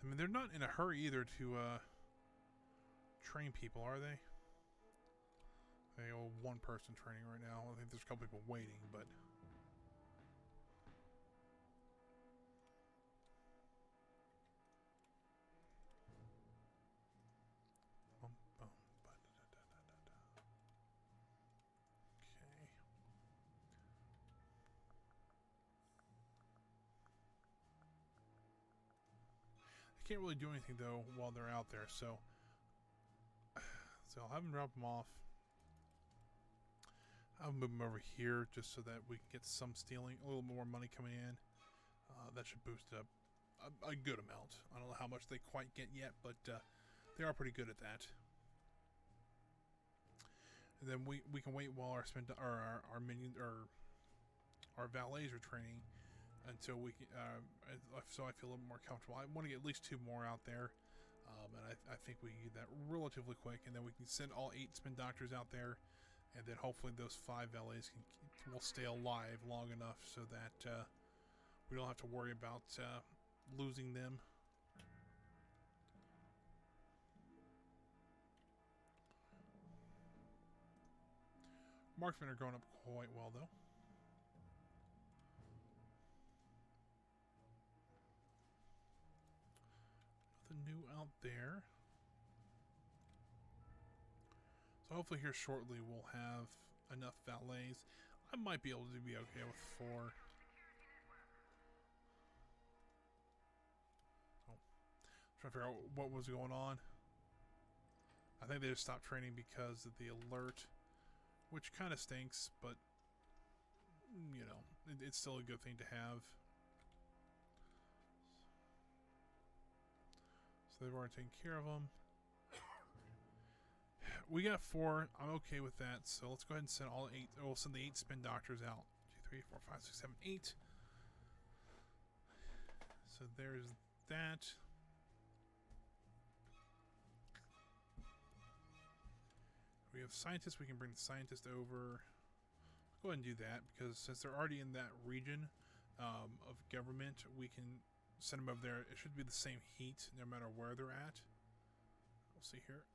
I mean, they're not in a hurry either to train people, are they? They owe 1 person training right now. I think there's a couple people waiting, but... Okay. I can't really do anything, though, while they're out there, so... So I'll have them drop them off. I'll move them over here just so that we can get some stealing, a little more money coming in. That should boost it up a good amount. I don't know how much they quite get yet, but they are pretty good at that. And then we can wait while our minions or our valets are training until we can. So I feel a little more comfortable. I want to get at least 2 more out there, and I think we can get that relatively quick, and then we can send all 8 spin doctors out there. And then hopefully those 5 valets will stay alive long enough so that we don't have to worry about losing them. Marksmen are going up quite well, though. Nothing new out there. So hopefully here shortly we'll have enough valets. I might be able to be okay with 4. So, trying to figure out what was going on. I think they just stopped training because of the alert, which kind of stinks, but you know, it's still a good thing to have. So they've already taken care of them. We got 4. I'm okay with that. So let's go ahead and send all 8. We'll send the 8 spin doctors out. 2, 3, 4, 5, 6, 7, 8. So there's that. We have scientists. We can bring the scientist over. Let's go ahead and do that because since they're already in that region of government, we can send them over there. It should be the same heat no matter where they're at. We'll see here.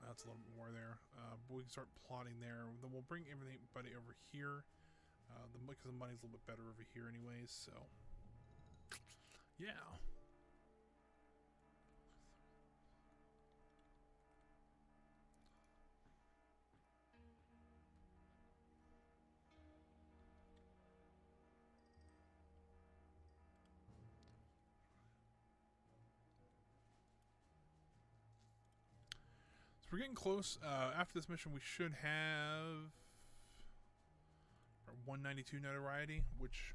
That's a little bit more there. But we can start plotting there. Then we'll bring everybody over here. Because the money's a little bit better over here anyways, so... Yeah. We're getting close. After this mission, we should have our 192 notoriety, which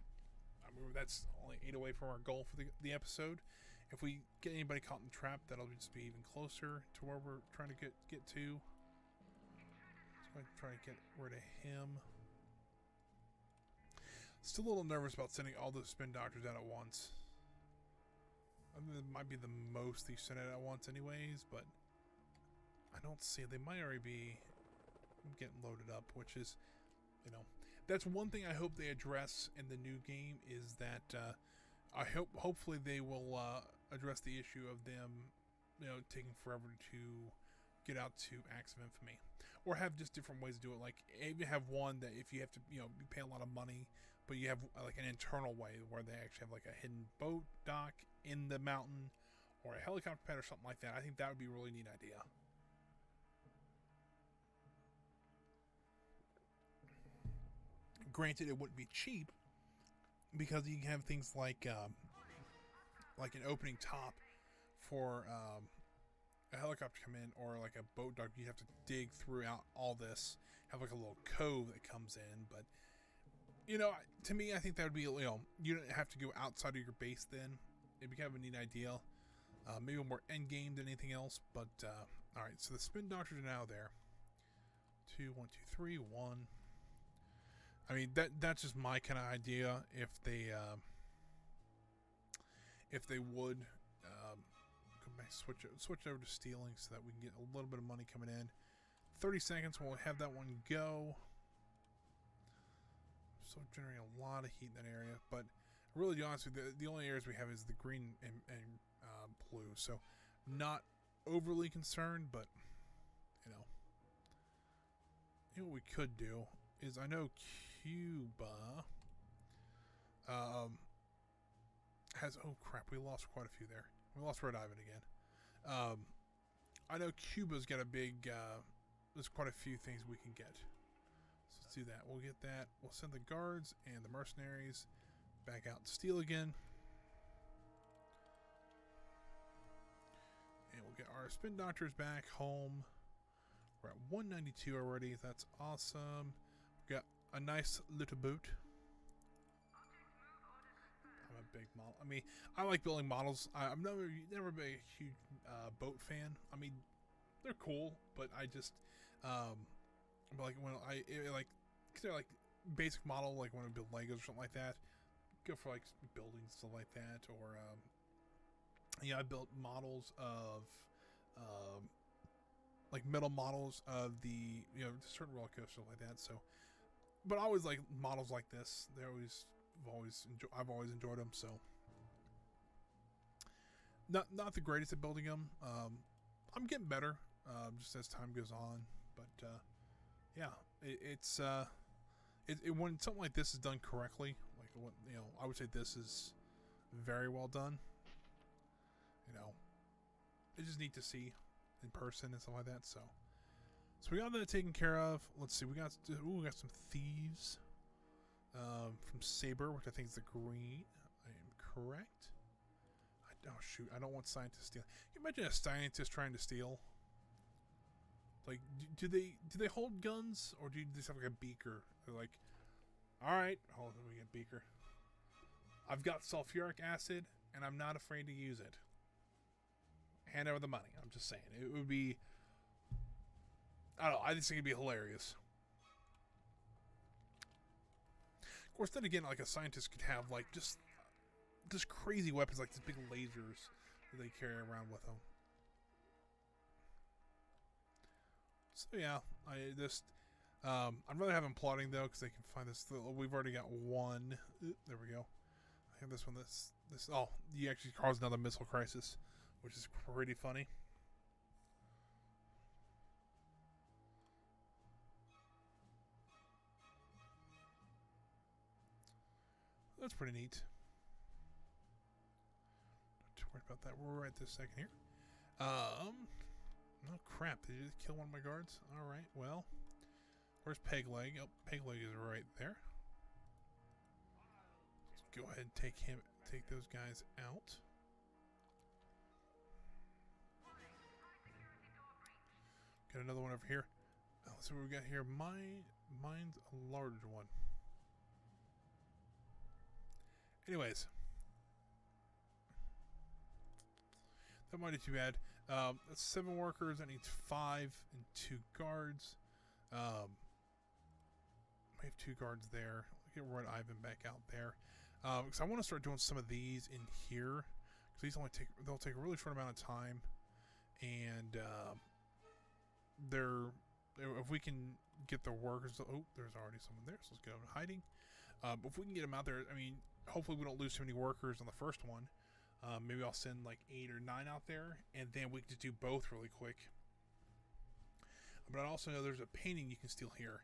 I mean, that's only 8 away from our goal for the episode. If we get anybody caught in the trap, that'll just be even closer to where we're trying to get to. Let's go ahead and try to get rid of him. Still a little nervous about sending all those spin doctors out at once. I mean, it might be the most they send out at once anyways, but I don't see it. They might already be getting loaded up, which is, you know, that's one thing I hope they address in the new game is that hopefully they will address the issue of them, you know, taking forever to get out to acts of infamy, or have just different ways to do it. Like maybe have one that if you have to, you know, you pay a lot of money, but you have like an internal way where they actually have like a hidden boat dock in the mountain, or a helicopter pad or something like that. I think that would be a really neat idea. Granted, it wouldn't be cheap because you can have things like an opening top for a helicopter come in, or like a boat dock. You have to dig throughout all this, have like a little cove that comes in. But to me, I think that would be, you don't have to go outside of your base then. It'd be kind of a neat idea. Maybe more end game than anything else. But all right, so the spin doctors are now there. 2, 1, 2, 3, 1. I mean, that's just my kind of idea. If they would go back, switch over to stealing so that we can get a little bit of money coming in. 30 seconds, we'll have that one go. So generating a lot of heat in that area, but really, to be honest with you, the only areas we have is the green and blue. So not overly concerned, but what we could do is, I know Cuba has, oh crap, we lost quite a few there. We lost Red Ivan again. I know Cuba's got a big, there's quite a few things we can get. So let's do that. We'll get that. We'll send the guards and the mercenaries back out to steal again. And we'll get our spin doctors back home. We're at 192 already. That's awesome. We got a nice little boat. I'm a big model. I mean, I like building models. I'm never been a huge boat fan. I mean, they're cool, but I just like when consider like basic model, like when I build Legos or something like that. Go for like buildings, stuff like that, or I built models of like metal models of the certain roller coasters like that. So, but I always like models like this. I've always enjoyed them. So, not the greatest at building them. I'm getting better just as time goes on. But yeah, it's when something like this is done correctly, like I would say this is very well done. It's just neat to see in person and stuff like that. So we got that taken care of. Let's see, we got some thieves from Saber, which I think is the green. I am correct. Oh shoot, I don't want scientists stealing. Can you imagine a scientist trying to steal? Like, do they hold guns, or do you just have like a beaker? They're like, all right, hold on, we get beaker. I've got sulfuric acid, and I'm not afraid to use it. Hand over the money. I'm just saying, it would be. I don't know. I just think it'd be hilarious. Of course, then again, like a scientist could have like just crazy weapons, like these big lasers that they carry around with them. So yeah, I'd rather have them plotting though, because they can find this. We've already got one. There we go. I have this one. This. Oh, you actually caused another missile crisis, which is pretty funny. That's pretty neat. Not too worried about that. We're right this second here. Oh crap! Did you just kill one of my guards? All right. Well, where's Pegleg? Oh, Pegleg is right there. Let's go ahead and take those guys out. Got another one over here. Let's see what we got here. Mine's a large one. Anyways, that might be too bad. That's 7 workers. That needs 5 and 2 guards. We have 2 guards there. Get Red Ivan back out there. Because I want to start doing some of these in here. Because they'll take a really short amount of time, and if we can get the workers. Oh, there's already someone there. So let's get out of hiding. If we can get them out there, I mean, hopefully we don't lose too many workers on the first one. Maybe I'll send like 8 or 9 out there, and then we can just do both really quick. But I also know there's a painting you can steal here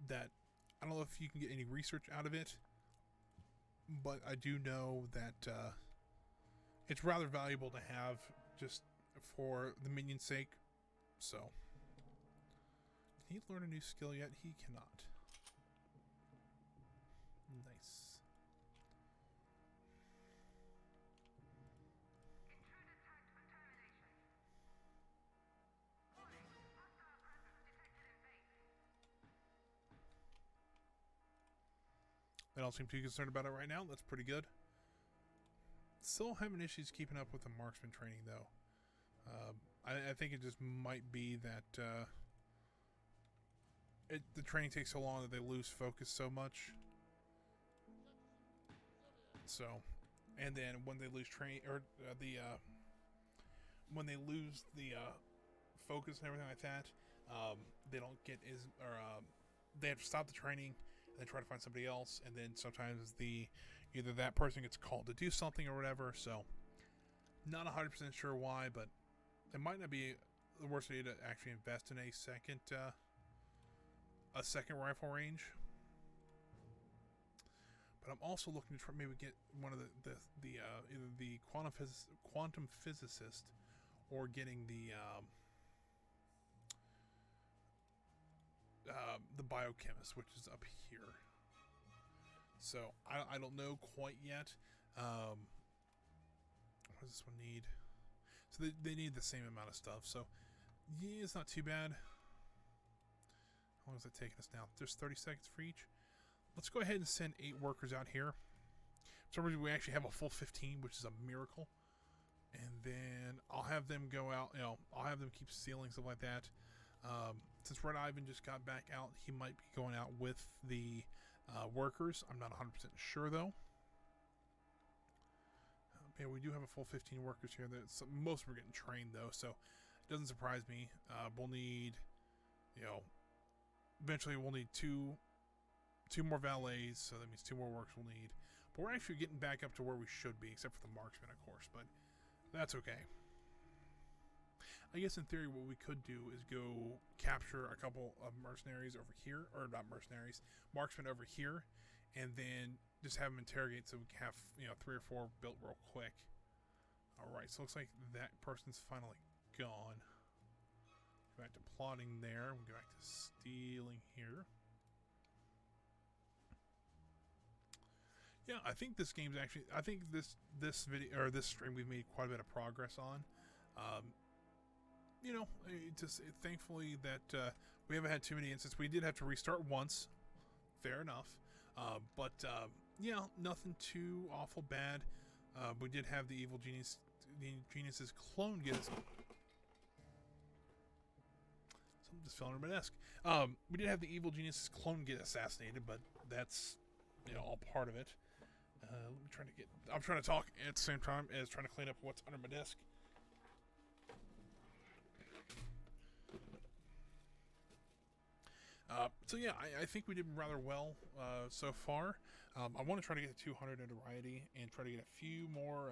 that I don't know if you can get any research out of it, but I do know that it's rather valuable to have just for the minion's sake. So, can he learn a new skill yet? He cannot. They don't seem too concerned about it right now. That's pretty good. Still having issues keeping up with the marksman training, though. I think it just might be that the training takes so long that they lose focus so much. So, and then when they lose when they lose the focus and everything like that, they don't get they have to stop the training and then try to find somebody else, and then sometimes either that person gets called to do something or whatever. So, not 100% sure why, but it might not be the worst idea to actually invest in a second rifle range. But I'm also looking to try maybe get one of either the quantum physicist or getting the biochemist, which is up here. So I don't know quite yet. What does this one need? So they need the same amount of stuff. So yeah, it's not too bad. How long is it taking us now? There's 30 seconds for each. Let's go ahead and send 8 workers out here. For some reason, we actually have a full 15, which is a miracle. And then I'll have them go out. I'll have them keep sealing, stuff like that. Since Red Ivan just got back out, he might be going out with the workers. I'm not 100% sure, though. Yeah, we do have a full 15 workers here. Most were getting trained, though, so it doesn't surprise me. We'll need, eventually we'll need two more valets, so that means 2 more workers we'll need. But we're actually getting back up to where we should be, except for the marksman, of course, but that's okay. I guess in theory what we could do is go capture a couple of mercenaries over here, or not mercenaries, marksmen over here, and then just have them interrogate so we can have 3 or 4 built real quick. Alright, so it looks like that person's finally gone. Go back to plotting there, we'll go back to stealing here. Yeah, I think this game's actually. I think this video or this stream we've made quite a bit of progress on. Thankfully that we haven't had too many instances. We did have to restart once, fair enough. But nothing too awful bad. We did have the evil genius's clone get us. Something just fell under my desk. We did have the evil genius's clone get assassinated, but that's all part of it. I'm trying to talk at the same time as trying to clean up what's under my desk. So yeah, I think we did rather well so far. I want to try to get to 200 notoriety and try to get a few more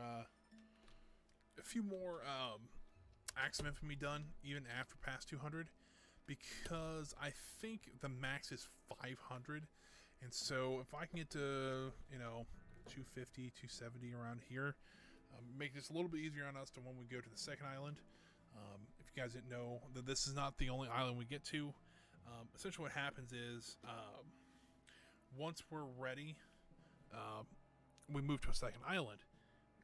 acts of infamy done even after past 200, because I think the max is 500, and so if I can get to 250, 270 around here, make this a little bit easier on us to when we go to the second island. If you guys didn't know, that this is not the only island we get to. Essentially what happens is once we're ready, we move to a second island.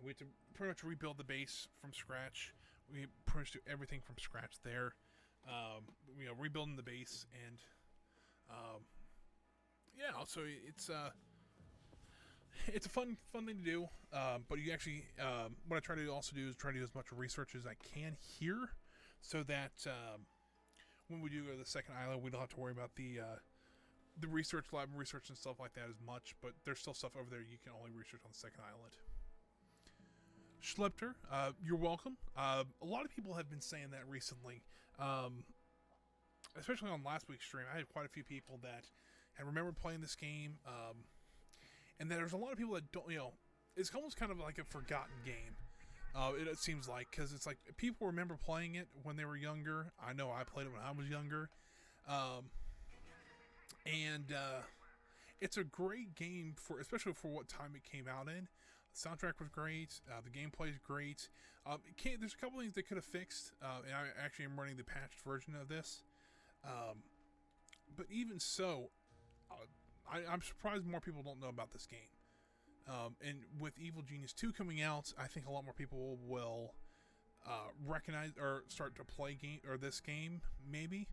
We have to pretty much rebuild the base from scratch. We pretty much do everything from scratch there. Rebuilding the base, and so it's a fun thing to do. But you actually, what I try to also do is try to do as much research as I can here, so that when we do go to the second island, we don't have to worry about the research lab research and stuff like that as much. But there's still stuff over there you can only research on the second island. Schlepter, you're welcome. A lot of people have been saying that recently, especially on last week's stream. I had quite a few people that had remembered playing this game, and there's a lot of people that don't. It's almost kind of like a forgotten game. It seems like, because it's like people remember playing it when they were younger. I know I played it when I was younger, and it's a great game especially for what time it came out in. The soundtrack was great. The gameplay is great. There's a couple things they could have fixed, and I actually am running the patched version of this. But even so, I'm surprised more people don't know about this game. And with Evil Genius 2 coming out, I think a lot more people will recognize or start to play this game, maybe.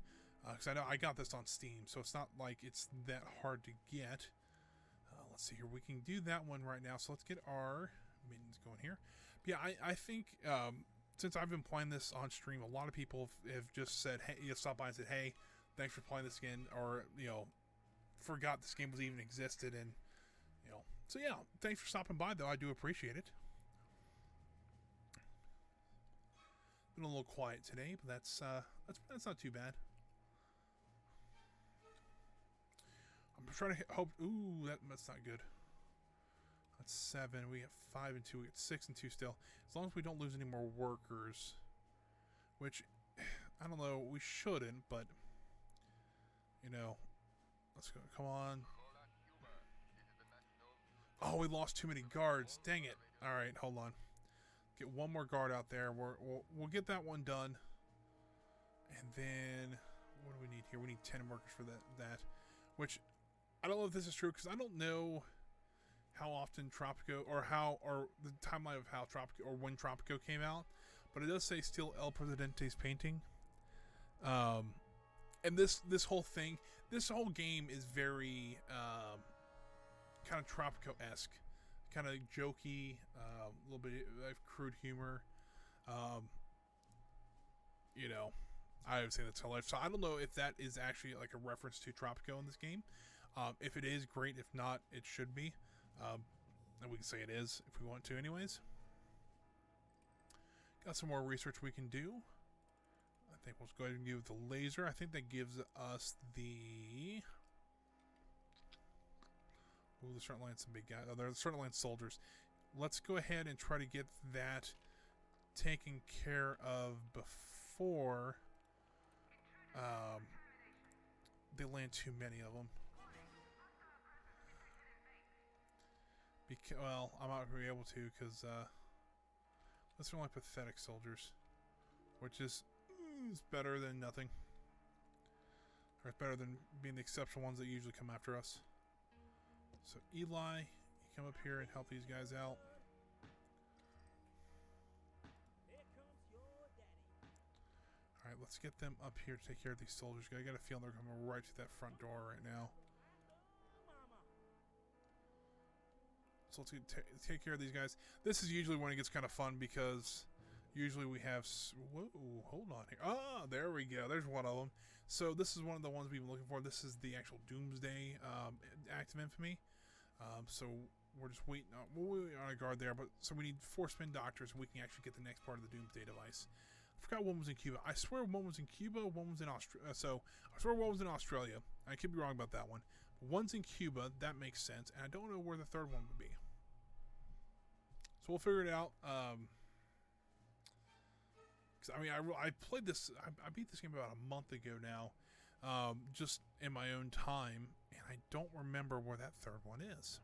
Because I know I got this on Steam, so it's not like it's that hard to get. let's see here. We can do that one right now. So let's get our minions going here. But yeah, I think since I've been playing this on stream, a lot of people have just said, hey, you stopped by and said, hey, thanks for playing this again, or forgot this game was even existed, and so yeah, thanks for stopping by though. I do appreciate it. Been a little quiet today, but that's not too bad. I'm trying to hope. Ooh, that's not good. That's 7. We have 5 and 2. We got 6 and 2 still. As long as we don't lose any more workers, which I don't know. We shouldn't, but let's go. Come on. Oh, we lost too many guards. Dang it. All right, hold on. Get one more guard out there. We'll get that one done. And then what do we need here? We need 10 workers for that. Which I don't know if this is true because I don't know how often Tropico or the timeline of how Tropico or when Tropico came out, but it does say still El Presidente's painting. And this whole thing, this whole game is very kind of Tropico-esque, kind of jokey, a little bit of crude humor. I would say that's hilarious. So I don't know if that is actually like a reference to Tropico in this game. If it is, great. If not, it should be. And we can say it is if we want to anyways. Got some more research we can do. I think we'll go ahead and do the laser. I think that gives us the... Ooh, the certain line's some big guys. Oh, there's certain line soldiers. Let's go ahead and try to get that taken care of before they land too many of them. Well, I'm not going to be able to because those are only pathetic soldiers, which is better than nothing. Or it's better than being the exceptional ones that usually come after us. So Eli, you come up here and help these guys out. Alright, let's get them up here to take care of these soldiers. I got a feeling they're coming right to that front door right now. So let's take care of these guys. This is usually when it gets kind of fun because usually we have... Whoa, hold on here. Ah, there we go. There's one of them. So this is one of the ones we've been looking for. This is the actual Doomsday active infamy. So we're just waiting on... We're on a guard there, but so we need 4 spin doctors and we can actually get the next part of the Doomsday device. I forgot one was in Cuba. I swear one was in Cuba, one was in Australia. So I swear one was in Australia. I could be wrong about that one. But one's in Cuba. That makes sense. And I don't know where the third one would be. So we'll figure it out. I mean, I played this. I beat this game about a month ago now, just in my own time, and I don't remember where that third one is.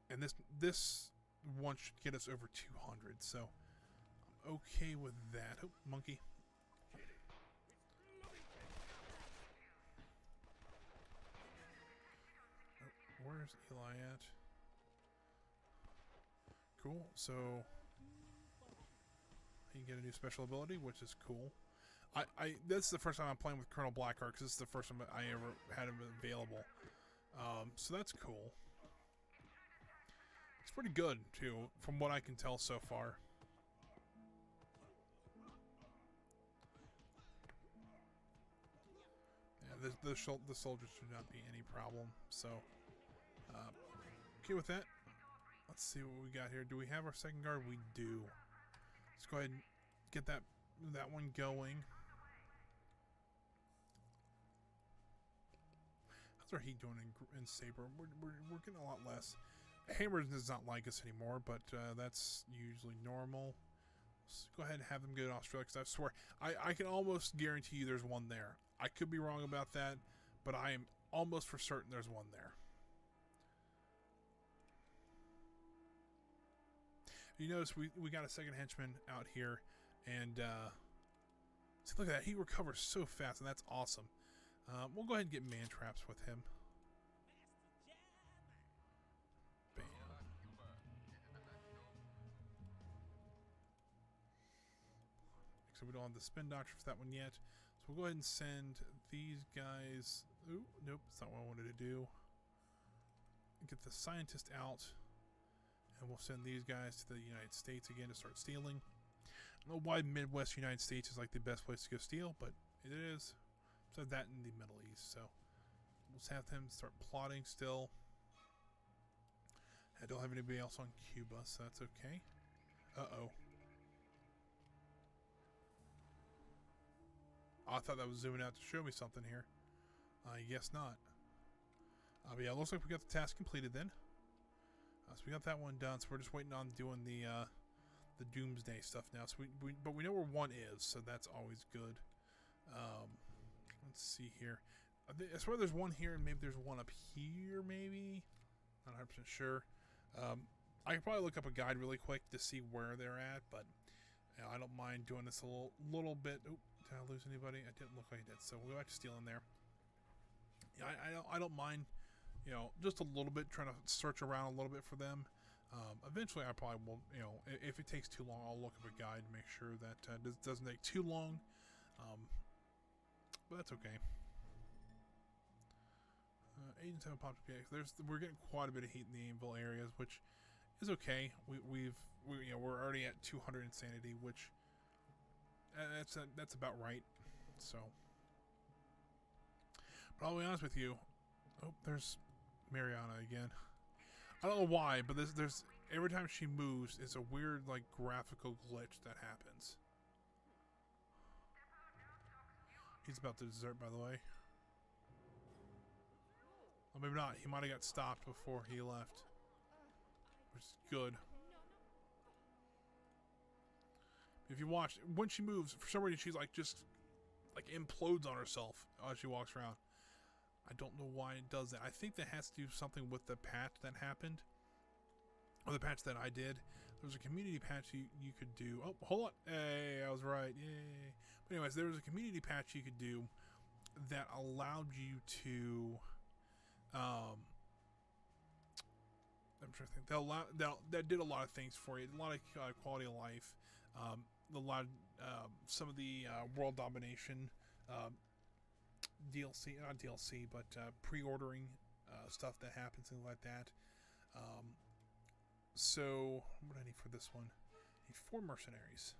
And this one should get us over 200, so I'm okay with that. Oh, monkey. Where's Eli at? Cool. So you get a new special ability, which is cool. That's the first time I'm playing with Colonel Blackheart because this is the first time I ever had him available. So that's cool. It's pretty good too, from what I can tell so far. Yeah, the soldiers should not be any problem. So. Okay with that. Let's see what we got here. Do we have our second guard? We do. Let's go ahead and get that one going. How's our heat doing in Saber? We're getting a lot less. Hammer does not like us anymore, but that's usually normal. Let's go ahead and have them go to Australia because I swear I can almost guarantee you there's one there. I could be wrong about that, but I am almost for certain there's one there. You notice we got a second henchman out here, and see, look at that. He recovers so fast, and that's awesome. We'll go ahead and get man traps with him. Bam. So we don't have the spin doctor for that one yet. So we'll go ahead and send these guys Ooh, nope, that's not what I wanted to do. Get the scientist out, and we'll send these guys to the United States again to start stealing. I don't know why Midwest United States is like the best place to go steal, but it is. So that in the Middle East, so we'll just have them start plotting still. I don't have anybody else on Cuba, so that's okay. Uh-oh. I thought that was zooming out to show me something here. I guess not. But yeah, it looks like we got the task completed then. So we got that one done. So we're just waiting on doing the Doomsday stuff now. So but we know where one is, so that's always good. Let's see here. I swear there's one here, and maybe there's one up here. Maybe not 100% sure. I could probably look up a guide really quick to see where they're at, but you know, I don't mind doing this a little bit. Oh, did I lose anybody? I didn't look like I did. So we'll go back to stealing there. Yeah, I don't mind. You know, just a little bit, trying to search around a little bit for them. Eventually, I probably will, you know, if it takes too long, I'll look up a guide to make sure that this doesn't take too long. But that's okay. Agents haven't popped up yet. We're getting quite a bit of heat in the Anvil areas, which is okay. We're already at 200 insanity, which that's about right. So, but I'll be honest with you. Oh, there's Mariana again. I don't know why, but there's every time she moves, it's a weird like graphical glitch that happens. He's about to desert, by the way. Well, maybe not. He might have got stopped before he left, which is good. If you watch, when she moves, for some reason she's like just like implodes on herself as she walks around. I don't know why it does that. I think that has to do something with the patch that happened. Or the patch that I did. There was a community patch you could do. Oh, hold on. Hey, I was right. Yay. But anyways, there was a community patch you could do that allowed you to... I'm trying to think. That did a lot of things for you. A lot of quality of life. Some of the world domination... DLC, not DLC, but pre-ordering stuff that happens, things like that. So, what do I need for this one? I need 4 mercenaries.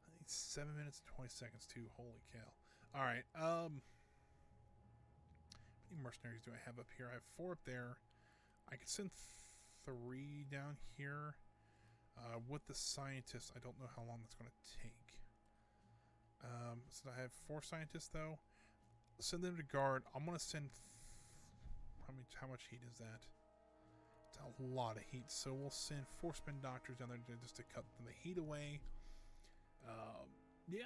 I need 7 minutes and 20 seconds too. Holy cow! All right. How many mercenaries do I have up here? I have 4 up there. I could send 3 down here. With the scientists, I don't know how long that's going to take. So I have 4 scientists though. Send them to guard. I'm gonna send. How much heat is that? It's a lot of heat. So we'll send 4 spin doctors down there just to cut the heat away. Yeah.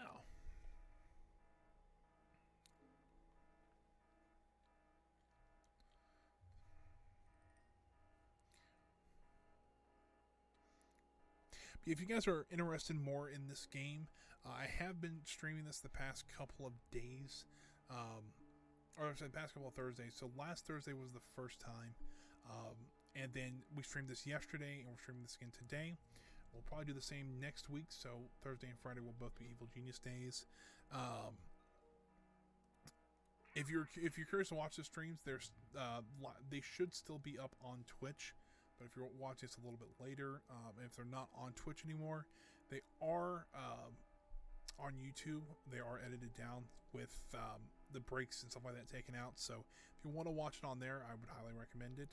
If you guys are interested more in this game, I have been streaming this the past couple of days, or the past couple of Thursdays. So last Thursday was the first time, and then we streamed this yesterday, and we're streaming this again today. We'll probably do the same next week. So Thursday and Friday will both be Evil Genius days. If you're curious to watch the streams, they should still be up on Twitch. But if you're watching this a little bit later, if they're not on Twitch anymore, they are on YouTube. They are edited down with the breaks and stuff like that taken out. So if you want to watch it on there, I would highly recommend it.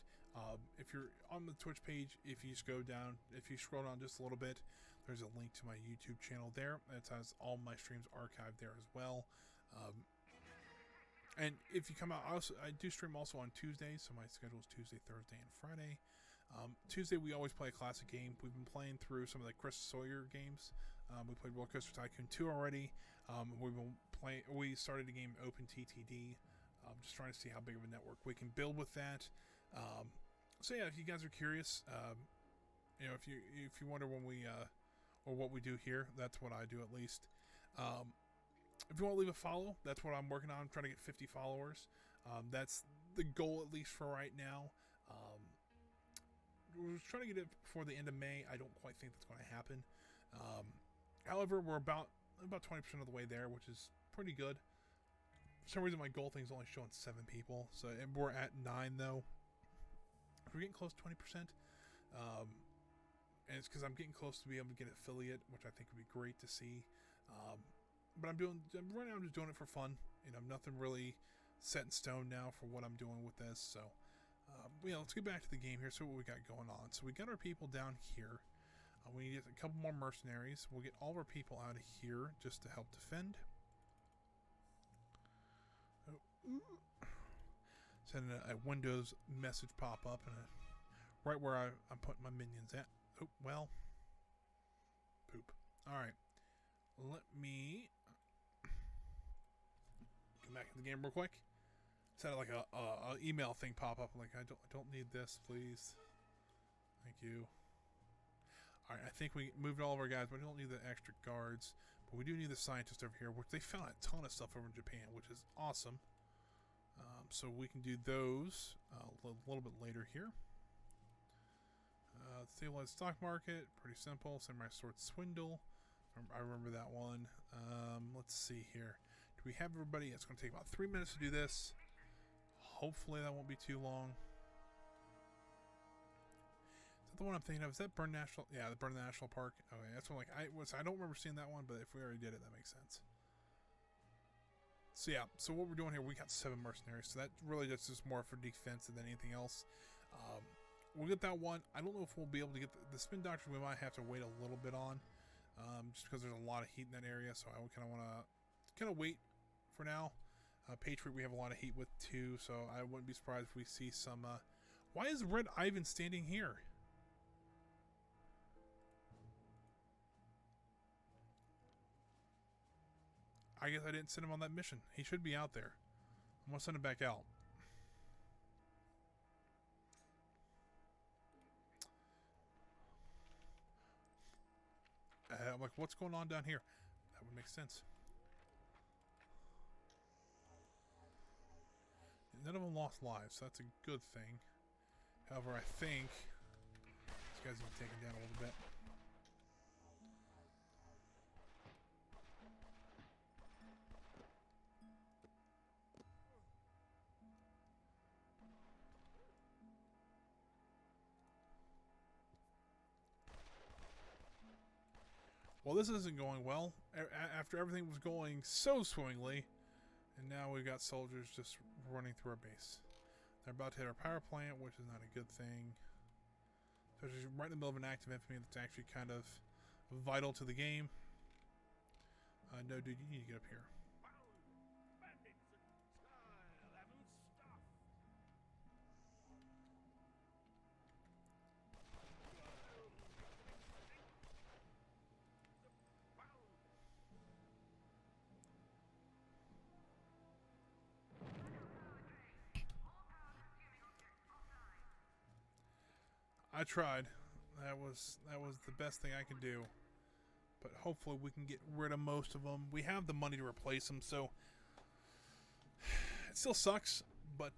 If you're on the Twitch page, if you scroll down just a little bit, there's a link to my YouTube channel there. It has all my streams archived there as well. And if you come out, I do stream also on Tuesdays, so my schedule is Tuesday, Thursday, and Friday. Tuesday we always play a classic game. We've been playing through some of the Chris Sawyer games. We played Roller Coaster Tycoon 2 already. We started a game Open TTD. Just trying to see how big of a network we can build with that. So yeah, if you guys are curious, if you wonder when we or what we do here, that's what I do at least. If you want to leave a follow, that's what I'm working on. I'm trying to get 50 followers. That's the goal, at least for right now. We're trying to get it before the end of May. I don't quite think that's going to happen. However, we're about 20% of the way there, which is pretty good. For some reason, my goal thing's only showing 7 people, so and we're at 9 though. We're getting close to 20%, and it's because I'm getting close to be able to get affiliate, which I think would be great to see. But right now I'm just doing it for fun. You know, nothing really set in stone now for what I'm doing with this. So, let's get back to the game here. So what we got going on? So we got our people down here. We need a couple more mercenaries. We'll get all of our people out of here just to help defend. Send a Windows message pop up and right where I'm putting my minions at. Oh, well. Poop. Alright. Let me come back to the game real quick. Sounded like a email thing pop up. Like, I don't need this, please. Thank you. Alright, I think we moved all of our guys, but we don't need the extra guards. But we do need the scientist over here, which they found a ton of stuff over in Japan, which is awesome. So we can do those a little bit later here. Stabilize stock market, pretty simple. Samurai sword swindle. I remember that one. Let's see here. Do we have everybody? It's going to take about 3 minutes to do this. Hopefully that won't be too long. Is that the one I'm thinking of? Is that Burn National? Yeah, the Burn National Park. Okay, that's one. I don't remember seeing that one, but if we already did it, that makes sense. So yeah, so what we're doing here, we got 7 mercenaries, so that really just more for defense than anything else. We'll get that one. I don't know if we'll be able to get the spin doctor. We might have to wait a little bit on, just because there's a lot of heat in that area. So I would kind of want to wait for now. Patriot, we have a lot of heat with too, so I wouldn't be surprised if we see some. Why is Red Ivan standing here? I guess I didn't send him on that mission. He should be out there. I'm going to send him back out. I'm like, what's going on down here? That would make sense. None of them lost lives, so that's a good thing. However, I think these guys have been taken down a little bit. Well, this isn't going well. After everything was going so swimmingly, and now we've got soldiers just running through our base. They're about to hit our power plant, which is not a good thing. Especially right in the middle of an active infamy that's actually kind of vital to the game. No, dude, you need to get up here. I tried. That was the best thing I could do. But hopefully we can get rid of most of them. We have the money to replace them, so it still sucks. But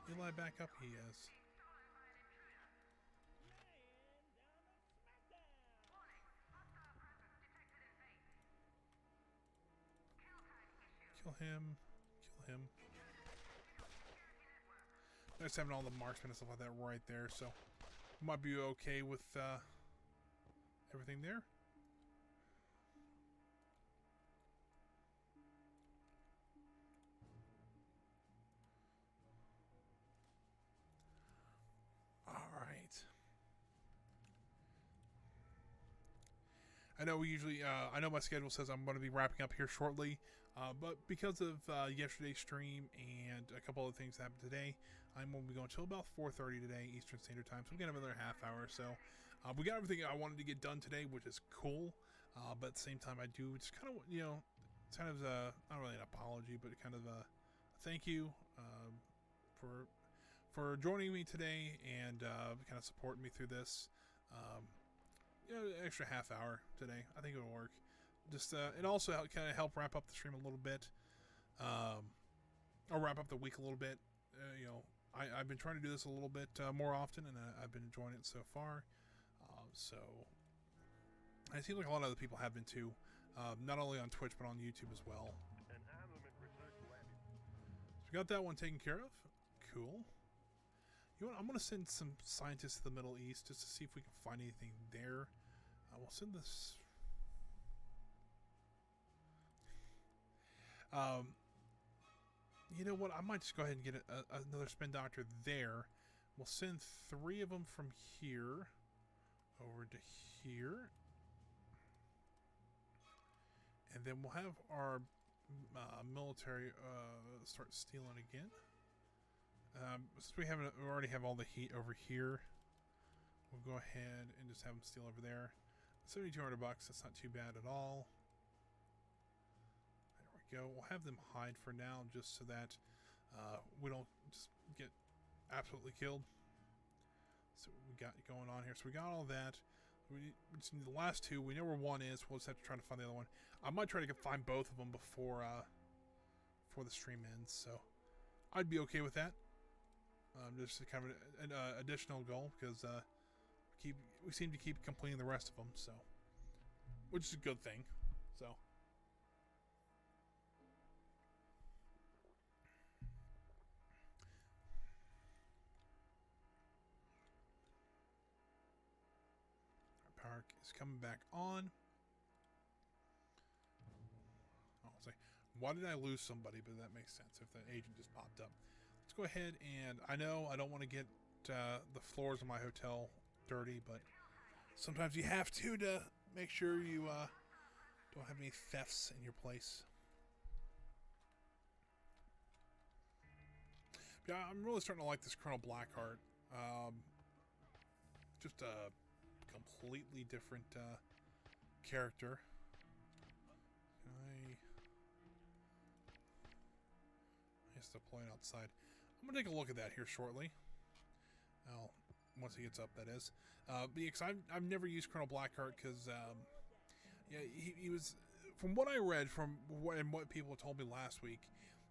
Eli back up. He is. Kill him. Kill him. Nice having all the marksmen and stuff like that right there, so might be okay with everything there. All right. I know we usually, I know my schedule says I'm going to be wrapping up here shortly, but because of yesterday's stream and a couple other things that happened today, I'm going to be going until about 4:30 today Eastern Standard Time, so we got another half hour or so. We got everything I wanted to get done today, which is cool, but at the same time, I do just kind of, kind of not really an apology, but kind of a thank you for joining me today and kind of supporting me through this. Extra half hour today. I think it'll work. Just it also kind of help wrap up the stream a little bit. Or wrap up the week a little bit. I've been trying to do this a little bit more often, and I've been enjoying it so far. So it seems like a lot of other people have been too. not only on Twitch but on YouTube as well. An armament research lab. So we got that one taken care of. Cool. You know what? I'm going to send some scientists to the Middle East just to see if we can find anything there. We'll send this. You know what? I might just go ahead and get another spin doctor there. We'll send 3 of them from here over to here. And then we'll have our military start stealing again. Since we already have all the heat over here, we'll go ahead and just have them steal over there. $7,200 bucks. That's not too bad at all. There we go. We'll have them hide for now, just so that we don't just get absolutely killed. So what we got going on here. So we got all that. We just need the last 2. We know where one is. We'll just have to try to find the other one. I might try to find both of them before the stream ends. So I'd be okay with that. Just kind of an additional goal, because we seem to keep completing the rest of them. So, which is a good thing. So. Park is coming back on. I'll say, why did I lose somebody? But that makes sense if the agent just popped up. Let's go ahead, and I know I don't want to get the floors of my hotel dirty, but sometimes you have to make sure you don't have any thefts in your place. Yeah, I'm really starting to like this Colonel Blackheart. Just a completely different character. I guess deploy it outside. I'm gonna take a look at that here shortly. Well, once he gets up, that is. Because I've never used Colonel Blackheart, because yeah, he was, from what I read, and what people told me last week,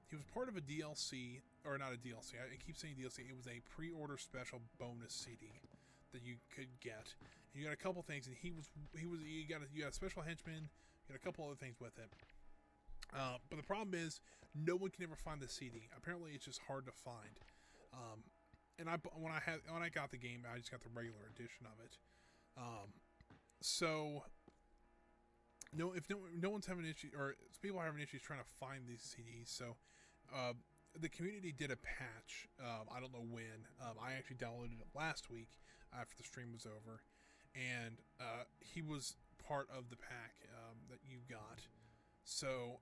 he was part of a DLC, or not a DLC. I keep saying DLC. It was a pre-order special bonus CD that you could get. And you got a couple things, and you got a special henchman. You got a couple other things with it. But the problem is, no one can ever find the CD. Apparently, it's just hard to find. And when I got the game, I just got the regular edition of it. So if no one's having issues, or people are having issues trying to find these CDs, so the community did a patch. I don't know when. I actually downloaded it last week after the stream was over, and he was part of the pack that you got. So,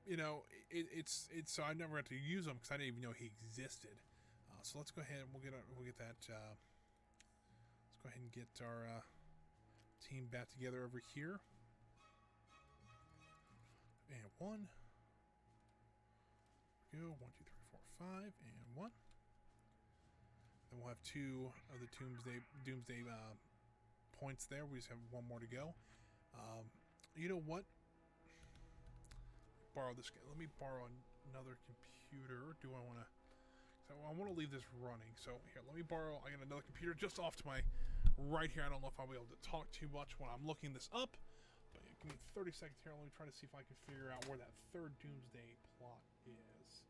you know, it's so I never had to use them because I didn't even know he existed. So let's go ahead and we'll get that. Let's go ahead and get our team back together over here. And 1. Go 1, 2, 3, 4, 5, and 1. Then we'll have 2 of the Doomsday points there. We just have 1 more to go. You know what? Borrow this. Let me borrow another computer. Do I want to? So I want to leave this running. So here, let me borrow. I got another computer just off to my right here. I don't know if I'll be able to talk too much when I'm looking this up. But give me 30 seconds here. Let me try to see if I can figure out where that 3rd Doomsday plot is.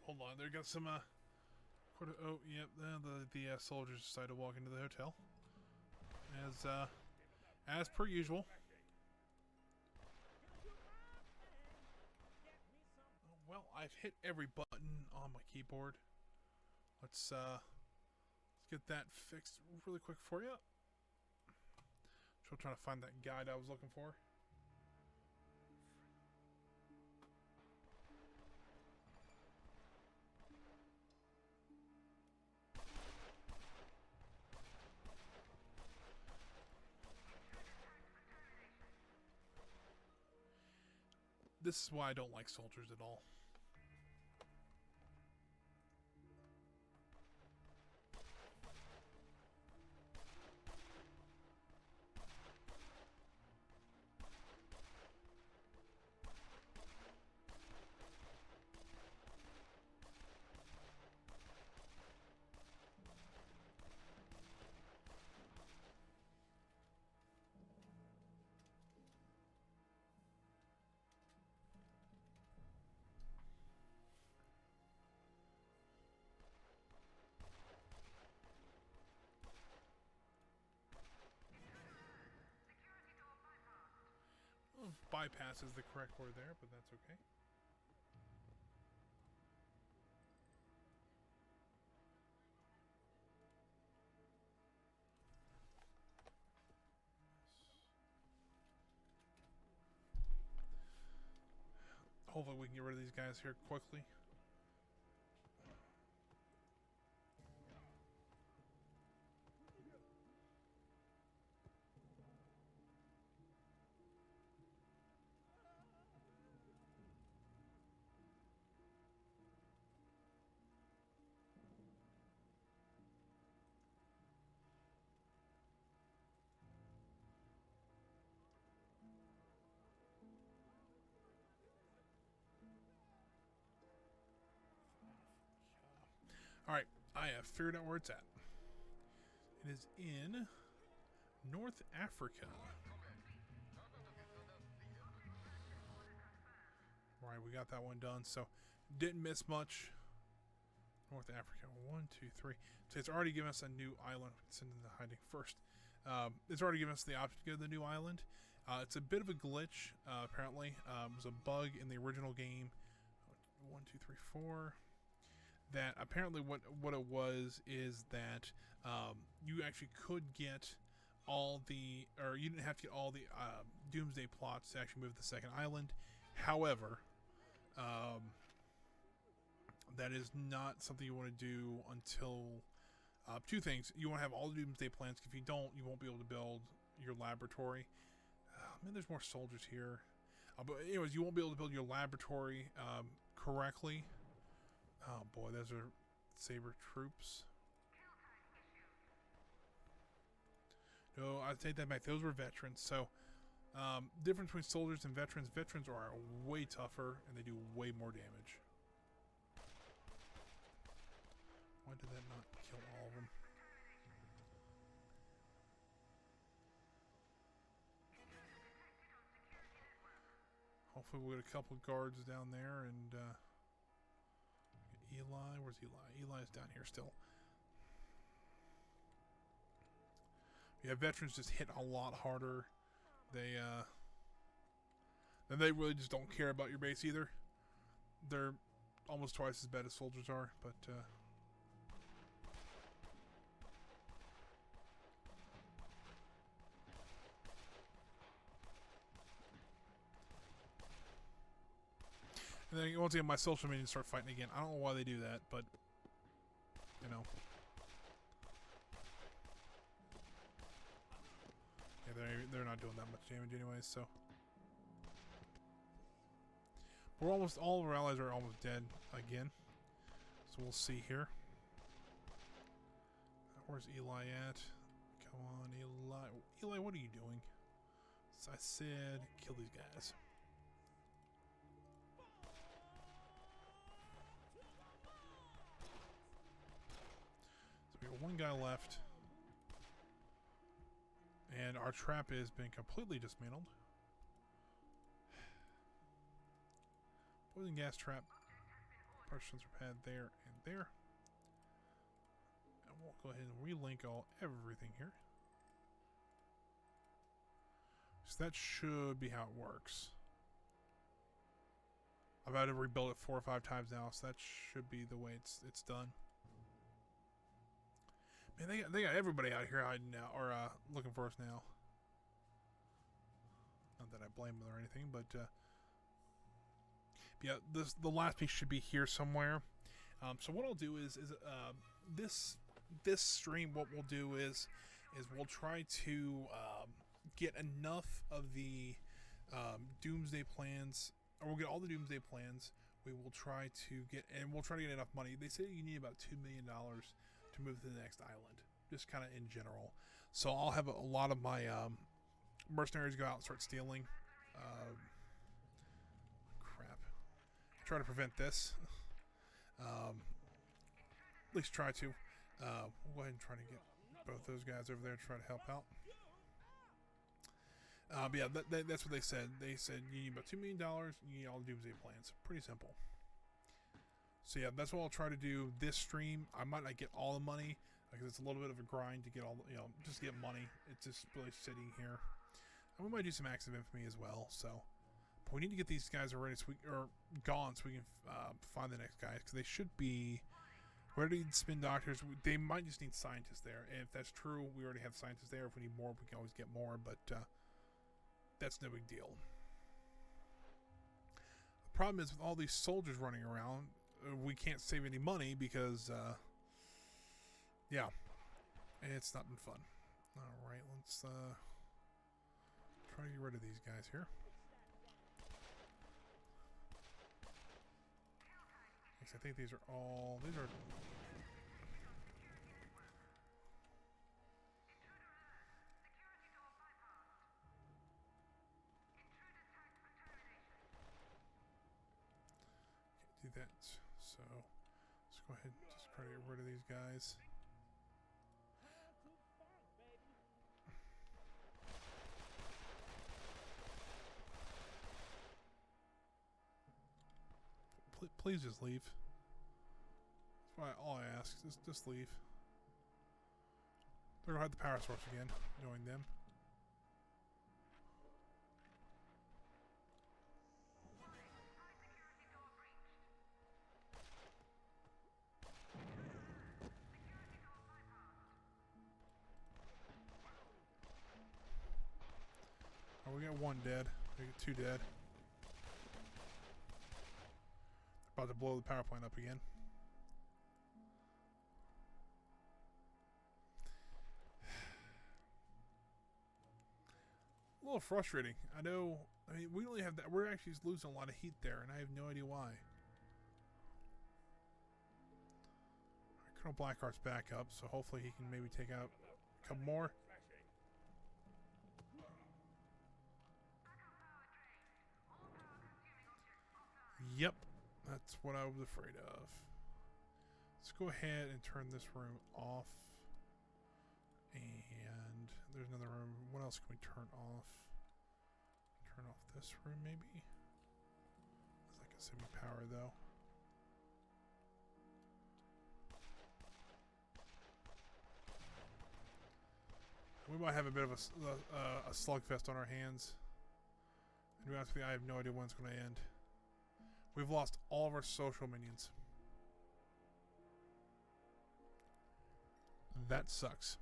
Hold on, there got some oh, yep, the soldiers decided to walk into the hotel. As per usual. Well, I've hit every button on my keyboard. Let's get that fixed really quick for you. Still trying to find that guide I was looking for. This is why I don't like soldiers at all. Bypass is the correct word there, but that's okay. Hopefully we can get rid of these guys here quickly. Alright, I have figured out where it's at. It is in North Africa. Alright, we got that one done, so didn't miss much. North Africa, 1, 2, 3. So it's already given us a new island. Let's send in the hiding first. It's already given us the option to go to the new island. It's a bit of a glitch, apparently. It was a bug in the original game. 1, 2, 3, 4. That apparently what it was is that you actually could get all the, or you didn't have to get all the doomsday plots to actually move to the second island. However, that is not something you want to do until two things. You want to have all the doomsday plans. If you don't, you won't be able to build your laboratory. Man, there's more soldiers here. But anyways, you won't be able to build your laboratory correctly. Oh boy, those are Saber troops. No, I take that back. Those were veterans. So, difference between soldiers and veterans. Veterans are way tougher and they do way more damage. Why did that not kill all of them? Hopefully we'll get a couple of guards down there and Eli, where's Eli? Eli's down here still. Yeah, veterans just hit a lot harder. They and they really just don't care about your base either. They're almost twice as bad as soldiers are, but and then once again, my social media start fighting again. I don't know why they do that, but you know. Yeah, they're not doing that much damage anyways, so. We're almost, all of our allies are almost dead again. So we'll see here. Where's Eli at? Come on, Eli. Eli, what are you doing? So I said, kill these guys. So we got one guy left. And our trap has been completely dismantled. Poison gas trap. Pressure sensor pad there and there. And we'll go ahead and relink everything here. So that should be how it works. I've had to rebuild it 4 or 5 times now, so that should be the way it's done. Man, they got everybody out here hiding now, or looking for us now. Not that I blame them or anything, but yeah, the last piece should be here somewhere. So what I'll do is this stream, what we'll do is we'll try to get enough of the doomsday plans, or we'll get all the doomsday plans. We will try to get, and we'll try to get enough money. They say you need about $2 million to move to the next island, just kind of in general. So I'll have a lot of my mercenaries go out and start stealing. Crap. Try to prevent this. At least try to. We'll go ahead and try to get both those guys over there to try to help out. But yeah, that's what they said. They said you need about $2 million. You need all the doomsday plans. Pretty simple. So yeah, that's what I'll try to do this stream. I might not get all the money because it's a little bit of a grind to get all the, just get money. It's just really sitting here. And we might do some acts of infamy as well. So, but we need to get these guys already gone so we can find the next guys, because they should be. We already need spin doctors. They might just need scientists there. And if that's true, we already have scientists there. If we need more, we can always get more. But that's no big deal. The problem is with all these soldiers running around, we can't save any money because, yeah, it's not been fun. All right, let's try to get rid of these guys here. I think these are all. These are. Can't do that. So let's go ahead and just try to get rid of these guys. Please just leave. That's all I ask. Just leave. They're gonna have the power source again, knowing them. Oh, we got 1 dead. We got 2 dead. About to blow the power plant up again. A little frustrating. I know. I mean, we only have that. We're actually losing a lot of heat there, and I have no idea why. Colonel Blackheart's back up, so hopefully he can maybe take out a couple more. Yep. That's what I was afraid of. Let's go ahead and turn this room off. And there's another room. What else can we turn off? Turn off this room, maybe? It's like a semi-power, though. We might have a bit of a slugfest on our hands. And to be honest with you, I have no idea when it's going to end. We've lost all of our social minions. That sucks.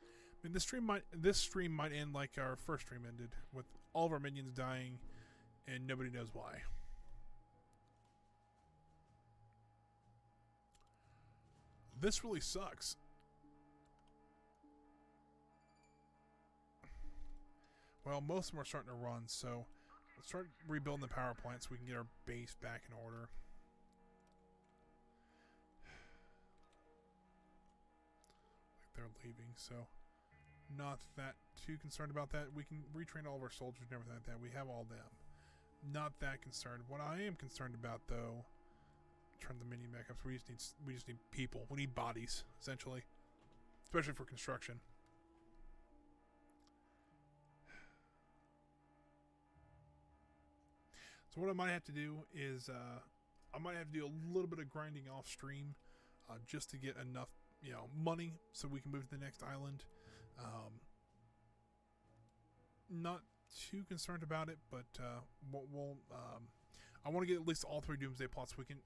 I mean, this stream might end like our first stream ended, with all of our minions dying, and nobody knows why. This really sucks. Well, most of them are starting to run, so let's start rebuilding the power plant so we can get our base back in order. Like they're leaving, so not that too concerned about that. We can retrain all of our soldiers and everything like that. We have all them. Not that concerned. What I am concerned about, though, turn the minion back up. So we just need people. We need bodies, essentially, especially for construction. So what I might have to do is I might have to do a little bit of grinding off stream just to get enough, money so we can move to the next island. Not too concerned about it, but I want to get at least all 3 Doomsday plots. We can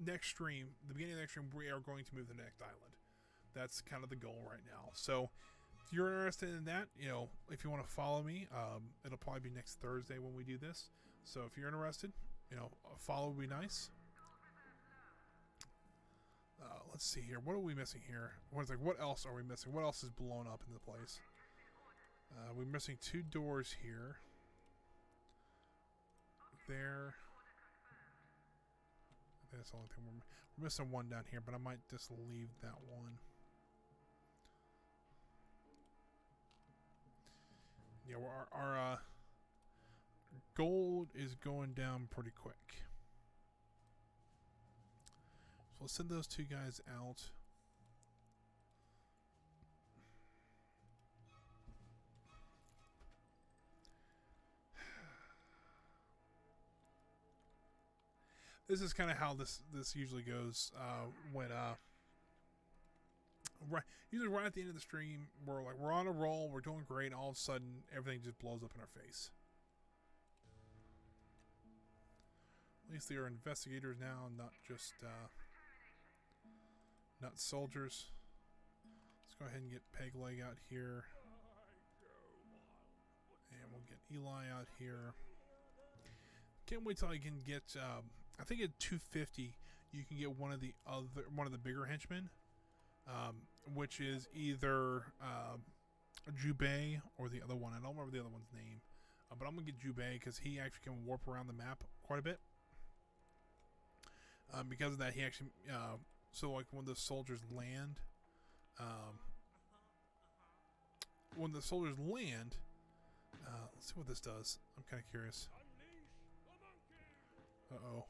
next stream, the beginning of the next stream, we are going to move to the next island. That's kind of the goal right now. So if you're interested in that, you know, if you want to follow me, it'll probably be next Thursday when we do this. So if you're interested, you know, a follow would be nice. Let's see here. What are we missing here? What else are we missing? What else is blown up in the place? We're missing 2 doors here. There. I think that's the only thing we're missing. 1 down here, but I might just leave that one. Yeah, our gold is going down pretty quick. So let's send those 2 guys out. This is kind of how this usually goes when usually right at the end of the stream we're on a roll, we're doing great, and all of a sudden everything just blows up in our face. At least they are investigators now, not just not soldiers. Let's go ahead and get Pegleg out here, and we'll get Eli out here. Can't wait till I can get. I think at 250 you can get one of the bigger henchmen, which is either Jubei or the other one. I don't remember the other one's name, but I'm gonna get Jubei because he actually can warp around the map quite a bit. Because of that, he actually so like when the soldiers land, let's see what this does. I'm kind of curious. Uh-oh.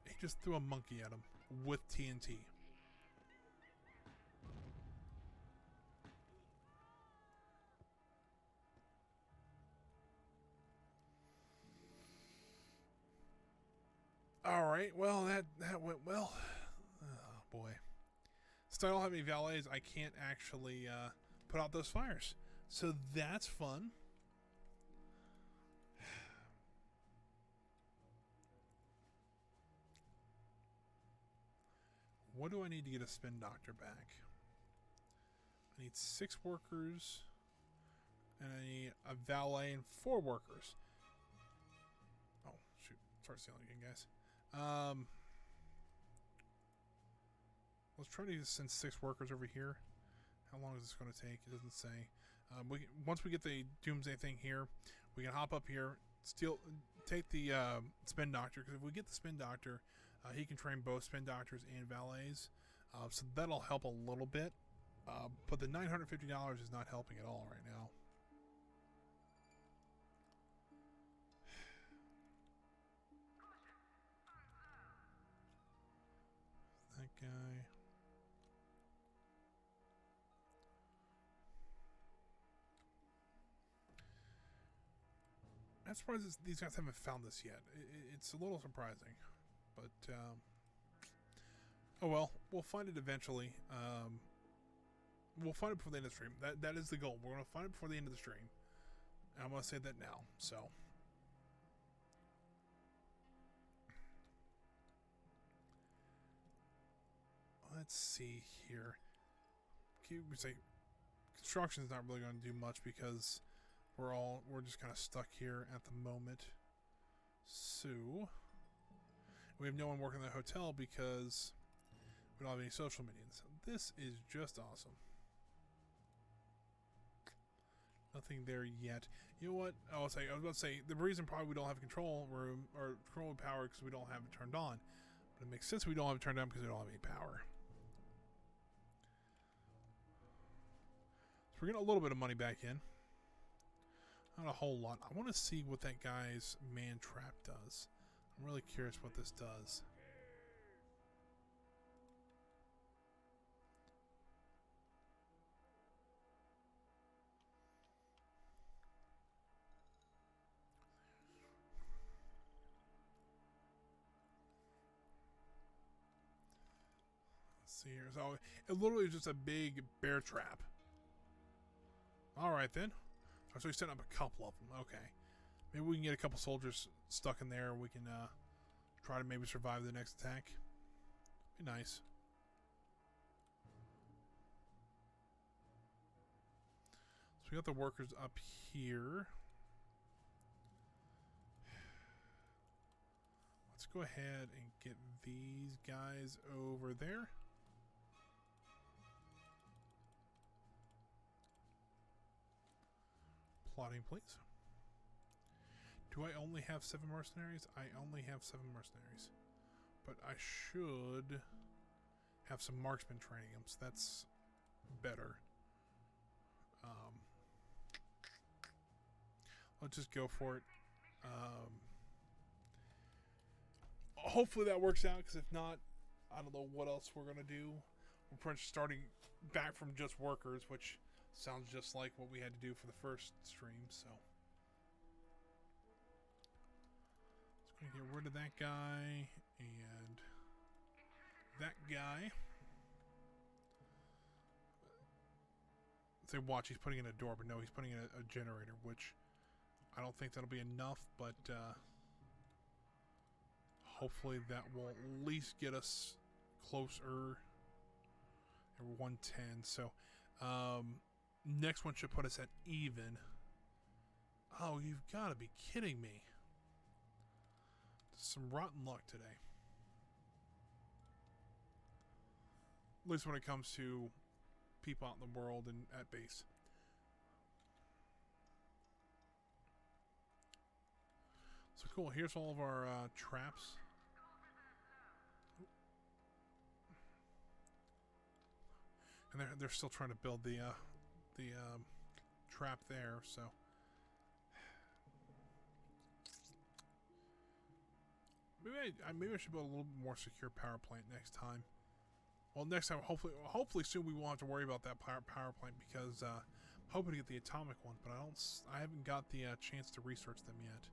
He just threw a monkey at him with TNT. Alright, well, that went well. Oh, boy. Since I don't have any valets, I can't actually put out those fires. So that's fun. What do I need to get a spin doctor back? I need 6 workers, and I need a valet and 4 workers. Oh, shoot. Start stealing again, guys. Let's try to send 6 workers over here. How long is this going to take? It doesn't say. Once we get the Doomsday thing here, we can hop up here, take the spin doctor, because if we get the spin doctor, he can train both spin doctors and valets, so that'll help a little bit, but the $950 is not helping at all right now. That guy. I'm surprised these guys haven't found this yet. It's a little surprising. But, oh well, we'll find it eventually. We'll find it before the end of the stream. That is the goal. We're going to find it before the end of the stream. And I'm going to say that now. So, let's see here. We say construction's not really going to do much because we're just kind of stuck here at the moment. So we have no one working in the hotel because we don't have any social minions. This is just awesome. Nothing there yet. You know what? I was about to say the reason probably we don't have a control room or control power because we don't have it turned on. But it makes sense we don't have it turned on because we don't have any power. So we're getting a little bit of money back in. Not a whole lot. I want to see what that guy's man trap does. I'm really curious what this does. Let's see here. So it literally is just a big bear trap. All right then. So he's setting up a couple of them. Okay. Maybe we can get a couple soldiers stuck in there. We can try to maybe survive the next attack. Be nice. So we got the workers up here. Let's go ahead and get these guys over there. Plotting, please. Do I only have 7 mercenaries? I only have 7 mercenaries. But I should have some marksman training them, so that's better. Let's just go for it. Hopefully that works out, because if not, I don't know what else we're going to do. We're pretty much starting back from just workers, which sounds just like what we had to do for the first stream, so. Let's get rid of that guy and that guy. Say, watch, he's putting in a door, but no, he's putting in a generator, which I don't think that'll be enough, but hopefully that will at least get us closer. And we're 110, so next one should put us at even. Oh, you've got to be kidding me. Some rotten luck today. At least when it comes to people out in the world and at base. So cool, here's all of our traps. And they're still trying to build the trap there, so. Maybe I should build a little bit more secure power plant next time. Well, next time, hopefully soon we won't have to worry about that power plant, because I'm hoping to get the atomic one, but I haven't got the chance to research them yet.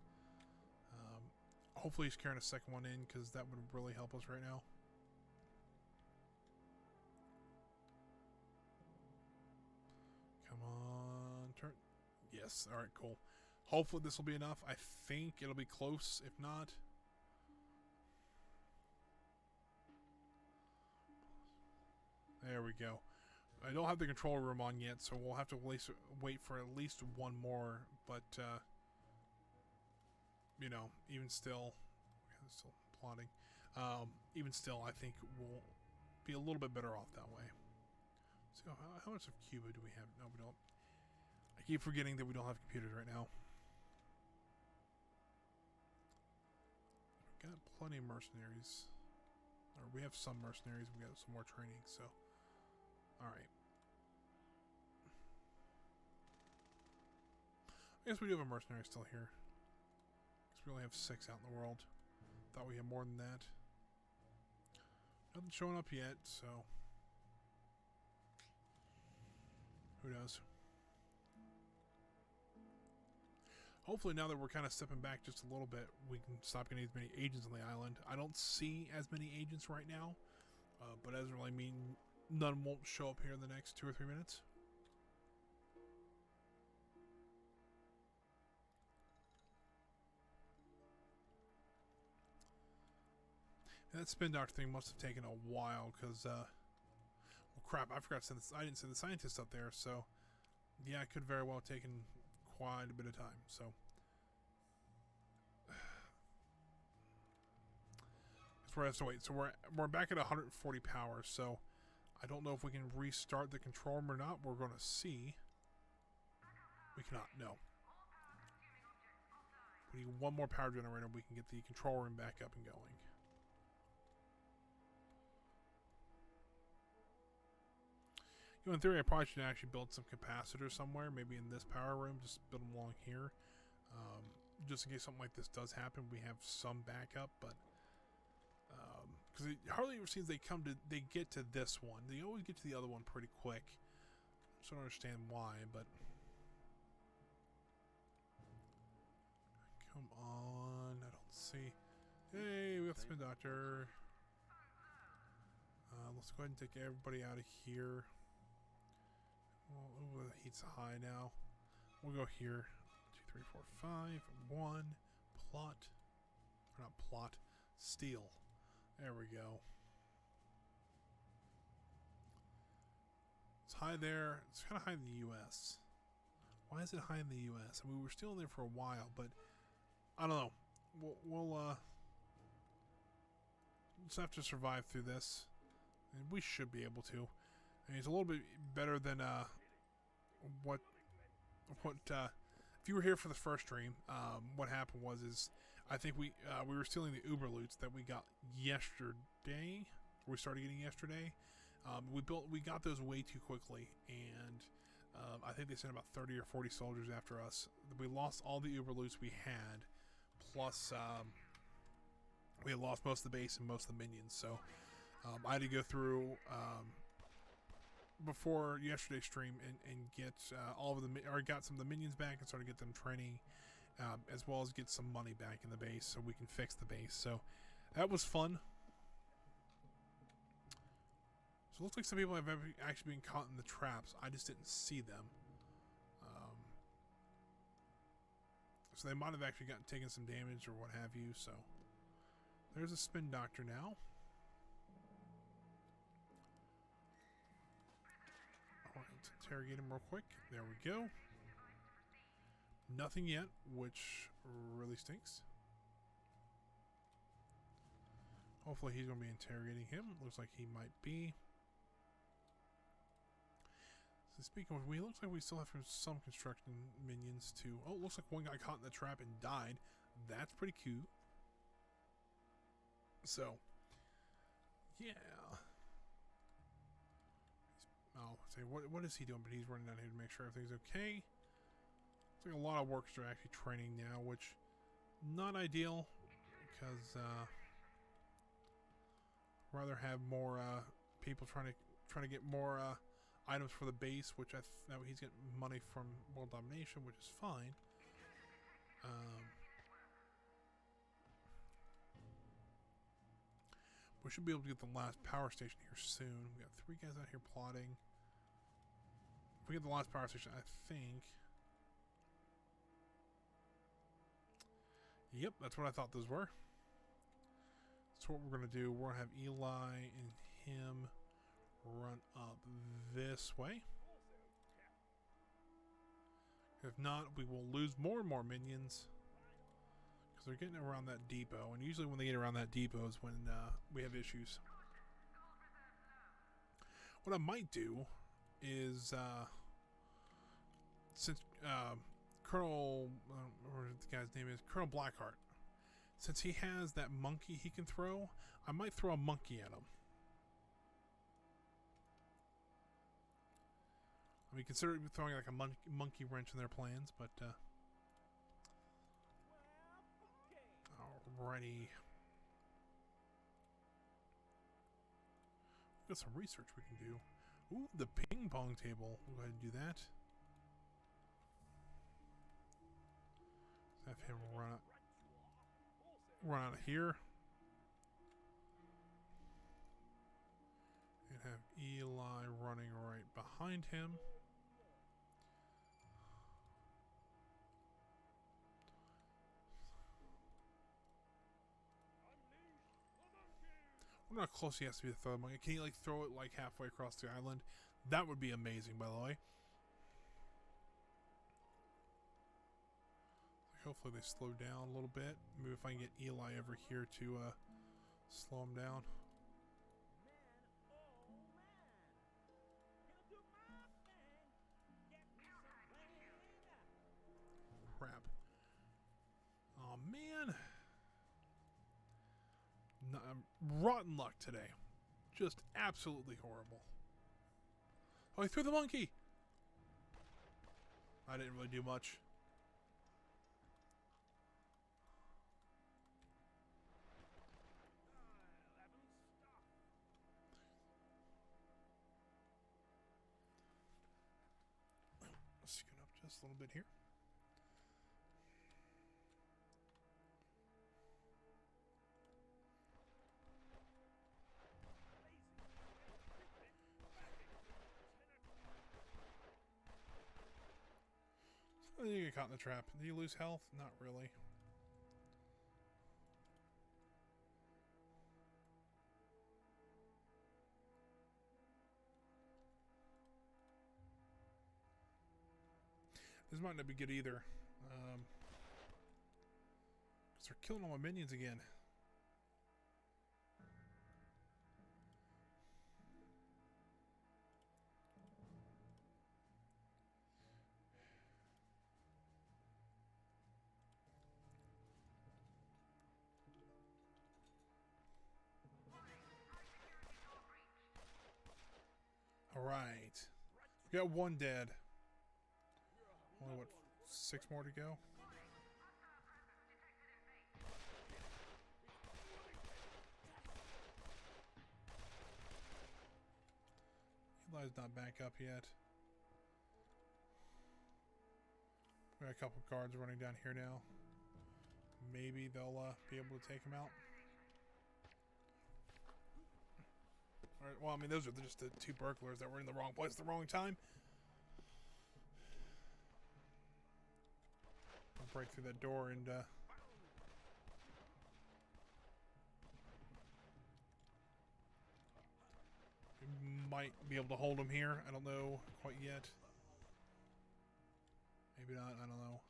Hopefully he's carrying a second one in, because that would really help us right now. Come on, turn. Yes, all right, cool. Hopefully this will be enough. I think it'll be close. If not, there we go. I don't have the control room on yet, so we'll have to wait for at least one more. But, you know, even still, still plotting. Even still, I think we'll be a little bit better off that way. So, how much of Cuba do we have? No, we don't. I keep forgetting that we don't have computers right now. We've got plenty of mercenaries. Or we have some mercenaries. We got some more training, so. Alright. I guess we do have a mercenary still here. Because we only have 6 out in the world. Thought we had more than that. Nothing showing up yet, so. Who knows? Hopefully now that we're kind of stepping back just a little bit, we can stop getting as many agents on the island. I don't see as many agents right now. But that doesn't really mean none won't show up here in the next 2 or 3 minutes. And that spin doctor thing must have taken a while, because, well, crap, I forgot to send I didn't send the scientist up there, so, yeah, it could very well have taken quite a bit of time, so. That's where I have to wait. So we're back at 140 power, so I don't know if we can restart the control room or not. We're going to see. We cannot, no. We need one more power generator. We can get the control room back up and going. You know, in theory, I probably should actually build some capacitors somewhere. Maybe in this power room. Just build them along here. Just in case something like this does happen, we have some backup. But because it hardly ever seems they get to this one. They always get to the other one pretty quick. I don't understand why, but come on, I don't see. Hey, we got the spin doctor. Let's go ahead and take everybody out of here. Well, the heat's high now. We'll go here. 2, 3, 4, 5. 1. Plot. Or not plot. Steal. There we go. It's high there. It's kind of high in the U.S. Why is it high in the U.S.? I mean, we were still in there for a while, but I don't know. We'll just have to survive through this, and we should be able to. I mean, it's a little bit better than what if you were here for the first stream. What happened was I think we were stealing the Uberloots that we got yesterday. We started getting yesterday. We got those way too quickly, and I think they sent about 30 or 40 soldiers after us. We lost all the Uberloots we had, plus we had lost most of the base and most of the minions. So I had to go through before yesterday's stream and get all of the or got some of the minions back and started to get them training, as well as get some money back in the base so we can fix the base. So that was fun. So it looks like some people have actually been caught in the traps. I just didn't see them. So they might have actually taken some damage or what have you. So there's a spin doctor now. Alright, let's interrogate him real quick. There we go. Nothing yet, which really stinks. Hopefully he's going to be interrogating him. Looks like he might be. So speaking of, we looks like we still have some construction minions too. Oh, looks like one got caught in the trap and died. That's pretty cute. So, yeah. I'll say, what is he doing? But he's running down here to make sure everything's okay. Looks like a lot of workers are actually training now, which not ideal because rather have more people trying to get more items for the base, which that he's getting money from world domination, which is fine. We should be able to get the last power station here soon. We got 3 guys out here plotting. If we get the last power station, I think. Yep, that's what I thought those were. So what we're going to do, we're going to have Eli and him run up this way. If not, we will lose more and more minions because they're getting around that depot, and usually when they get around that depot is when we have issues. What I might do is since Colonel or the guy's name is Colonel Blackheart, since he has that monkey he can throw, I might throw a monkey at him. I mean, consider throwing like a monkey wrench in their plans, but alrighty. We've got some research we can do. Ooh, the ping pong table. We'll go ahead and do that. Let's have him run out of here. And have Eli running right behind him. I wonder how close he has to be to throw the monkey. Can he like throw it like halfway across the island? That would be amazing, by the way. Hopefully they slow down a little bit. Maybe if I can get Eli over here to slow him down. Crap. Oh man. No, rotten luck today. Just absolutely horrible. Oh, he threw the monkey. I didn't really do much. Let's scoot up just a little bit here. Oh, you get caught in the trap. Do you lose health? Not really. This might not be good either. Because they're killing all my minions again. Alright. We got one dead. Only, what, 6 more to go? Eli's not back up yet. We got a couple guards running down here now. Maybe they'll be able to take him out. All right, well, I mean, those are just the 2 burglars that were in the wrong place at the wrong time. I'll break through that door and we might be able to hold him here. I don't know quite yet. Maybe not, I don't know.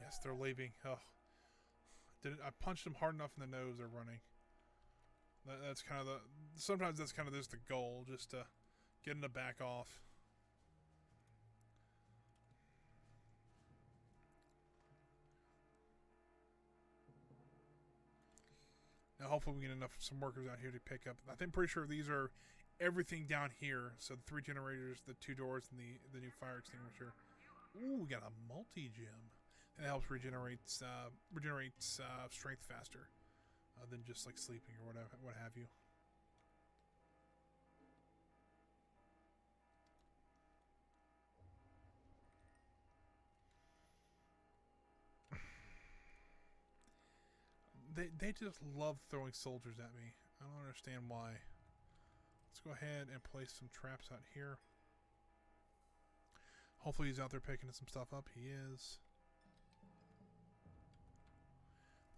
Yes, they're leaving. Oh, I punched them hard enough in the nose. They're running. That's kind of the. Sometimes that's kind of just the goal, just to get them to back off. Now, hopefully, we get some workers out here to pick up. I'm pretty sure these are everything down here. So the 3 generators, the 2 doors, and the new fire extinguisher. Ooh, we got a multi-gem. And it helps regenerate strength faster than just like sleeping or whatever, what have you. They just love throwing soldiers at me. I don't understand why. Let's go ahead and place some traps out here. Hopefully he's out there picking some stuff up. He is.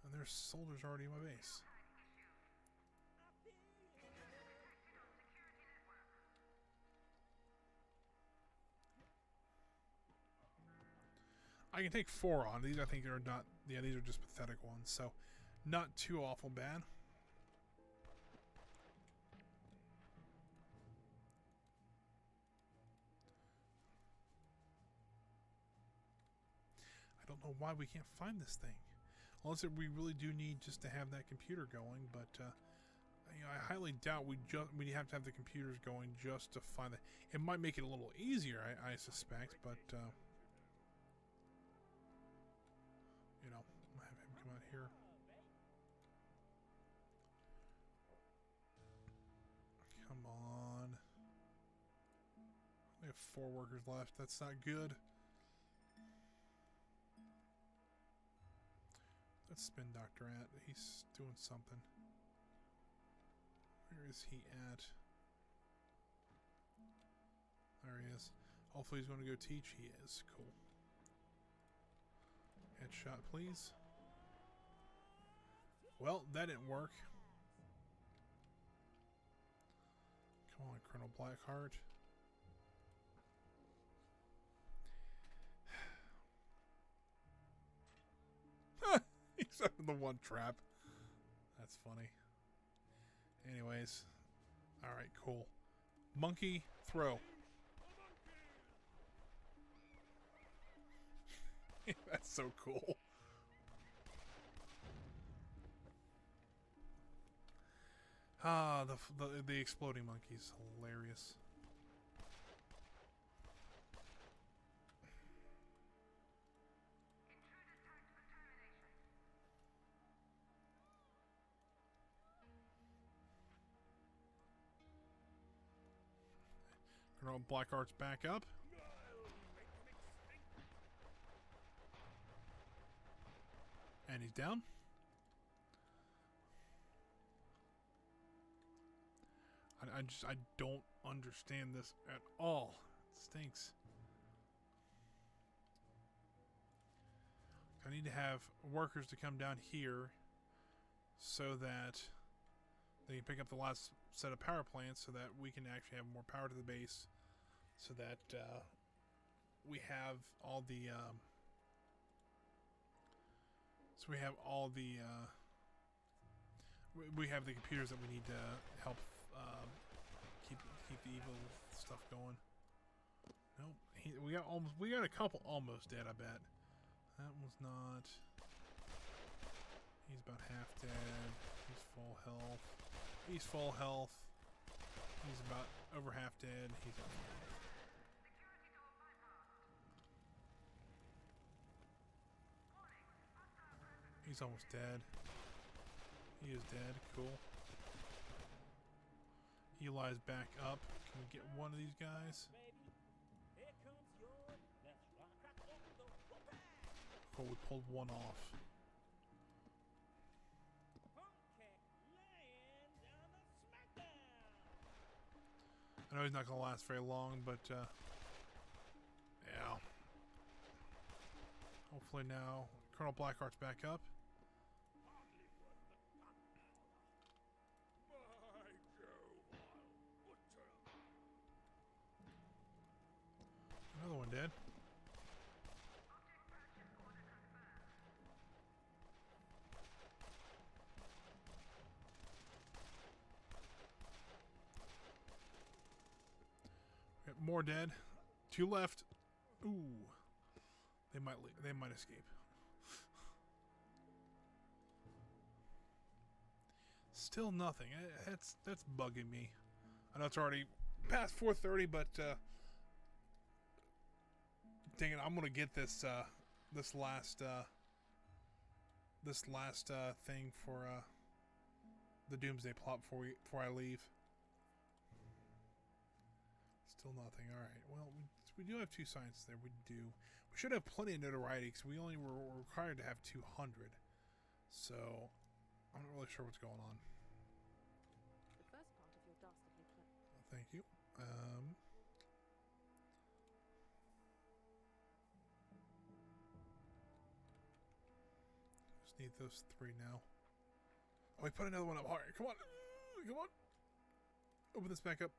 And there's soldiers already in my base. I can take 4 on. These I think are not... Yeah, these are just pathetic ones. So, not too awful bad. I don't know why we can't find this thing. Unless we really do need just to have that computer going, but you know, I highly doubt we have to have the computers going just to find it. It might make it a little easier, I suspect, but you know, I'll have him come out here. Come on. We have 4 workers left. That's not good. Let's spin Doctor at. He's doing something. Where is he at? There he is. Hopefully he's going to go teach. He is. Cool. Headshot, please. Well, that didn't work. Come on, Colonel Blackheart. Except for the one trap. That's funny. Anyways. Alright, cool. Monkey, throw. That's so cool. Ah, the exploding monkey's hilarious. Colonel Blackheart's back up. And he's down. I don't understand this at all. It stinks. I need to have workers to come down here so that they can pick up the last set of power plants so that we can actually have more power to the base, so that we have all the we have the computers that we need to help keep the evil stuff going. Nope, we got a couple almost dead. I bet that was not. He's about half dead. He's full health. He's full health. He's about over half dead. He's at full health. He's almost dead. He is dead. Cool. Eli's back up. Can we get one of these guys? Cool, we pulled one off. I know he's not going to last very long, but yeah. Hopefully now Colonel Blackheart's back up. Another one dead. Got more dead. 2 left. Ooh. They might escape. Still nothing. That's bugging me. I know it's already past 4:30, but dang it, I'm gonna get this this last thing for the Doomsday plot before I leave. Still nothing. All right. Well, we do have 2 scientists there. We do. We should have plenty of notoriety because we only were required to have 200. So I'm not really sure what's going on. The first part of your dastardly plan. Thank you. Just need those 3 now. Oh, we put another one up. All right, come on. Come on. Open this back up.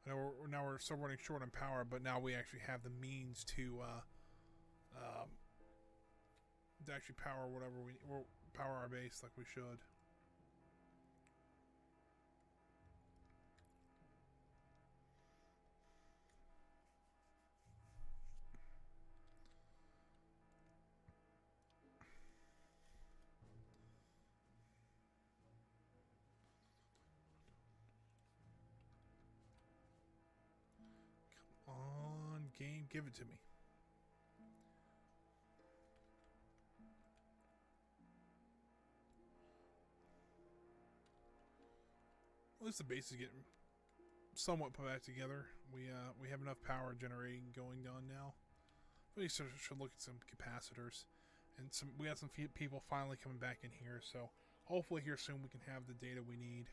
I know we're still running short on power, but now we actually have the means to actually power whatever or power our base like we should. Game, give it to me. At least the base is getting somewhat put back together. We have enough power generating going on now. We should look at some capacitors, and we got some people finally coming back in here. So hopefully here soon we can have the data we need.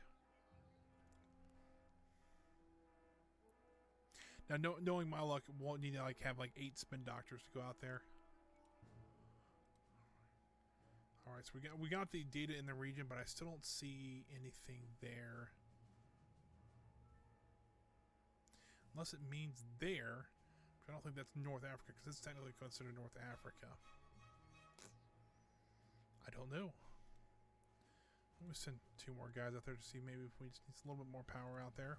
Now, knowing my luck, won't need to have 8 spin doctors to go out there. All right, so we got the data in the region, but I still don't see anything there, unless it means there. But I don't think that's North Africa because it's technically considered North Africa. I don't know. Let me send 2 more guys out there to see maybe if we just need a little bit more power out there.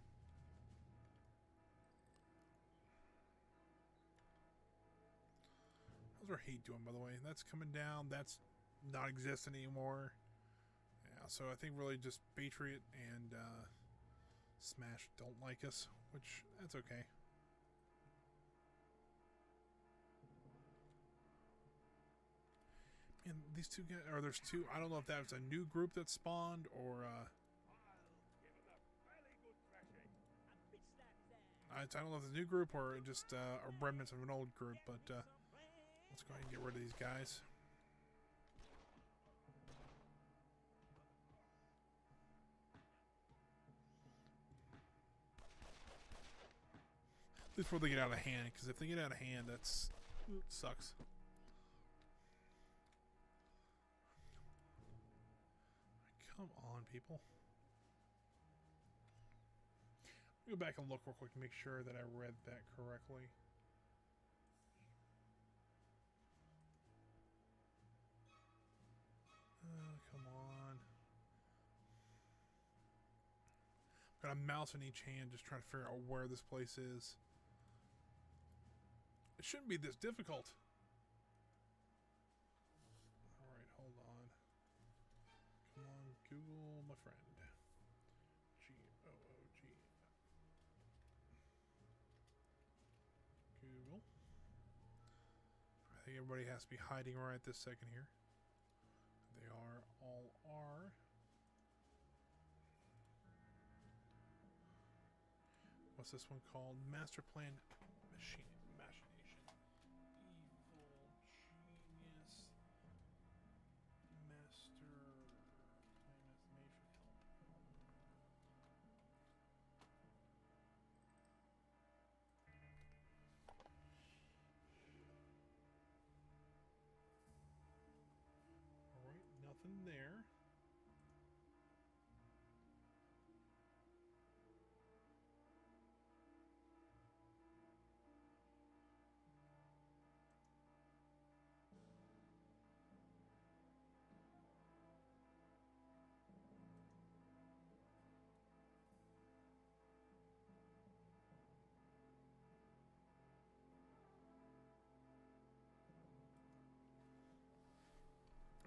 How's our heat doing, by the way? That's coming down. That's not existent anymore. Yeah, so I think really just Patriot and Smash don't like us, which that's okay. And these 2 guys, or there's 2. I don't know if that was a new group that spawned or. I don't know if it's a new group or just a remnants of an old group, but let's go ahead and get rid of these guys. least before they get out of hand, because if they get out of hand, that's sucks. Come on, people. Go back and look real quick to make sure that I read that correctly. Come on. Got a mouse in each hand, just trying to figure out where this place is. It shouldn't be this difficult. Alright, hold on. Come on, Google, my friend. G-O-O-G. Google. I think everybody has to be hiding right this second here. They are, all are. What's this one called? Master Plan Machination. Evil Genius. Master Plan Machination Help. Alright, nothing there.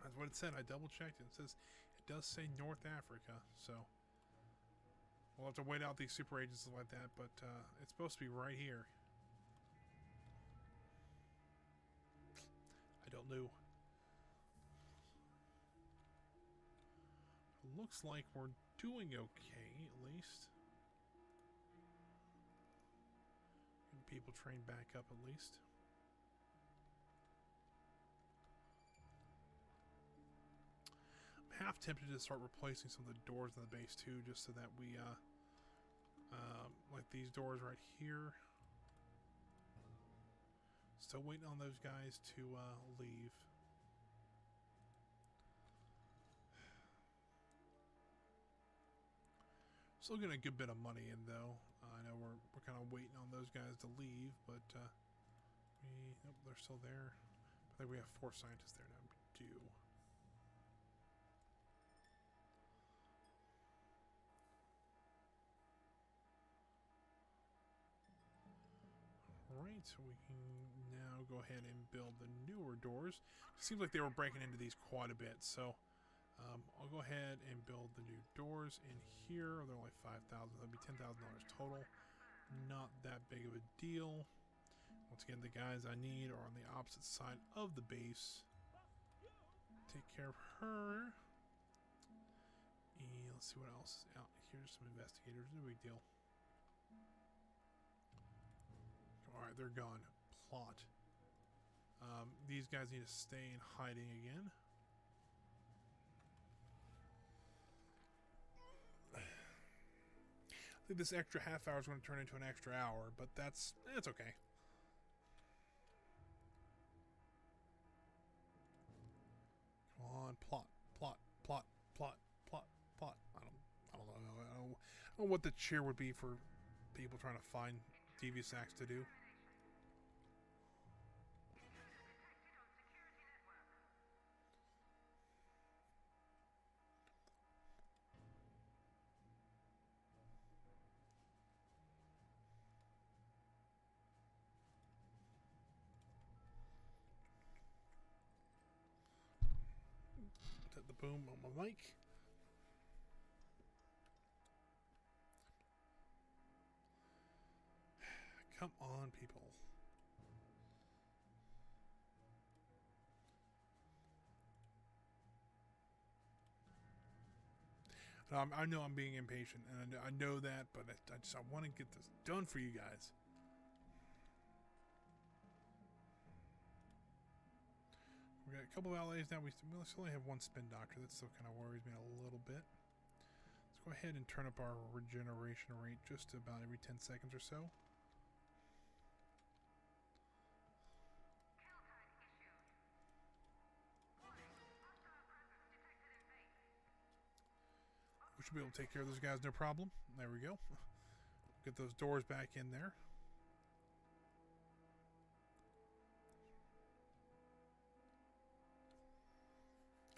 That's what it said. I double checked it. It says it does say North Africa, so we'll have to wait out these super agents like that, but it's supposed to be right here. I don't know. It looks like we're doing okay, at least. Getting people trained back up, at least. Half tempted to start replacing some of the doors in the base too, just so that we like these doors right here. Still waiting on those guys to leave. Still getting a good bit of money in though. I know we're kind of waiting on those guys to leave, but nope, they're still there. I think we have 4 scientists there now. We do. Alright, so we can now go ahead and build the newer doors. It seems like they were breaking into these quite a bit, so I'll go ahead and build the new doors in here. They're only $5,000, that'll be $10,000 total. Not that big of a deal. Once again, the guys I need are on the opposite side of the base. Take care of her. And let's see what else is out here. Some investigators, no big deal. Alright, they're gone. Plot. These guys need to stay in hiding again. I think this extra half hour is going to turn into an extra hour, but that's okay. Come on, plot, plot, plot, plot, plot, plot. I don't know what the cheer would be for people trying to find devious acts to do. Set the boom on my mic. Come on, people. I know I'm being impatient, and I know that, but I want to get this done for you guys. We got a couple of LAs now. We still only have 1 spin doctor. That still kind of worries me a little bit. Let's go ahead and turn up our regeneration rate just about every 10 seconds or so. We should be able to take care of those guys, no problem. There we go. Get those doors back in there.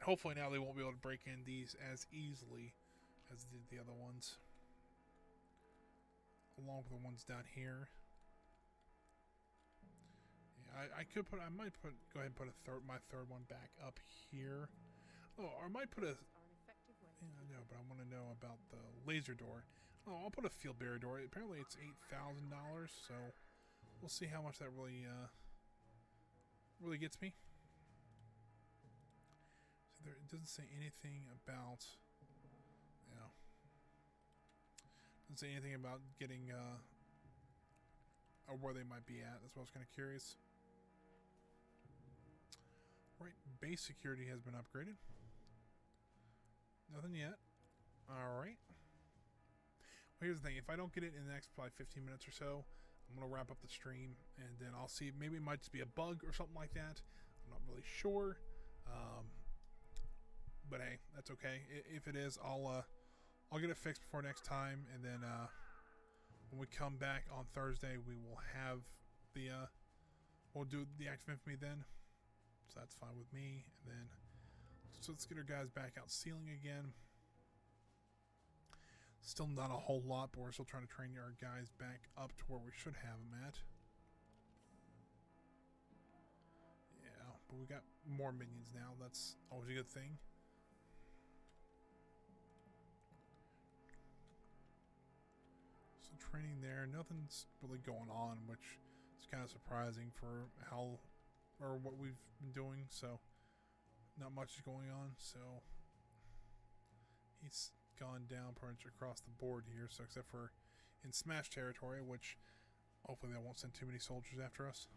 Hopefully now they won't be able to break in these as easily as did the other ones. Along with the ones down here. Yeah, I might go ahead and put my third one back up here. Oh, or I might put a, Are an effective way. yeah, I know, but I want to know about the laser door. Oh, I'll put a field barrier door. Apparently it's $8,000, so we'll see how much that really gets me. So it doesn't say anything about, you know, doesn't say anything about getting or where they might be at. That's why I was kind of curious. Right, base security has been upgraded. Nothing yet. All right. Well, here's the thing. If I don't get it in the next probably 15 minutes or so, I'm going to wrap up the stream, and then I'll see. Maybe it might just be a bug or something like that. I'm not really sure. But hey, that's okay. If it is, I'll get it fixed before next time, and then when we come back on Thursday, we will have the we'll do the Act of Infamy then. So that's fine with me. And then so let's get our guys back out sealing again. Still not a whole lot, but we're still trying to train our guys back up to where we should have them at. Yeah, but we got more minions now. That's always a good thing. So training there, nothing's really going on, which is kind of surprising for how or what we've been doing. So not much is going on. So he's gone down pretty much across the board here, so except for in Smash territory, which hopefully they won't send too many soldiers after us.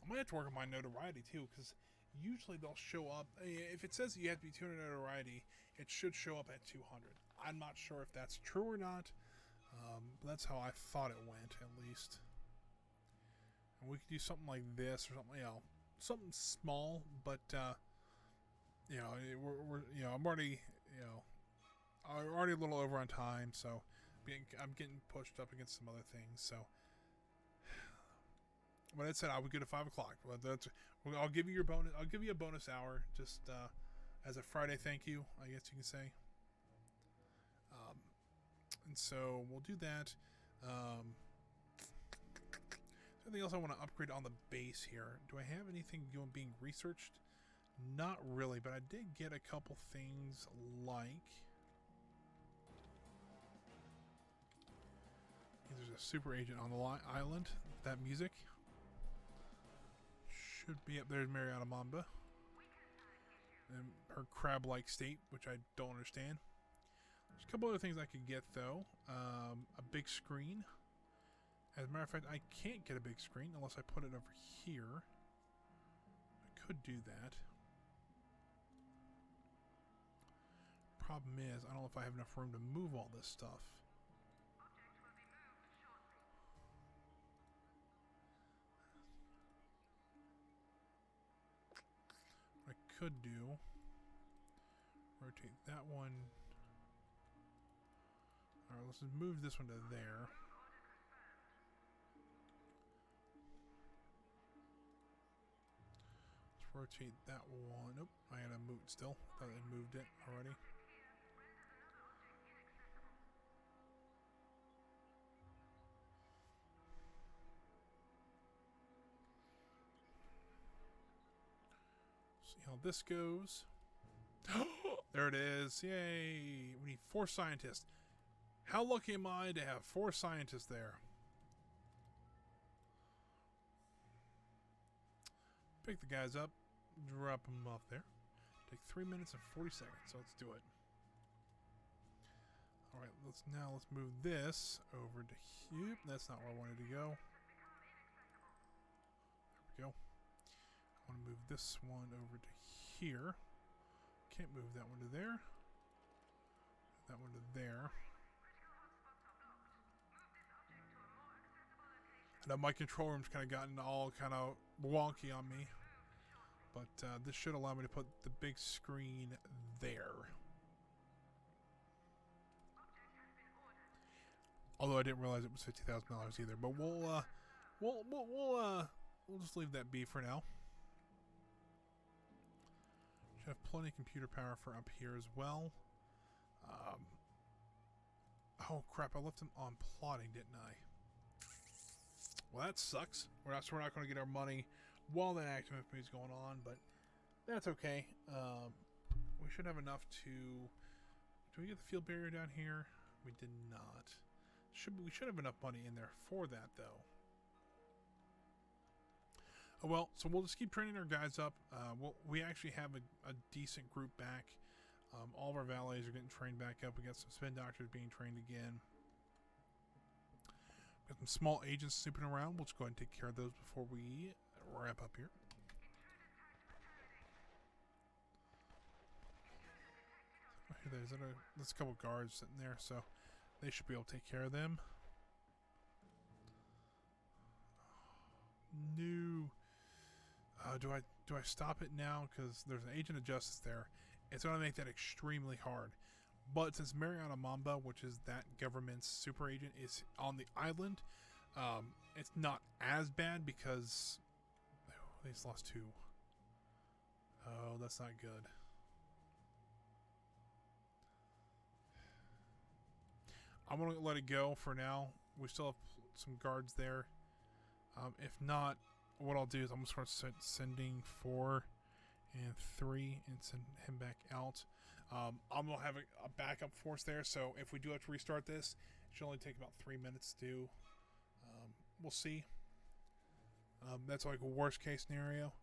I might have to work on my notoriety too, because usually they'll show up. If it says you have to be 200 notoriety, it should show up at 200. I'm not sure if that's true or not, but that's how I thought it went, at least. And we could do something like this or something, you know, something small, but you know, I'm already, I'm already a little over on time, so I'm getting pushed up against some other things, so. But I said I would get at 5 o'clock. But I'll give you your bonus. I'll give you a bonus hour, just as a Friday thank you, I guess you can say. And so we'll do that. Anything else I want to upgrade on the base here? Do I have anything being researched? Not really, but I did get a couple things like. There's a super agent on the island. That music. Should be up there, Mariana Mamba. And her crab-like state, which I don't understand. There's a couple other things I could get, though. A big screen. As a matter of fact, I can't get a big screen unless I put it over here. I could do that. Problem is, I don't know if I have enough room to move all this stuff. Could do rotate that one. All right, let's just move this one to there. Let's rotate that one. Nope, I gotta move it still. I thought I moved it already. See how this goes. There it is. Yay. We need 4 scientists. How lucky am I to have 4 scientists there? Pick the guys up. Drop them off there. Take 3 minutes and 40 seconds. So let's do it. Alright, let's move this over to here. That's not where I wanted to go. There we go. I want to move this one over to here. Can't move that one to there. That one to there. Now my control room's kind of gotten all kind of wonky on me. But this should allow me to put the big screen there. Although I didn't realize it was $50,000 either. But we'll just leave that be for now. Should have plenty of computer power for up here as well. Oh crap! I left him on plotting, didn't I? Well, that sucks. We're not going to get our money while that active infamy is going on, but that's okay. We should have enough to. Do we get the field barrier down here? We did not. We should have enough money in there for that, though. Oh, well, so we'll just keep training our guys up. We actually have a decent group back. All of our valets are getting trained back up. We got some spin doctors being trained again. Got some small agents snooping around. We'll just go ahead and take care of those before we wrap up here. There's a couple guards sitting there, so they should be able to take care of them. No. Do I stop it now? Because there's an agent of justice there. It's going to make that extremely hard. But since Mariana Mamba, which is that government's super agent, is on the island, it's not as bad because they just lost 2. Oh, that's not good. I'm going to let it go for now. We still have some guards there. If not, what I'll do is I'm going to start sending 4 and 3 and send him back out. I'm going to have a backup force there, so if we do have to restart this, it should only take about 3 minutes to do. We'll see. That's like a worst case scenario.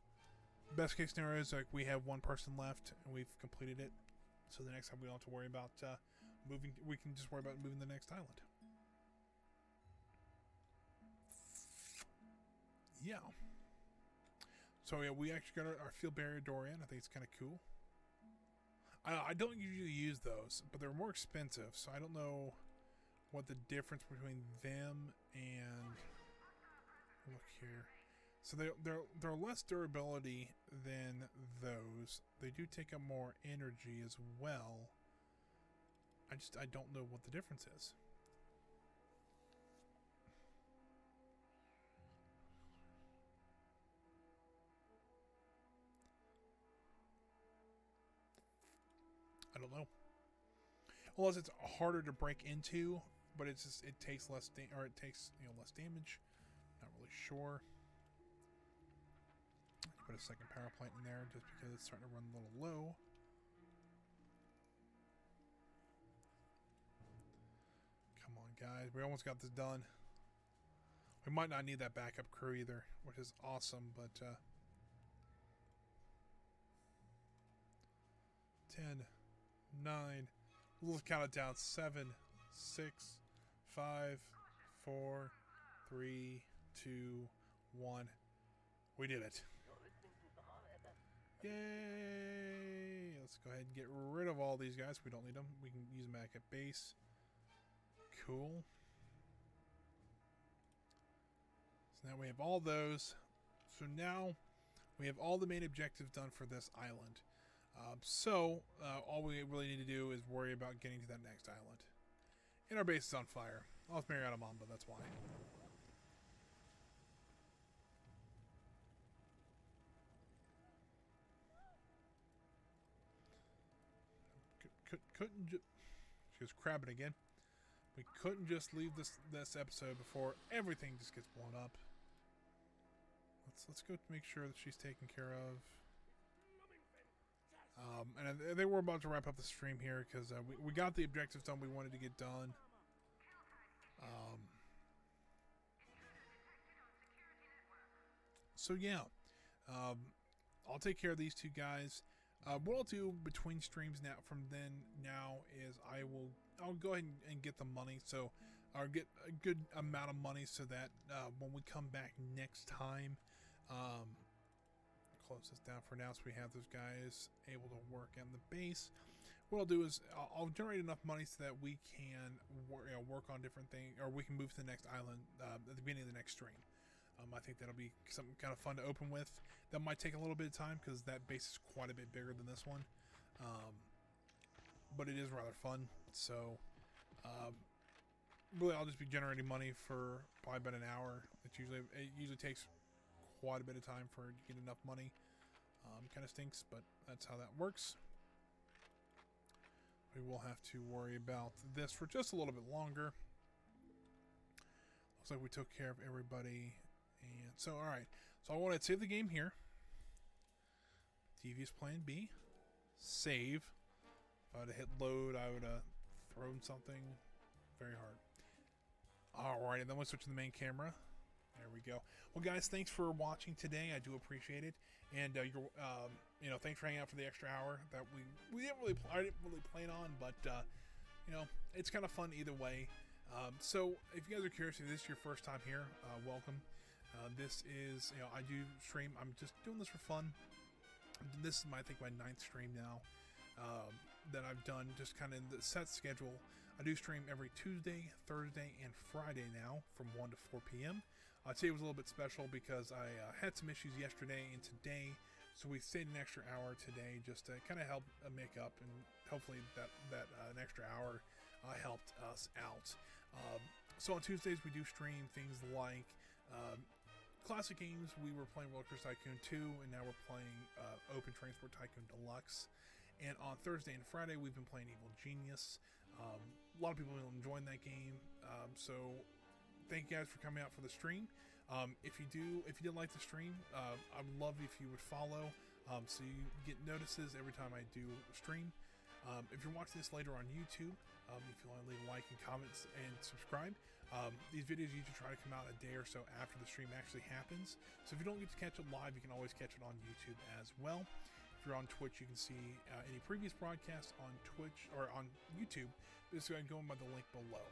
Best case scenario is like we have 1 person left and we've completed it. So the next time we don't have to worry about moving. We can just worry about moving the next island. Yeah. So yeah, we actually got our field barrier door in. I think it's kind of cool. I don't usually use those, but they're more expensive, so I don't know what the difference between them and look here. So they're less durability than those. They do take up more energy as well. I don't know what the difference is. I don't know. Unless it's harder to break into, but it takes less less damage. Not really sure. Put a second power plant in there just because it's starting to run a little low. Come on, guys. We almost got this done. We might not need that backup crew either, which is awesome, but 10, 9, we'll count it down. 7, 6, 5, 4, 3, 2, 1. We did it. Yay! Let's go ahead and get rid of all these guys. We don't need them. We can use them back at base. Cool. So now we have all those. So now we have all the main objectives done for this island. All we really need to do is worry about getting to that next island. And our base is on fire. Oh, it's Mariana Mamba, that's why. She was crabbing again. We couldn't just leave this episode before everything just gets blown up. Let's go make sure that she's taken care of. And they were about to wrap up the stream here because we got the objectives done we wanted to get done. So yeah, I'll take care of these 2 guys. What I'll do between streams now is I'll go ahead and get the money, so I'll get a good amount of money so that when we come back next time, close close this down for now so we have those guys able to work on the base. What I'll do is I'll generate enough money so that we can work on different things, or we can move to the next island at the beginning of the next stream. I think that'll be something kind of fun to open with. That might take a little bit of time because that base is quite a bit bigger than this one. But it is rather fun. So really I'll just be generating money for probably about an hour. It usually takes quite a bit of time for to get enough money. Kind of stinks, but that's how that works. We will have to worry about this for just a little bit longer. Looks like we took care of everybody. And so, alright. So I want to save the game here. Devious Plan B. Save. If I would have hit load, I would have thrown something very hard. Alright, and then we'll switch to the main camera. There we go. Well, guys, thanks for watching today. I do appreciate it. And thanks for hanging out for the extra hour that I didn't really plan on, but it's kind of fun either way. So if you guys are curious, if this is your first time here, welcome. This is I do stream. I'm just doing this for fun. This is I think my 9th stream now that I've done. Just kind of in the set schedule. I do stream every Tuesday, Thursday, and Friday now from 1 to 4 p.m. Today was a little bit special because I had some issues yesterday and today, so we stayed an extra hour today just to kind of help make up, and hopefully that an extra hour helped us out. So on Tuesdays we do stream things like classic games. We were playing Roller Coaster Tycoon 2, and now we're playing Open Transport Tycoon Deluxe. And on Thursday and Friday we've been playing Evil Genius. A lot of people have been enjoying that game, so thank you guys for coming out for the stream. If you did like the stream, I would love if you would follow, so you get notices every time I do stream. If you're watching this later on YouTube, if you want to leave a like and comments and subscribe. These videos usually try to come out a day or so after the stream actually happens. So if you don't get to catch it live, you can always catch it on YouTube as well. If you're on Twitch, you can see any previous broadcasts on Twitch or on YouTube. Just go ahead and go in by the link below.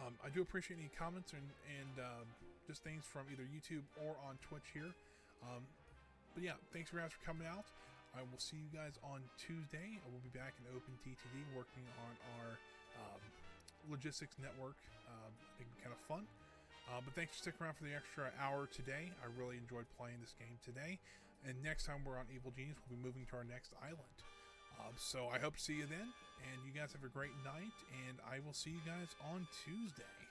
I do appreciate any comments and just things from either YouTube or on Twitch here. But yeah, thanks for guys for coming out. I will see you guys on Tuesday. I will be back in Open TTD working on our logistics network. I think it'll be kind of fun. But thanks for sticking around for the extra hour today. I really enjoyed playing this game today. And next time we're on Evil Genius, we'll be moving to our next island. So I hope to see you then. And you guys have a great night. And I will see you guys on Tuesday.